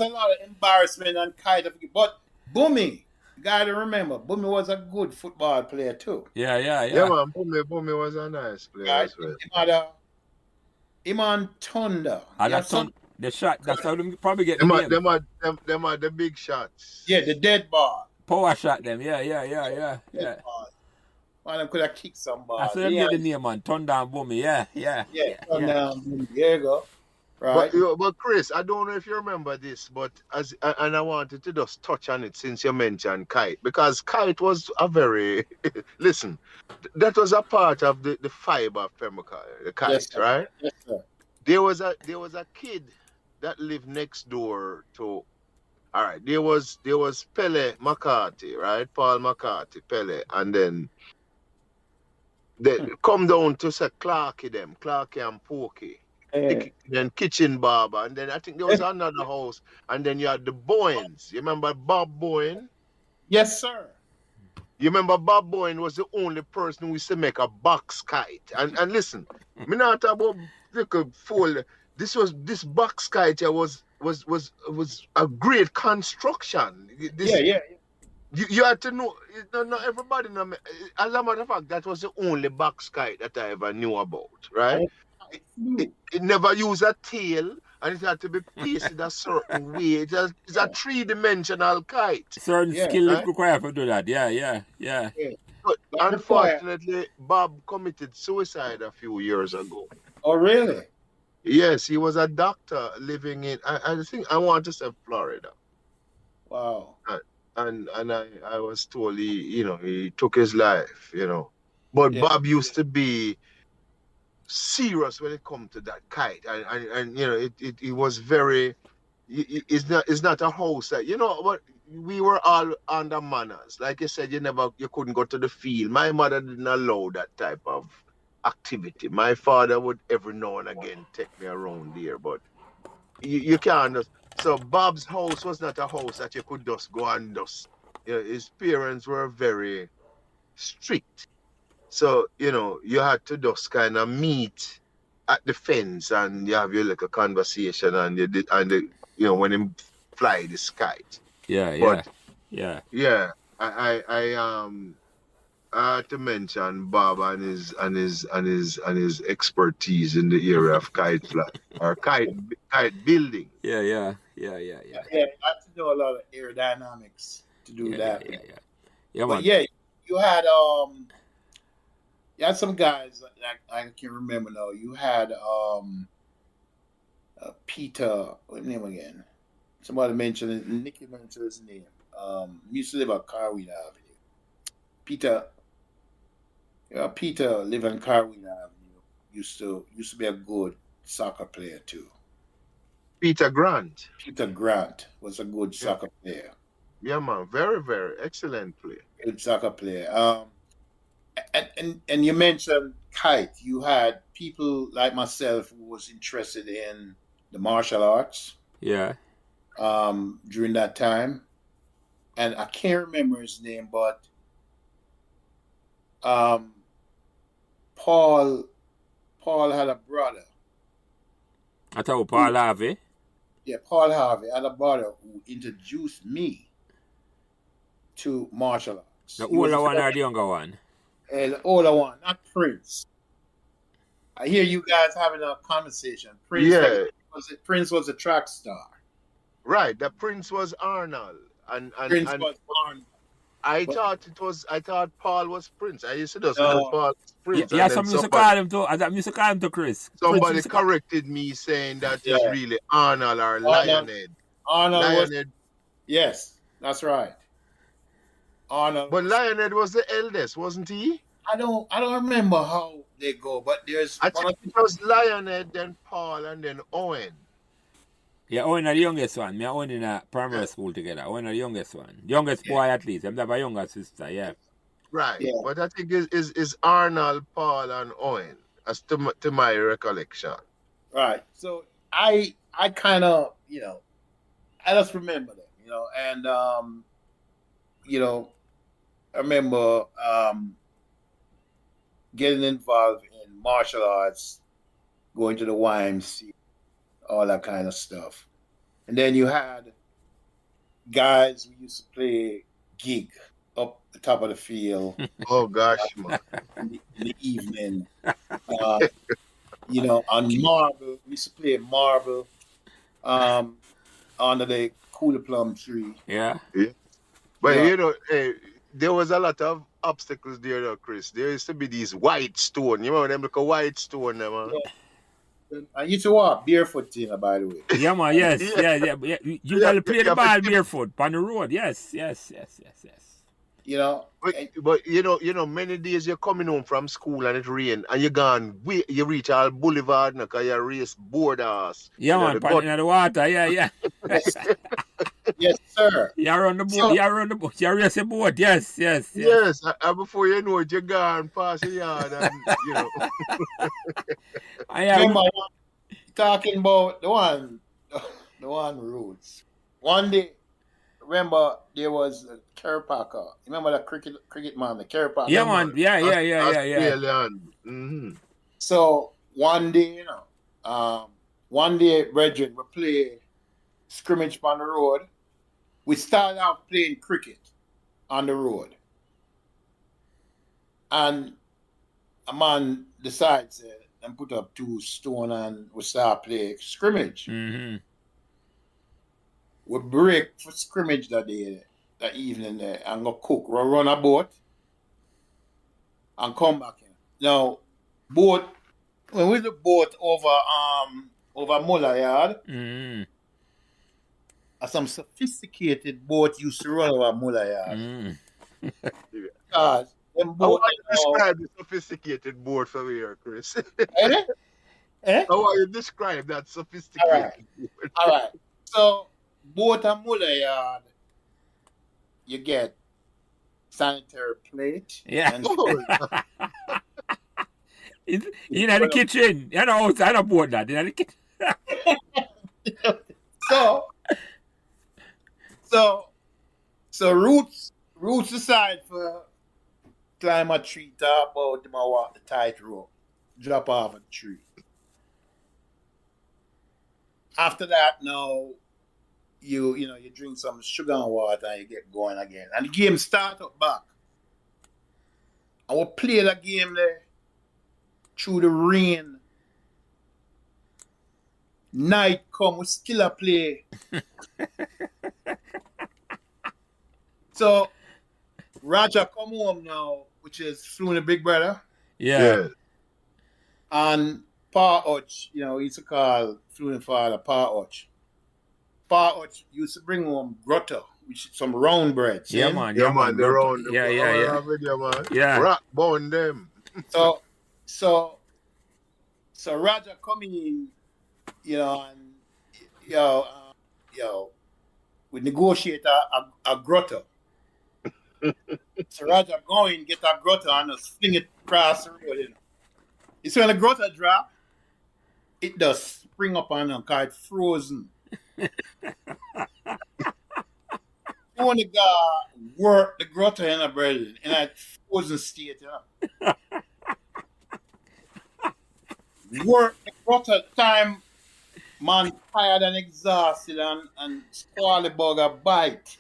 a lot of embarrassment and kite. But Boomy, you gotta remember, Boomy was a good football player too. Yeah, yeah, Yeah, yeah. man. Boomy was a nice player Right? as well. Him on Thunder. And Yeah, that ton, the shot, that's how them probably get the Them are, name. them are the big shots. yeah, the dead ball. Power shot them, yeah. Dead ball. Man, I could have kicked some ball. That's how them get the name, man. Thunder and Boomy, yeah. Thunder. There you go. Right. But Chris, I don't know if you remember this, but and I wanted to just touch on it since you mentioned kite, because kite was a very listen, that was a part of the fiber of Pembroke, the kite, Yes, sir. right? Yes, sir. There was a kid that lived next door to. All right, there was Pele McCarthy, right? Paul McCarthy, Pele, and then they come down to say Clarky and Pokey. Then Kitchen Barber, and then I think there was another house, and then you had the Boyens. You remember Bob Boyne? Yes, sir. You remember Bob Boyne was the only person who used to make a box kite. And listen, me not talk about little fool. This box kite here was a great construction. Yeah. You had to know, not everybody know. As a matter of fact, that was the only box kite that I ever knew about, right? It never used a tail, and it had to be pasted a certain way. It's a three-dimensional kite. Certain skill required to do that, yeah. But unfortunately, Bob committed suicide a few years ago. Oh, really? Yes, he was a doctor living in, I think, I want to say Florida. Wow. And I was told he took his life, But Bob used to be serious when it comes to that kite, and it was very. It's not a house that but we were all under manners. Like you said, you couldn't go to the field. My mother didn't allow that type of activity. My father would every now and again take me around there, but you can't just. So Bob's house was not a house that you could just go and just. His parents were very strict. So, you had to just kind of meet at the fence and you have your little conversation and when him fly this kite. Yeah. Yeah, I had to mention Bob and his expertise in the area of kite fly or kite building. Yeah. Yeah, you have to know a lot of aerodynamics to do that. Yeah, but man. yeah, you had some guys like I can remember now. You had Peter, what name again? Somebody mentioned it. Nicky mentioned his name. He used to live on Carwin Avenue. Peter lived on Carwin Avenue. Used to be a good soccer player too. Peter Grant. Peter Grant was a good soccer player. Yeah, man, very, very excellent player. Good soccer player. And you mentioned kite. You had people like myself who was interested in the martial arts. Yeah. During that time, and I can't remember his name, but Paul had a brother. I thought Paul Harvey. Yeah, Paul Harvey had a brother who introduced me to martial arts. The older one or the younger one? The older one, not Prince. I hear you guys having a conversation. Prince was a track star. Right, the Prince was Arnold, and Prince was Arnold. I thought Paul was Prince. I used to just know Paul was Prince. Yeah, some used to call him to Chris. Somebody corrected me saying that it's really Arnold or Lionhead. Lionhead. Yes, that's right. Arnold. But Lionhead was the eldest, wasn't he? I don't remember how they go, but I think it was Lionhead, then Paul, and then Owen. Yeah, Owen are the youngest one. Me and Owen in a primary school together. Owen are the youngest one. Youngest boy at least. I'm have a younger sister, yeah. Right. Yeah. But I think it's Arnold, Paul, and Owen. as to my recollection. Right. So I kind of, I just remember that, and I remember getting involved in martial arts, going to the YMC, all that kind of stuff. And then you had guys who used to play gig up the top of the field Oh gosh, man. in the evening. On marble, we used to play marble under the cooler plum tree. Yeah. But Yeah. hey, there was a lot of obstacles there, though, Chris. There used to be these white stone. You remember them like a white stone, them, huh? I used to walk barefoot, by the way. Yeah, man, yes, yeah. You gotta play the ball barefoot on the road. Yes. But many days you're coming home from school and it rain and you gone you reach all boulevard now because you race board ass. Yeah, man, paddling in the water, yeah. Yes, sir. You're on the boat, you're racing boat, yes. Yes, and before you know it, you're gone past the yard and, Talking about the one roots. One day, remember there was a Kerry Parker. Remember the cricket man, the Kerry Parker? Yeah, man. Yeah. Australian. Mm-hmm. So one day, brethren, we play scrimmage on the road. We started out playing cricket on the road. And a man decides and put up 2 stone and we start playing scrimmage. Mm-hmm. We break for scrimmage that evening there, and go cook. We run a boat and come back in. Now, when we the boat over Muller Yard, Mm-hmm. some sophisticated boat used to run over Muller Yard. Mm-hmm. Because them How boat, are you describe the sophisticated board for here, Chris? Eh? How are you describe that sophisticated board? All right. So, boat and Muller Yard, you get sanitary plate. Yeah. And In the kitchen. You know, outside the boat that. In the kitchen. So roots decide for climb a tree top about them walk the tightrope, drop off a tree. After that, now you drink some sugar and water and you get going again. And the game start up back. I will play the game there through the rain. Night come, we still a play. So Roger come home now, which is flew in the big brother. Yeah. And Pa Hutch, he used to call fluent father Pa Hutch. Pa Hutch used to bring home grotto, which is some round bread. Yeah, man. The round. Yeah. Rock bone them. So Roger coming in, we negotiate a grotto. So Roger going get a grotto and just fling it across the road. You see when the grotto drop, it does spring up on them because it's frozen. Only guy work the grotto in a bread in a frozen state, Work the grotto time, man tired and exhausted and squally bug a bite.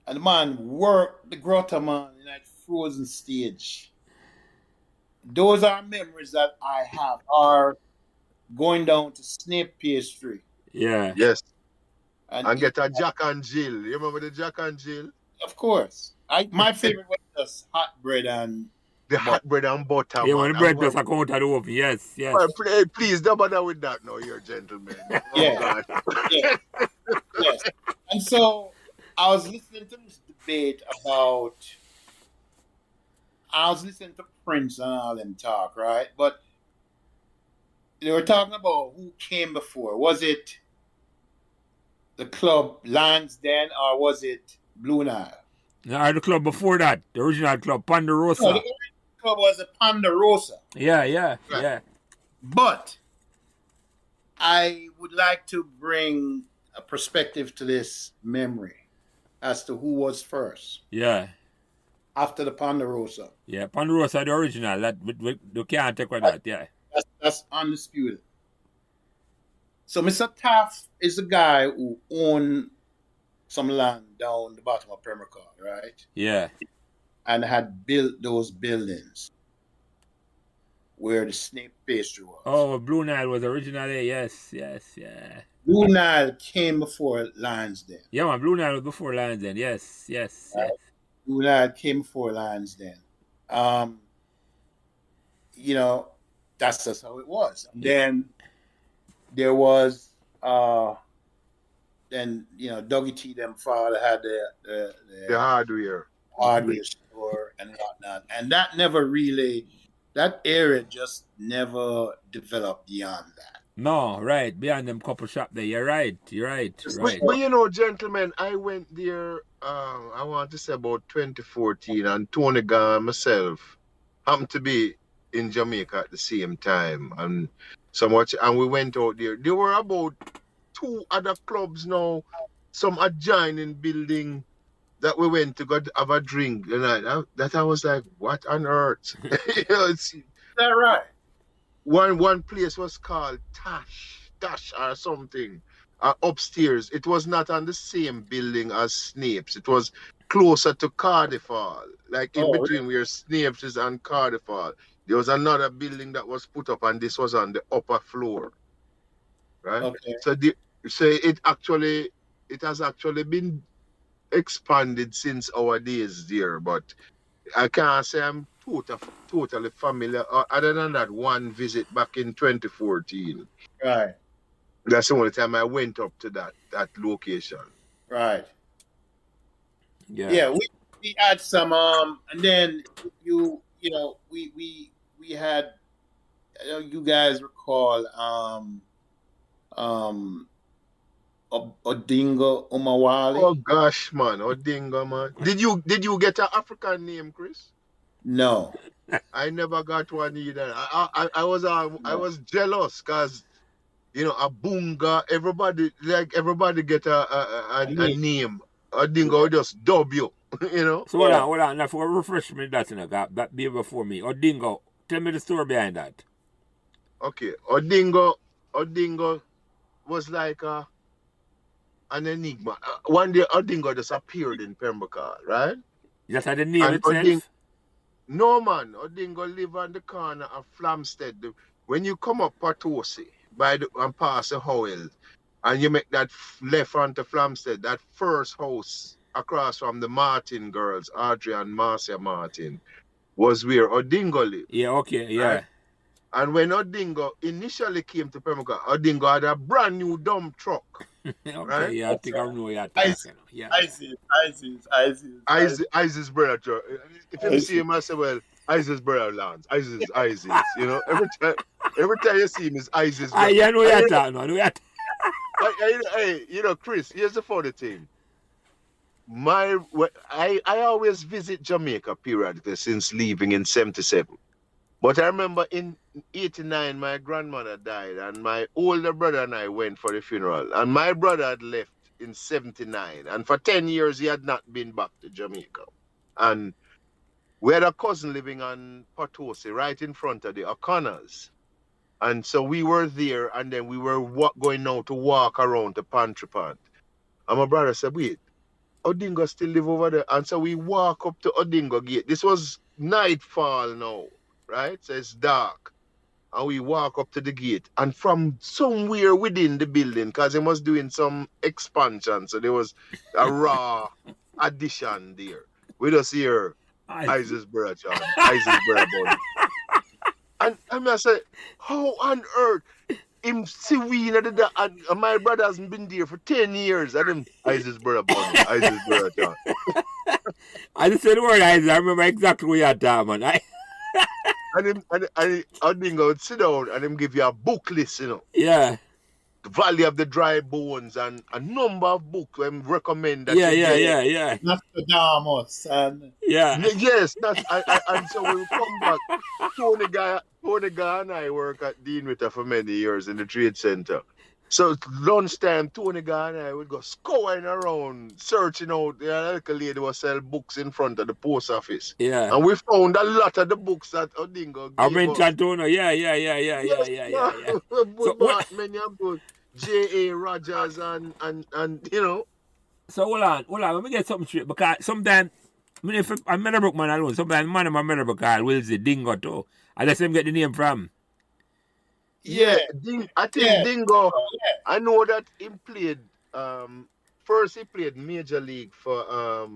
And the man work the grotto, man, in that frozen stage. Those are memories that I have, are going down to Snape Pastry. Yeah. Yes. And get a Jack and Jill. You remember the Jack and Jill? Of course. My favorite was just hot bread and the hot bread and butter. Yeah, when the bread does come out of the oven. Yes. Well, please don't bother with that now, you're a gentleman. Yeah. Yes. And so I was listening to this debate about, I was listening to Prince and all them talk, right? But they were talking about who came before. Was it the club Lansden or was it Blue Nile? No, the club before that, the original club, Ponderosa. No, the club was a Ponderosa. Yeah. But I would like to bring a perspective to this memory as to who was first Yeah. after the Ponderosa. Yeah. Ponderosa the original. That we can't take with that. Yeah. That's undisputed. So Mr. Taft is a guy who owned some land down the bottom of Pembrokeshire, right? Yeah. And had built those buildings where the snake pastry was. Oh, Blue Nile was originally, yes. Blue Nile came before Lansdowne. Yeah, man, Blue Nile was before Lansdowne. Yes. Right? Blue Nile came before Lansdowne. That's just how it was. And then there was Dougie T. them father had the hardware store and whatnot. And that area just never developed beyond that. No, right. Beyond them couple shop there. You're right. But gentlemen, I went there, I want to say about 2014, and Tony Gan and myself happened to be in Jamaica at the same time. And we went out there. There were about 2 other clubs now, some adjoining building that we went to go have a drink. And I was like, what on earth? Is that right? One place was called Tash or something, upstairs. It was not on the same building as Snape's. It was closer to Cardiff Hall, like in between where Snape's is and Cardiff Hall. There was another building that was put up, and this was on the upper floor, right? Okay. So it has actually been expanded since our days there, but I can't say I'm totally familiar. Other than that one visit back in 2014. Right. That's the only time I went up to that location. Right. Yeah. We had some and then we had, you guys recall Odingo Umawali. Oh gosh, man, Odingo, man. Did you get an African name, Chris? No. I never got one either. I was jealous because a Bunga, everybody get a name. Odingo will just dub you, So hold on. Now for refresh me that be before me. Odingo, tell me the story behind that. Okay, Odingo was like an enigma. One day Odingo just appeared in Pembrokeshire, right? Just had the name itself? No, man. Odingo live on the corner of Flamstead. When you come up Patosi and pass the Howell, and you make that left onto Flamstead, that first house across from the Martin girls, Audrey and Marcia Martin, was where Odingo lived. Yeah, okay, yeah. Right? And when Odingo initially came to Pembrokeshire, Odingo had a brand new dump truck. Okay, right? Yeah, I think I know you're talking. Yeah. Isis brother. If you see him, I say, well, Isis brother Lance. Isis. Every time you see him, it's Isis brother. I know you're talking. Hey, Chris, here's the funny thing. I always visit Jamaica periodically since leaving in 77. But I remember in 89, my grandmother died, and my older brother and I went for the funeral. And my brother had left in 79, and for 10 years he had not been back to Jamaica. And we had a cousin living on Patosi, right in front of the O'Connors. And so we were there, and then we were going now to walk around the Pantry Pond. And my brother said, wait, Odingo still live over there. And so we walk up to Odingo Gate. This was nightfall now, right? So it's dark. And we walk up to the gate. And from somewhere within the building, because he was doing some expansion, so there was a raw addition there. We just hear Isis brother John, Isis brother Bunny. And I said, how on earth? Him see we and my brother hasn't been there for 10 years. And him Isis brother Bunny, Isis brother John. I just said the word Isis. I remember exactly what you're talking, man. And Odingo would sit down and him give you a book list, Yeah. Valley of the Dry Bones and a number of books we recommend that Yeah, you yeah, get. yeah, yeah. Nostradamus and Yeah. Yes, that's and so we come back. Tony Guy and I work at Dean Witter for many years in the trade center. So lunchtime, Tony Guy and I would go scouring around, searching out. The little lady was sell books in front of the post office. Yeah. And we found a lot of the books that Odingo I gave us. mentioned Tono. Yeah, yeah, yeah, yeah, yeah, Yes, yeah, yeah. yeah, yeah. We So bought many of those J.A. Rogers and you know. So hold on. Let me get something straight. Because sometimes, I mean, if I'm Meadowbrook man alone, sometimes man in my Meadowbrook call Wilsey Dingo too. And that's him get the name from. Yeah, yeah, I think yeah. Dingo. Oh, yeah. I know that he played. First he played Major League for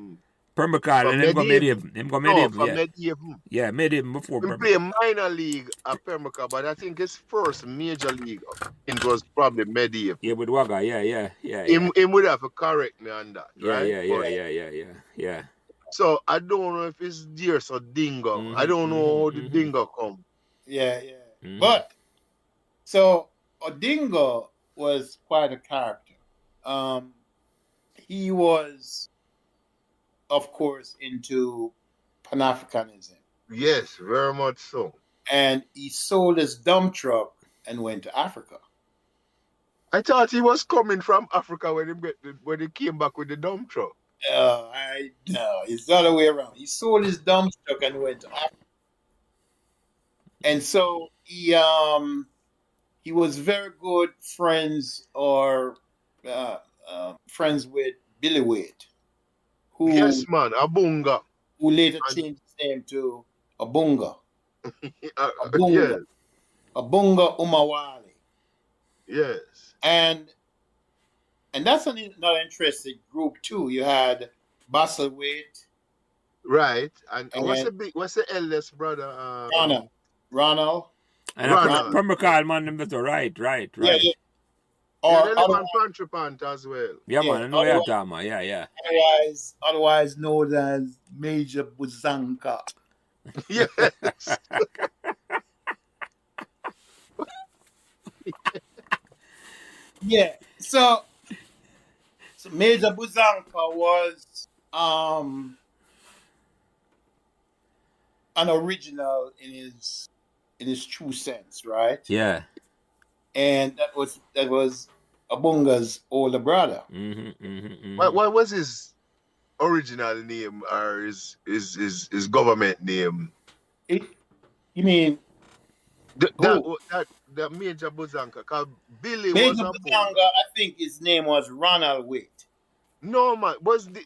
Pembroke Hall, and him go Medieval. Him go No, Medieval, for yeah. Medieval. Yeah, Medieval before He Pembroke. played minor league at Pembroke, but I think his first major league it was probably Medieval. Yeah, with Wagga, yeah. Him would have to correct me on that, Yeah, right? yeah. So I don't know if it's Deers or Dingo. Mhm, I don't know how the mhm. Dingo come. Yeah. Mhm. But so Odingo was quite a character. He was, of course, into Pan-Africanism, Yes, very much so. and he sold his dump truck and went to Africa. I thought he was coming from Africa when he came back with the dump truck. No, it's the other way around. He sold his dump truck and went to Africa, and so he was very good friends friends with Billy Wade, who Yes, man, Abunga. who later And- changed his name to Abunga. Yes, Abunga Umawali. yes. And that's another interesting group too. You had Baselwaite, Right. And And what's the eldest brother? Ronald. And Ronald. Pembroke Hall, man, them better. Right. Yeah. Or Or they live on Pantrapant as well. Yeah, Yeah, man, I know you're talking about. Yeah. otherwise known as Major Buzanka. Yes. Yeah. So Major Buzanka was an original in his true sense, right? Yeah. And that was Abunga's older brother. What was his original name or his government name? You mean That Major Buzanka, cause Billy Major was a Buzanka? I think his name was Ronald Waite. No, man,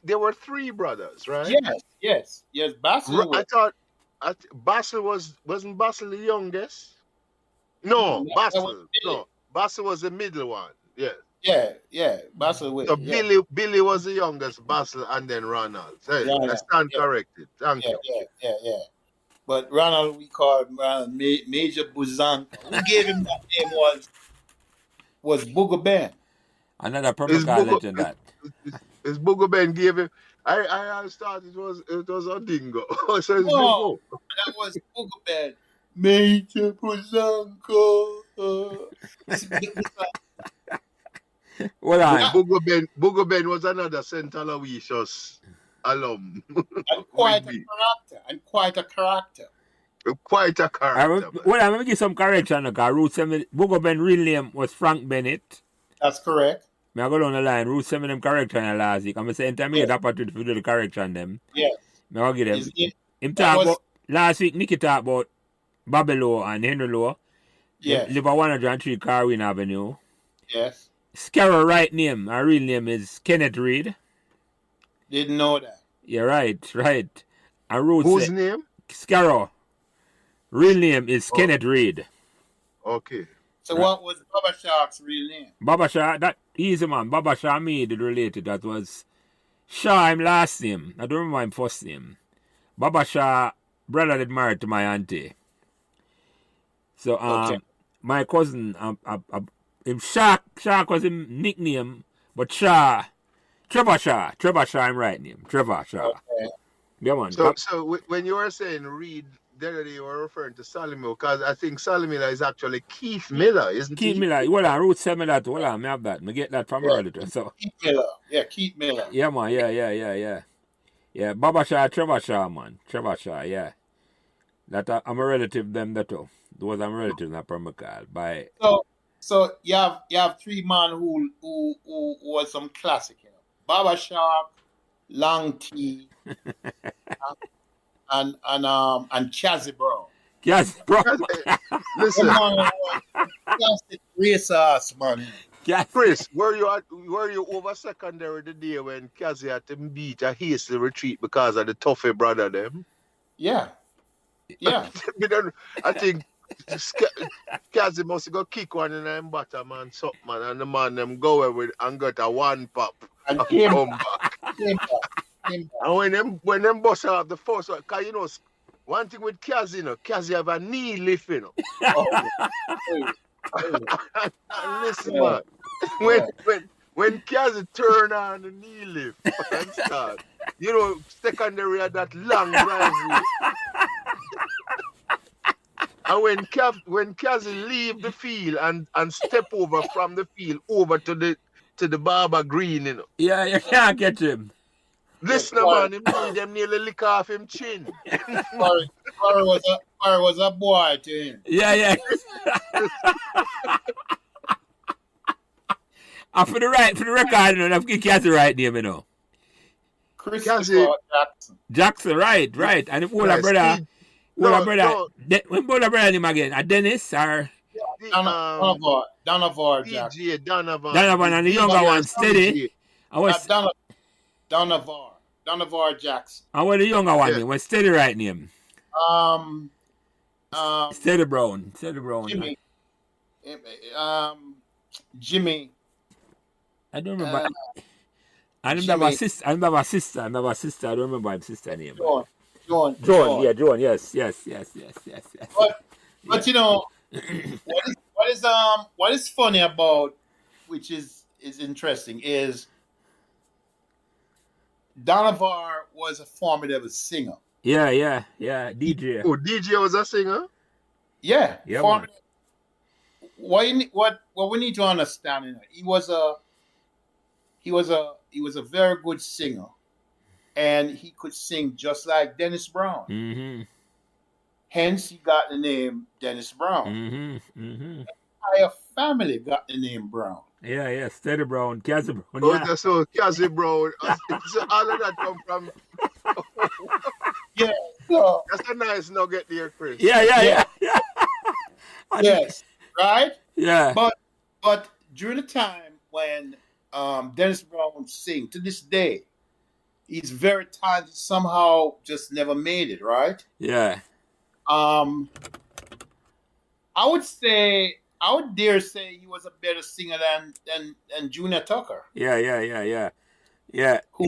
there were three brothers, right? Yes. Basil. I thought Basil wasn't Basil the youngest? No, that Basil. was Billy. No, Basil was the middle one. Yeah. Yeah. Basil Waite. So yeah. Billy was the youngest, Basil, and then Ronald. Hey, Yeah, I stand corrected. Thank you. Yeah. But Ronald, we called Ronald Major Buzanka. Who gave him that name was Booger Ben. Another Pembroke Hall legend that. His Booger Ben gave him. I always thought it was Odingo. So it's No, Booger. that was Booger Ben. Major Buzanka. Hold on. Booger Ben was another St. Aloysius alum. And quite a character. Quite a character. Well, I'm going to give some correction. Route 7, Booger Ben real name was Frank Bennett. That's correct. I go down the line, Route 7 them correction last week. I'm going to say, anytime I get opportunity to do the correction them. Yes. I give them. Him Him talk about, last week, Nicky talked about Bobby Lowe and Henry Lowe. Yes. Live at 103 Carwin Avenue. Yes. Scarrow right name, our real name is Kenneth Reed. Didn't know that. Yeah, right. And Route Whose name? Scarrow. Real name is Kenneth Reed. Okay. So what was Baba Shark's real name? Baba Shah, that easy man. Baba Shah me did related. That was Shah him last name. I don't remember him first name. Baba Shah brother did married to my auntie. So Okay. my cousin him Shark was him nickname, but Trevor Shah him right name. Trevor Shah. Okay. Yeah man. So when you were saying Reed, you were referring to Sally Miller, because I think Sally Miller is actually Keith Miller, isn't Keith he? Miller. Hold on, Ruth sent me that. Hold on, me have that. Me get that from Yeah. earlier. So Keith Miller. Yeah, Keith Miller. yeah, man. Yeah. Yeah, Baba Shaw, Trevor Shaw, man. Trevor Shaw, yeah. That I'm a relative them that too. Those I'm relative in Pembroke by So you have three man who was some classic, you know. Baba Shark, Long T, and Chazzy Brown. yes, bro. Them Listen, man was classic race ass, man. Yes. Chris, were you over secondary the day when Kazi had to beat a hasty retreat because of the Toffee brother them? Yeah. Yeah. I think Kazi must go kick one in them bottom man, something man, and the man them go with and got a one pop And and came come back. back. Came back. And when them bust out the first one, cause you know one thing with Kazi, you know, Kazi have a knee lift, you know. Oh, oh, oh. And listen, Yeah. man, when Kazi turn on the knee lift and start, you know, secondary had that long driveway. And when Kazi leave the field and step over from the field over to the Barber Green, you know. Yeah, you can't get him. Listen, man, him nearly lick off him chin. Corey was a boy to him. Yeah. And for the record, you know, I've got the right name, you know. Christopher Jackson. Jackson, right. And if older Yes, brother, no, when older brother name again, Dennis or Donovan Jackson. DJ Donovan. Donovan and the younger one, Steady. I was Donovan Jackson. I was the younger one, name was Steady right name. Steady Brown. Jimmy. Jimmy. I don't remember. I remember my sister. I remember my sister. I don't remember my sister's name. John. Yeah, John. Yes. But you know, what is funny about, which is interesting, is Donovan was a formidable singer. Yeah. DJ. Oh, DJ was a singer? Yeah. Man. What we need to understand, you know, he was a very good singer, and he could sing just like Dennis Brown. Mm-hmm. Hence, he got the name Dennis Brown. Mm-hmm. The entire family got the name Brown. Yeah, Steady Brown, Kazi Brown. Oh, Yeah. so Kazi Brown. So all of that come from. Yeah, so That's a nice nugget there, Chris. Yeah. yes, right. Yeah. But during the time when Dennis Brown sing, to this day, he's very talented. Somehow, just never made it. Right. Yeah. I would dare say he was a better singer than Junior Tucker. Yeah. Who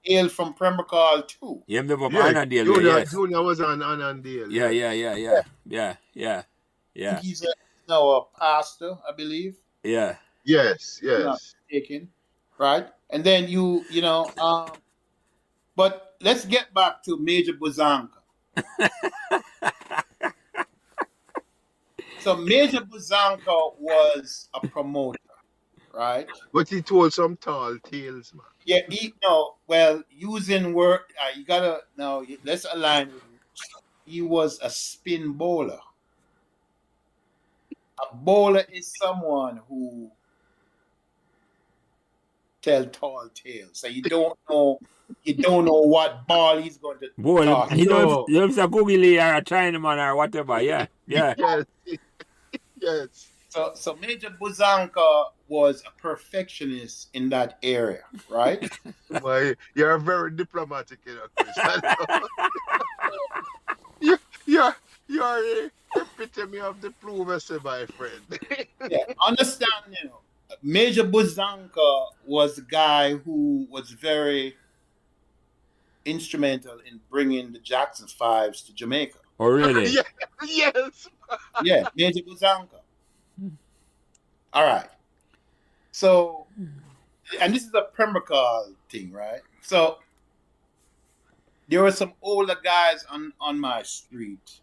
hailed from Pembroke too. Yeah, never Annandale. Yes. Junior was on Annandale. Yeah. I think he's now a pastor, I believe. Yeah. Yes. Not mistaken, right? And then you know, but let's get back to Major Buzanka. So Major Buzanka was a promoter, right? But he told some tall tales, man. Yeah, using word, let's align with you. He was a spin bowler. A bowler is someone who tell tall tales. So you don't know what ball he's going to Boy, he talk. don't a googly or a Chinaman or whatever. Yeah. Yes. So Major Buzanka was a perfectionist in that area, right? Well, you're very diplomatic, you know, Chris. You're the epitome of diplomacy, my friend. Yeah, understand, you know, Major Buzanka was the guy who was very instrumental in bringing the Jackson Fives to Jamaica. Oh, really? Yes. Yeah, Major Buzanka. All right. So, and this is a Pembroke thing, right? So, there were some older guys on my street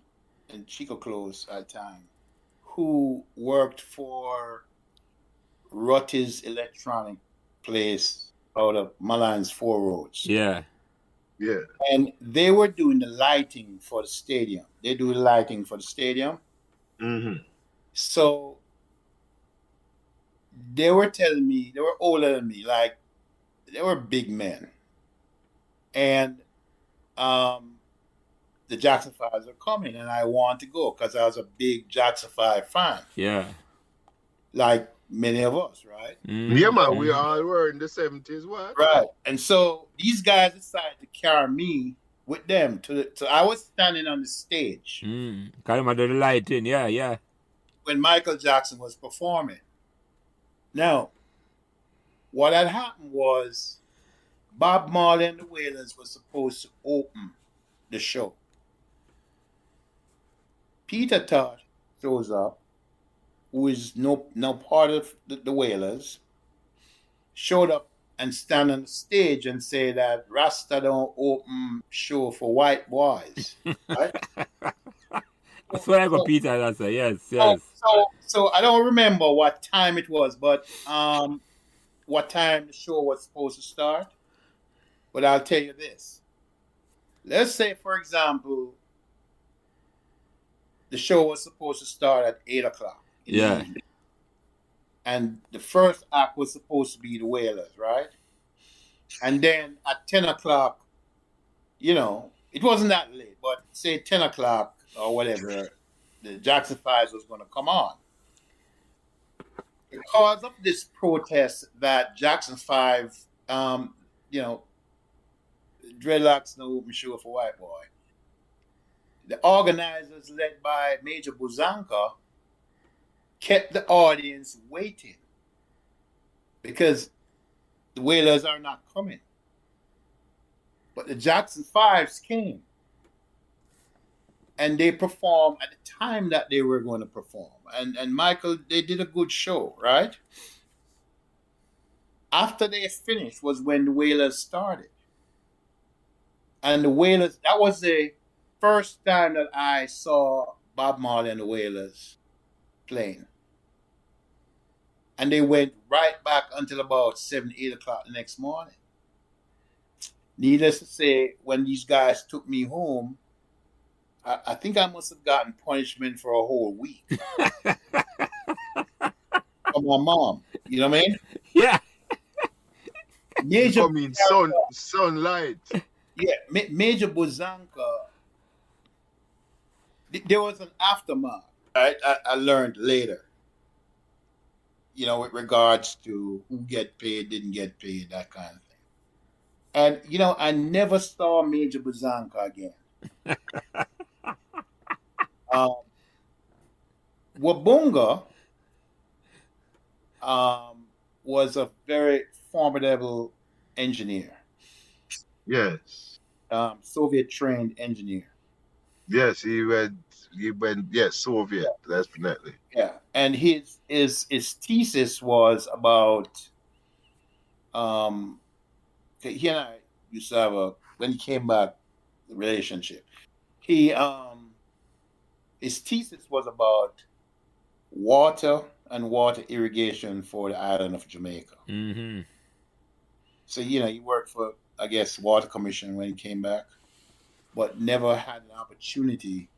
in Chico Close at the time who worked for Rutty's electronic place out of Malines Four Roads. Yeah. Yeah. And they were doing the lighting for the stadium. They do the lighting for the stadium. Mm-hmm. So they were telling me, they were older than me, like they were big men. And the Jackson 5s are coming, and I want to go because I was a big Jackson 5 fan, Yeah. like many of us, right? Yeah, man, we all were in the 70s, what? Right. And so these guys decided to carry me with them so I was standing on the stage Kind of the lighting, yeah. when Michael Jackson was performing. Now, what had happened was Bob Marley and the Wailers were supposed to open the show. Peter Tosh shows up, who is no part of the Wailers, showed up and stand on the stage and say that Rasta don't open show for white boys. Right? That's what I got Peter, that's it. Yes. So I don't remember what time it was, but what time the show was supposed to start. But I'll tell you this. Let's say, for example, the show was supposed to start at 8 o'clock. Yeah. And the first act was supposed to be the Wailers, right? And then at 10 o'clock, you know, it wasn't that late, but say 10 o'clock or whatever, the Jackson 5s was going to come on. Because of this protest that Jackson 5, you know, dreadlocks no open show for white boy, the organizers led by Major Buzanka kept the audience waiting because the Wailers are not coming. But the Jackson 5s came and they performed at the time that they were going to perform. And Michael, they did a good show, right? After they finished was when the Wailers started. And the Wailers, that was the first time that I saw Bob Marley and the Wailers playing. And they went right back until about 7, 8 o'clock the next morning. Needless to say, when these guys took me home, I think I must have gotten punishment for a whole week. From my mom. You know what I mean? Yeah. Major I mean, sunlight. Yeah, Major Buzanka, there was an aftermath, right? I learned later, you know, with regards to who get paid, didn't get paid, that kind of thing. And, you know, I never saw Major Buzanka again. Wabunga was a very formidable engineer. Yes. Soviet trained engineer. Yes, he went, yes, Soviet, definitely. Yeah. And his thesis was about he and I used to have when he came back, the relationship. His thesis was about water and water irrigation for the island of Jamaica. Mm-hmm. So, you know, he worked for, I guess, Water Commission when he came back, but never had an opportunity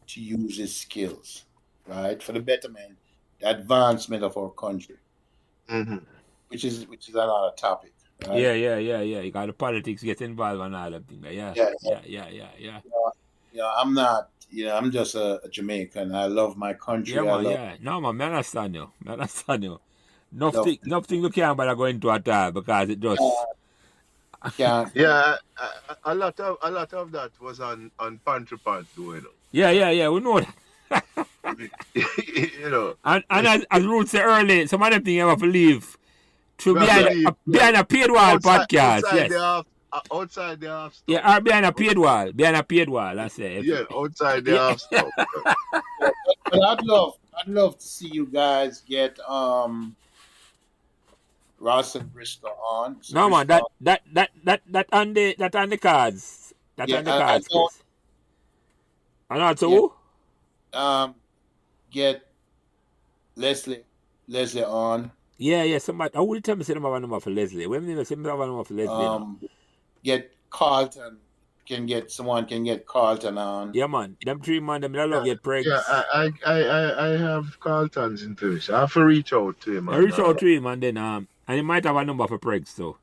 to use his skills, right, for the betterment, the advancement of our country, which is another topic. Right? Yeah. You got the politics get involved and all that thing. Yeah. I'm not. I'm just a Jamaican. I love my country. Yeah, man. No, man. I understand you. Nothing you can't bother go into at all because it just. Yeah, a lot of that was on Pantry Pant, though, you know. Yeah, we know that. You know. And as Ruth said earlier, some other thing you have to leave to behind a paid wall podcast. Outside the half stuff. Yeah, or behind a paid wall. That's it. Yeah, outside the half stuff. But I'd love to see you guys get Ross and Briscoe on. No man, that on the cards. That's Yeah, on the I cards, know. Chris. And also Yeah. who? Get Leslie on. Yeah, somebody. I would tell me say them have a number for Leslie. When they say them have a number for Leslie now. Get Carlton. Someone can get Carlton on. Yeah, man. Them 3 man, them I love get pregs. Yeah, I have Carlton's information. I have to reach out to him. I reach out to him and then and he might have a number for pregs too.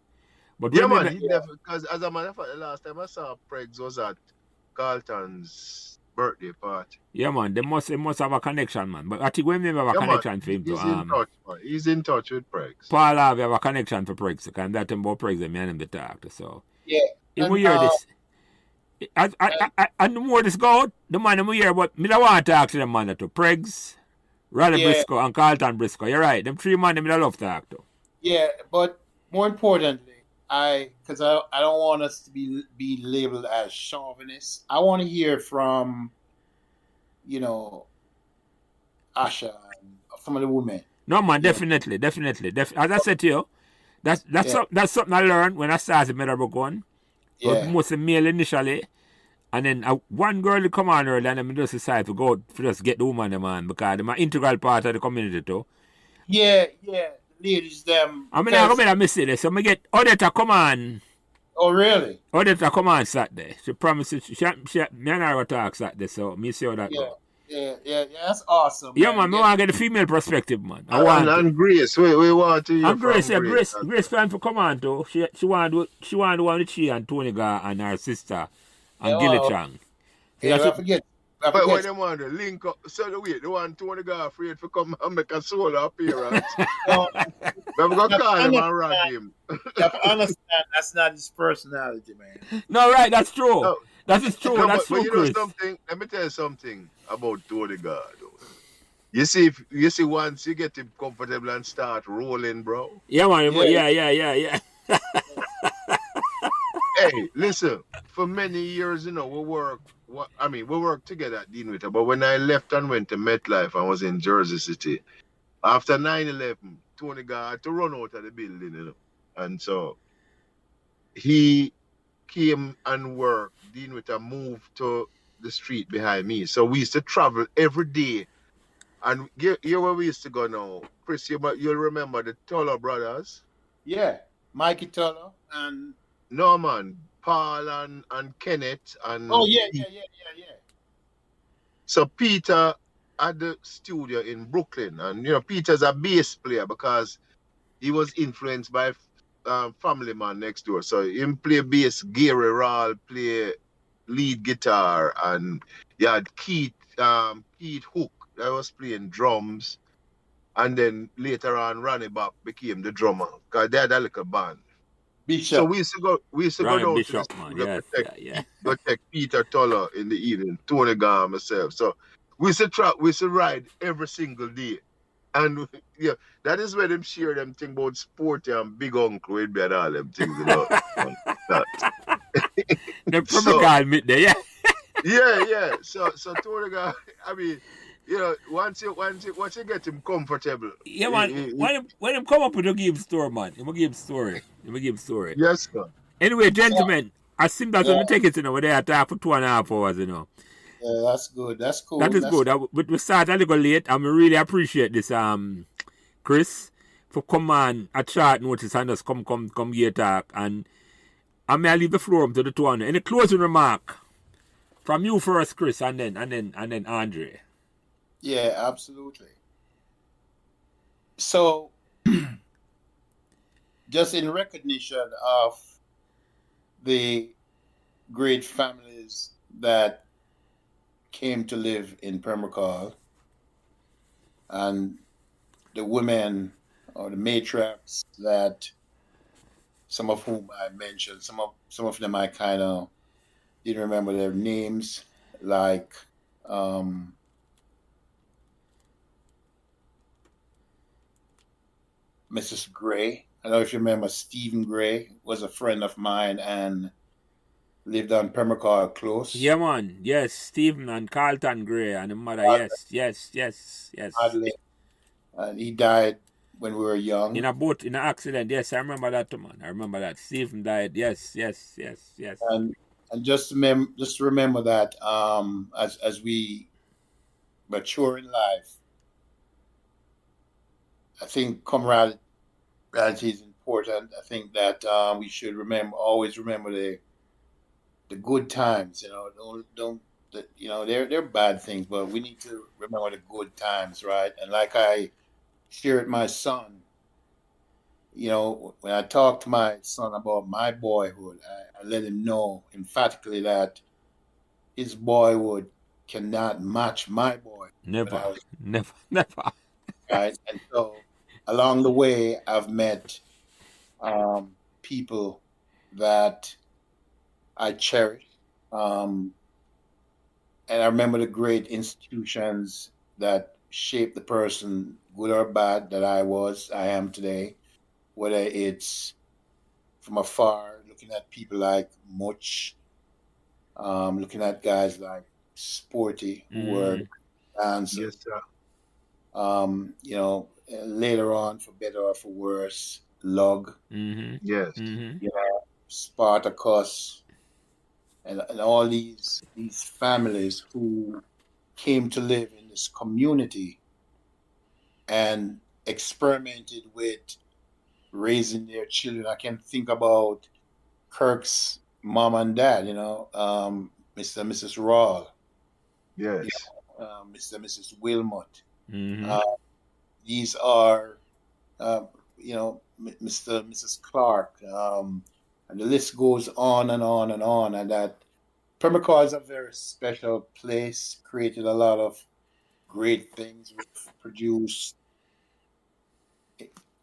But Yeah, when man, we, because as a matter of fact, the last time I saw Pregs was at Carlton's birthday party. yeah, man, they must have a connection, man. But I think when we have a connection for him He's to in touch, man. He's in touch with Pregs. Paul have a connection for pregs, because that time about pregs and me and him to talk to. So Yeah. if we hear this. And the more this go out, the man we hear, but me don't want to talk to them man to Pregs, Raleigh Briscoe and Carlton Briscoe. You're right. Them 3 man them I love to talk to. Yeah, but more importantly, because I don't want us to be labeled as chauvinists. I want to hear from, Asha and some of the women. No man, definitely. As I said to you, that's something I learned when I started Meadowbrook one. Yeah. Mostly male initially. And then one girl will come on early and then just decide to go for just get the woman them on because they're an integral part of the community too. Yeah. Ladies, them. I mean, I'm going to miss it. So I get Odetta come on. Oh, really? Odetta come on Saturday. She promises, me and her will talk Saturday, so me see how that Yeah. goes. Yeah, that's awesome. Yeah, man, I want to get the female perspective, man. And Grace, we want to hear and Grace, from Grace plan to come on too. She want the one with she and Tony Gar and her sister and Gilly Chang. I forget. But when they want to link up, so the way they want Tony Gar afraid to come and make a solo appearance. We're going to call him and rag him. You have to understand that's not his personality, man. No, right, that's true. No. That is true. No, That's but true, you Chris. know something? Let me tell you something about Tony Gar, though. You see, once you get him comfortable and start rolling, bro. Yeah, man. Yeah. Hey, listen. For many years, we work together at Dean Witter. But when I left and went to MetLife and was in Jersey City, after 9/11, Tony Gar had to run out of the building, and so he came and worked. Dean Witter moved to the street behind me, so we used to travel every day. And here where we used to go now, Chris, you'll remember the Tuller brothers? Yeah, Mikey Tuller and... No, man, Paul and Kenneth and... Oh, yeah. So Peter had the studio in Brooklyn, and, Peter's a bass player because he was influenced by family man next door. So him play bass, Gary Rall play lead guitar, and you had Keith Hook that was playing drums, and then later on Ronnie Bach became the drummer because they had a little band. Bishop. So we used to go down Bishop, to the man. studio Yes, go take Peter Tuller in the evening, Tony Gar, myself. So we used to ride every single day. And yeah, that is where them share them thing about Sporty and Big Uncle with me and all them things, The Pembrokeshire meet there, yeah. Yeah. So Tony Gar, I mean, once you get him comfortable. Yeah, man. When him come up with a give story, man. He will give story. Yes, sir. Anyway, gentlemen, I think that's when we take it, we there talk for 2.5 hours, Yeah, that's good. That's cool. That is good. We start a little late, and we really appreciate this, Chris, for come on at short notice and just come here talk. And I may leave the floor to the 200. Any closing remark from you first, Chris, and then Andre. Yeah, absolutely. So, just in recognition of the great families that came to live in Pembrokeshire and the women or the matriarchs that some of whom I mentioned, some of them I kind of didn't remember their names, like Mrs. Gray. I don't know if you remember Stephen Gray was a friend of mine and lived on Pembrokeshire Close. Yeah, man. Yes, Stephen and Carlton Gray and the mother. Yes. Adelaide. And he died when we were young. In an accident. Yes, I remember that, man. I remember that. Stephen died. Yes. And just remember that as we mature in life, I think camaraderie is important. I think that we should always remember the good times. Don't they're bad things, but we need to remember the good times, right? And like I share with my son, when I talk to my son about my boyhood, I let him know emphatically that his boyhood cannot match my boyhood when I Never, was never, never. right. And so along the way, I've met people that I cherish. Um, and I remember the great institutions that shaped the person, good or bad, that I am today, whether it's from afar, looking at people like Much, looking at guys like Sporty, who were Mm-hmm. dancers, Yes, sir. later on, for better or for worse, Lug, Mm-hmm. Yes. Mm-hmm. Spartacus, and all these families who came to live in this community and experimented with raising their children. I can think about Kirk's mom and dad, Mr. and Mrs. Rawl, Yes. Mr. and Mrs. Wilmot. Mm-hmm. Uh, these are, Mr. and Mrs. Clark, and the list goes on and on and on. And that Pembrokeshire is a very special place, created a lot of great things. We've produced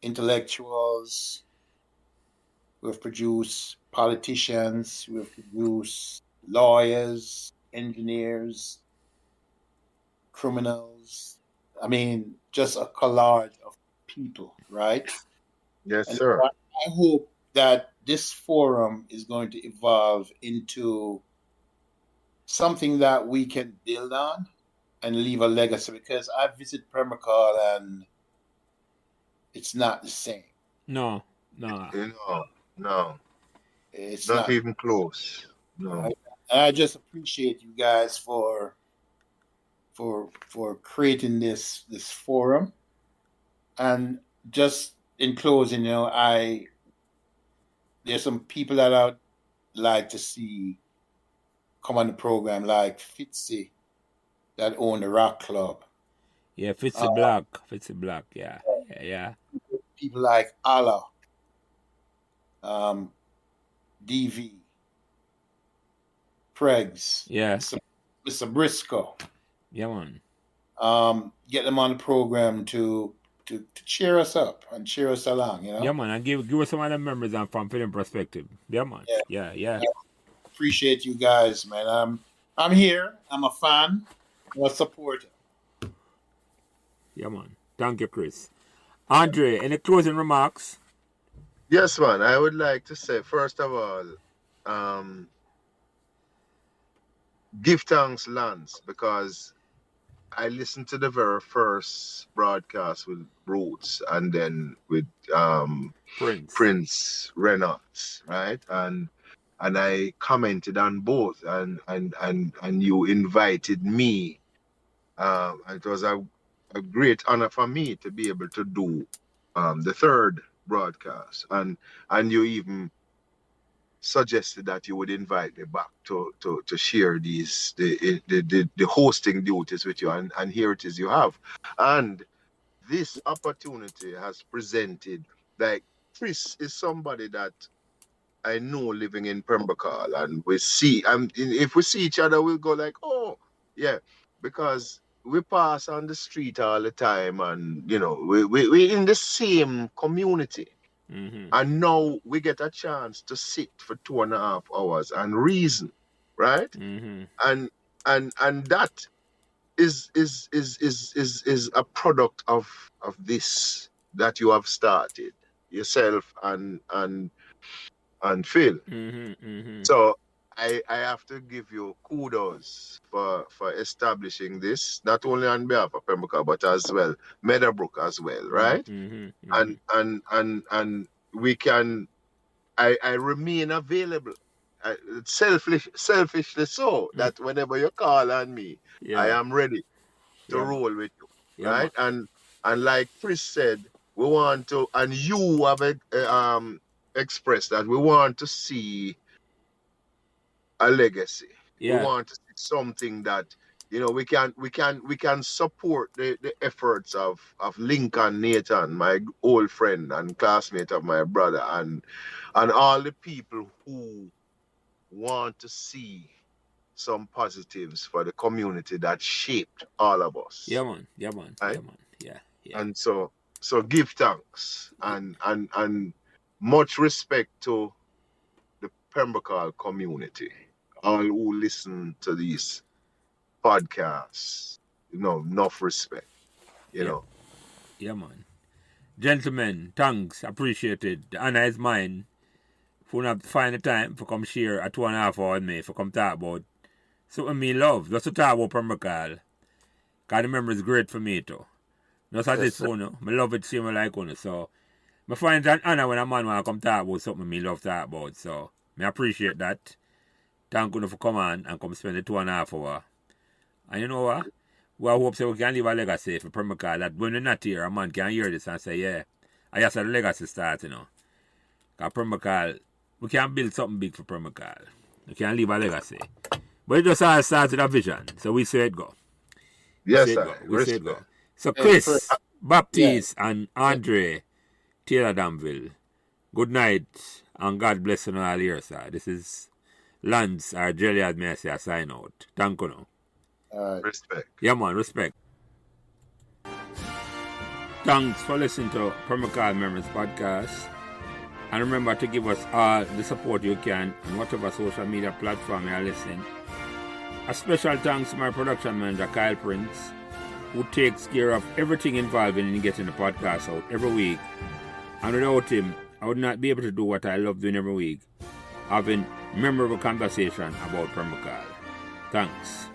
intellectuals, we've produced politicians, we've produced lawyers, engineers, criminals. I mean, just a collage of people, right? Yes, And sir. I hope that this forum is going to evolve into something that we can build on and leave a legacy, because I visit Pembrokeshire and it's not the same. No, no. No, no, It's not not. even close. No. And I just appreciate you guys for creating this forum. And just in closing, there's some people that I'd like to see come on the program, like Fitzy, that own the Rock Club. Yeah, Fitzy Uh, Black. Fitzy Black, yeah. Yeah. People like Allah, DV, Pregs, Yeah. Mr. Briscoe. Yeah, man. Get them on the program to cheer us up and cheer us along, Yeah, man. And give us some of the memories and from film perspective. Yeah, man. Yeah. Yeah. Appreciate you guys, man. I'm here. I'm a fan. I'm a supporter. Yeah, man. Thank you, Chris. Andre, any closing remarks? Yes, man. I would like to say, first of all, um, give thanks, Lance, because I listened to the very first broadcast with Roots and then with Prince. Prince Reynolds, right? And I commented on both, and you invited me. It was a great honor for me to be able to do the third broadcast, and you even suggested that you would invite me back to share the hosting duties with you, and here it is you have. And this opportunity has presented, like, Chris is somebody that I know living in Pembrokeshire, and if we see each other, we'll go like, oh, yeah, because we pass on the street all the time, and we in the same community. Mm-hmm. And now we get a chance to sit for 2.5 hours and reason, right? Mm-hmm. And that is a product of this that you have started yourself and Phil. Mm-hmm. So I have to give you kudos for establishing this, not only on behalf of Pembrokeshire, but as well Meadowbrook as well, right? Mm-hmm. And we can I remain available. selfishly so that whenever you call on me, I Yeah. am ready to Yeah, man. roll with you, Yeah, man. right? And like Chris said, we want to, and you have expressed that we want to see a legacy. We Yeah. want to see something that we can support the efforts of Lincoln Nathan, my old friend and classmate of my brother, and all the people who want to see some positives for the community that shaped all of us. Yeah, man. Yeah, man. Right? Yeah, man. Yeah. Yeah. And so give thanks and much respect to the Pembroke community, all who listen to these podcasts. Enough respect, you Yeah. know. Yeah, man. Gentlemen, thanks. Appreciated. The honor is mine. For not find the time for come share a 2.5 hour with me for come talk about something me love. Just to talk about Pembroke. Because the memory is great for me too. Just as Yes, it's sir. for I love it same like you. So I find it an honor when a man want to come talk about something me love talk about. So I appreciate that. Thank you for coming on and come spend the 2.5 hour. And you know what? We hope so we can leave a legacy for Pembroke that when we're not here, a man can hear this and say, yeah, I just had a legacy start, Because Pembroke, we can build something big for Pembroke. We can leave a legacy. But it just all starts with a vision. So we say it go. Yes, sir. Respect. So Hey, Chris, Yeah. Baptiste, and Andre Taylor Danville, good night and God bless you all here, sir. This is Lance or Jelly as may I say, I sign out. Thank you. all right. Respect. Yeah, man, respect. Thanks for listening to Pembroke Memories Podcast. And remember to give us all the support you can on whatever social media platform you are listening. A special thanks to my production manager, Kyle Prince, who takes care of everything involved in getting the podcast out every week. And without him, I would not be able to do what I love doing every week, having memorable conversation about Pembroke. Thanks.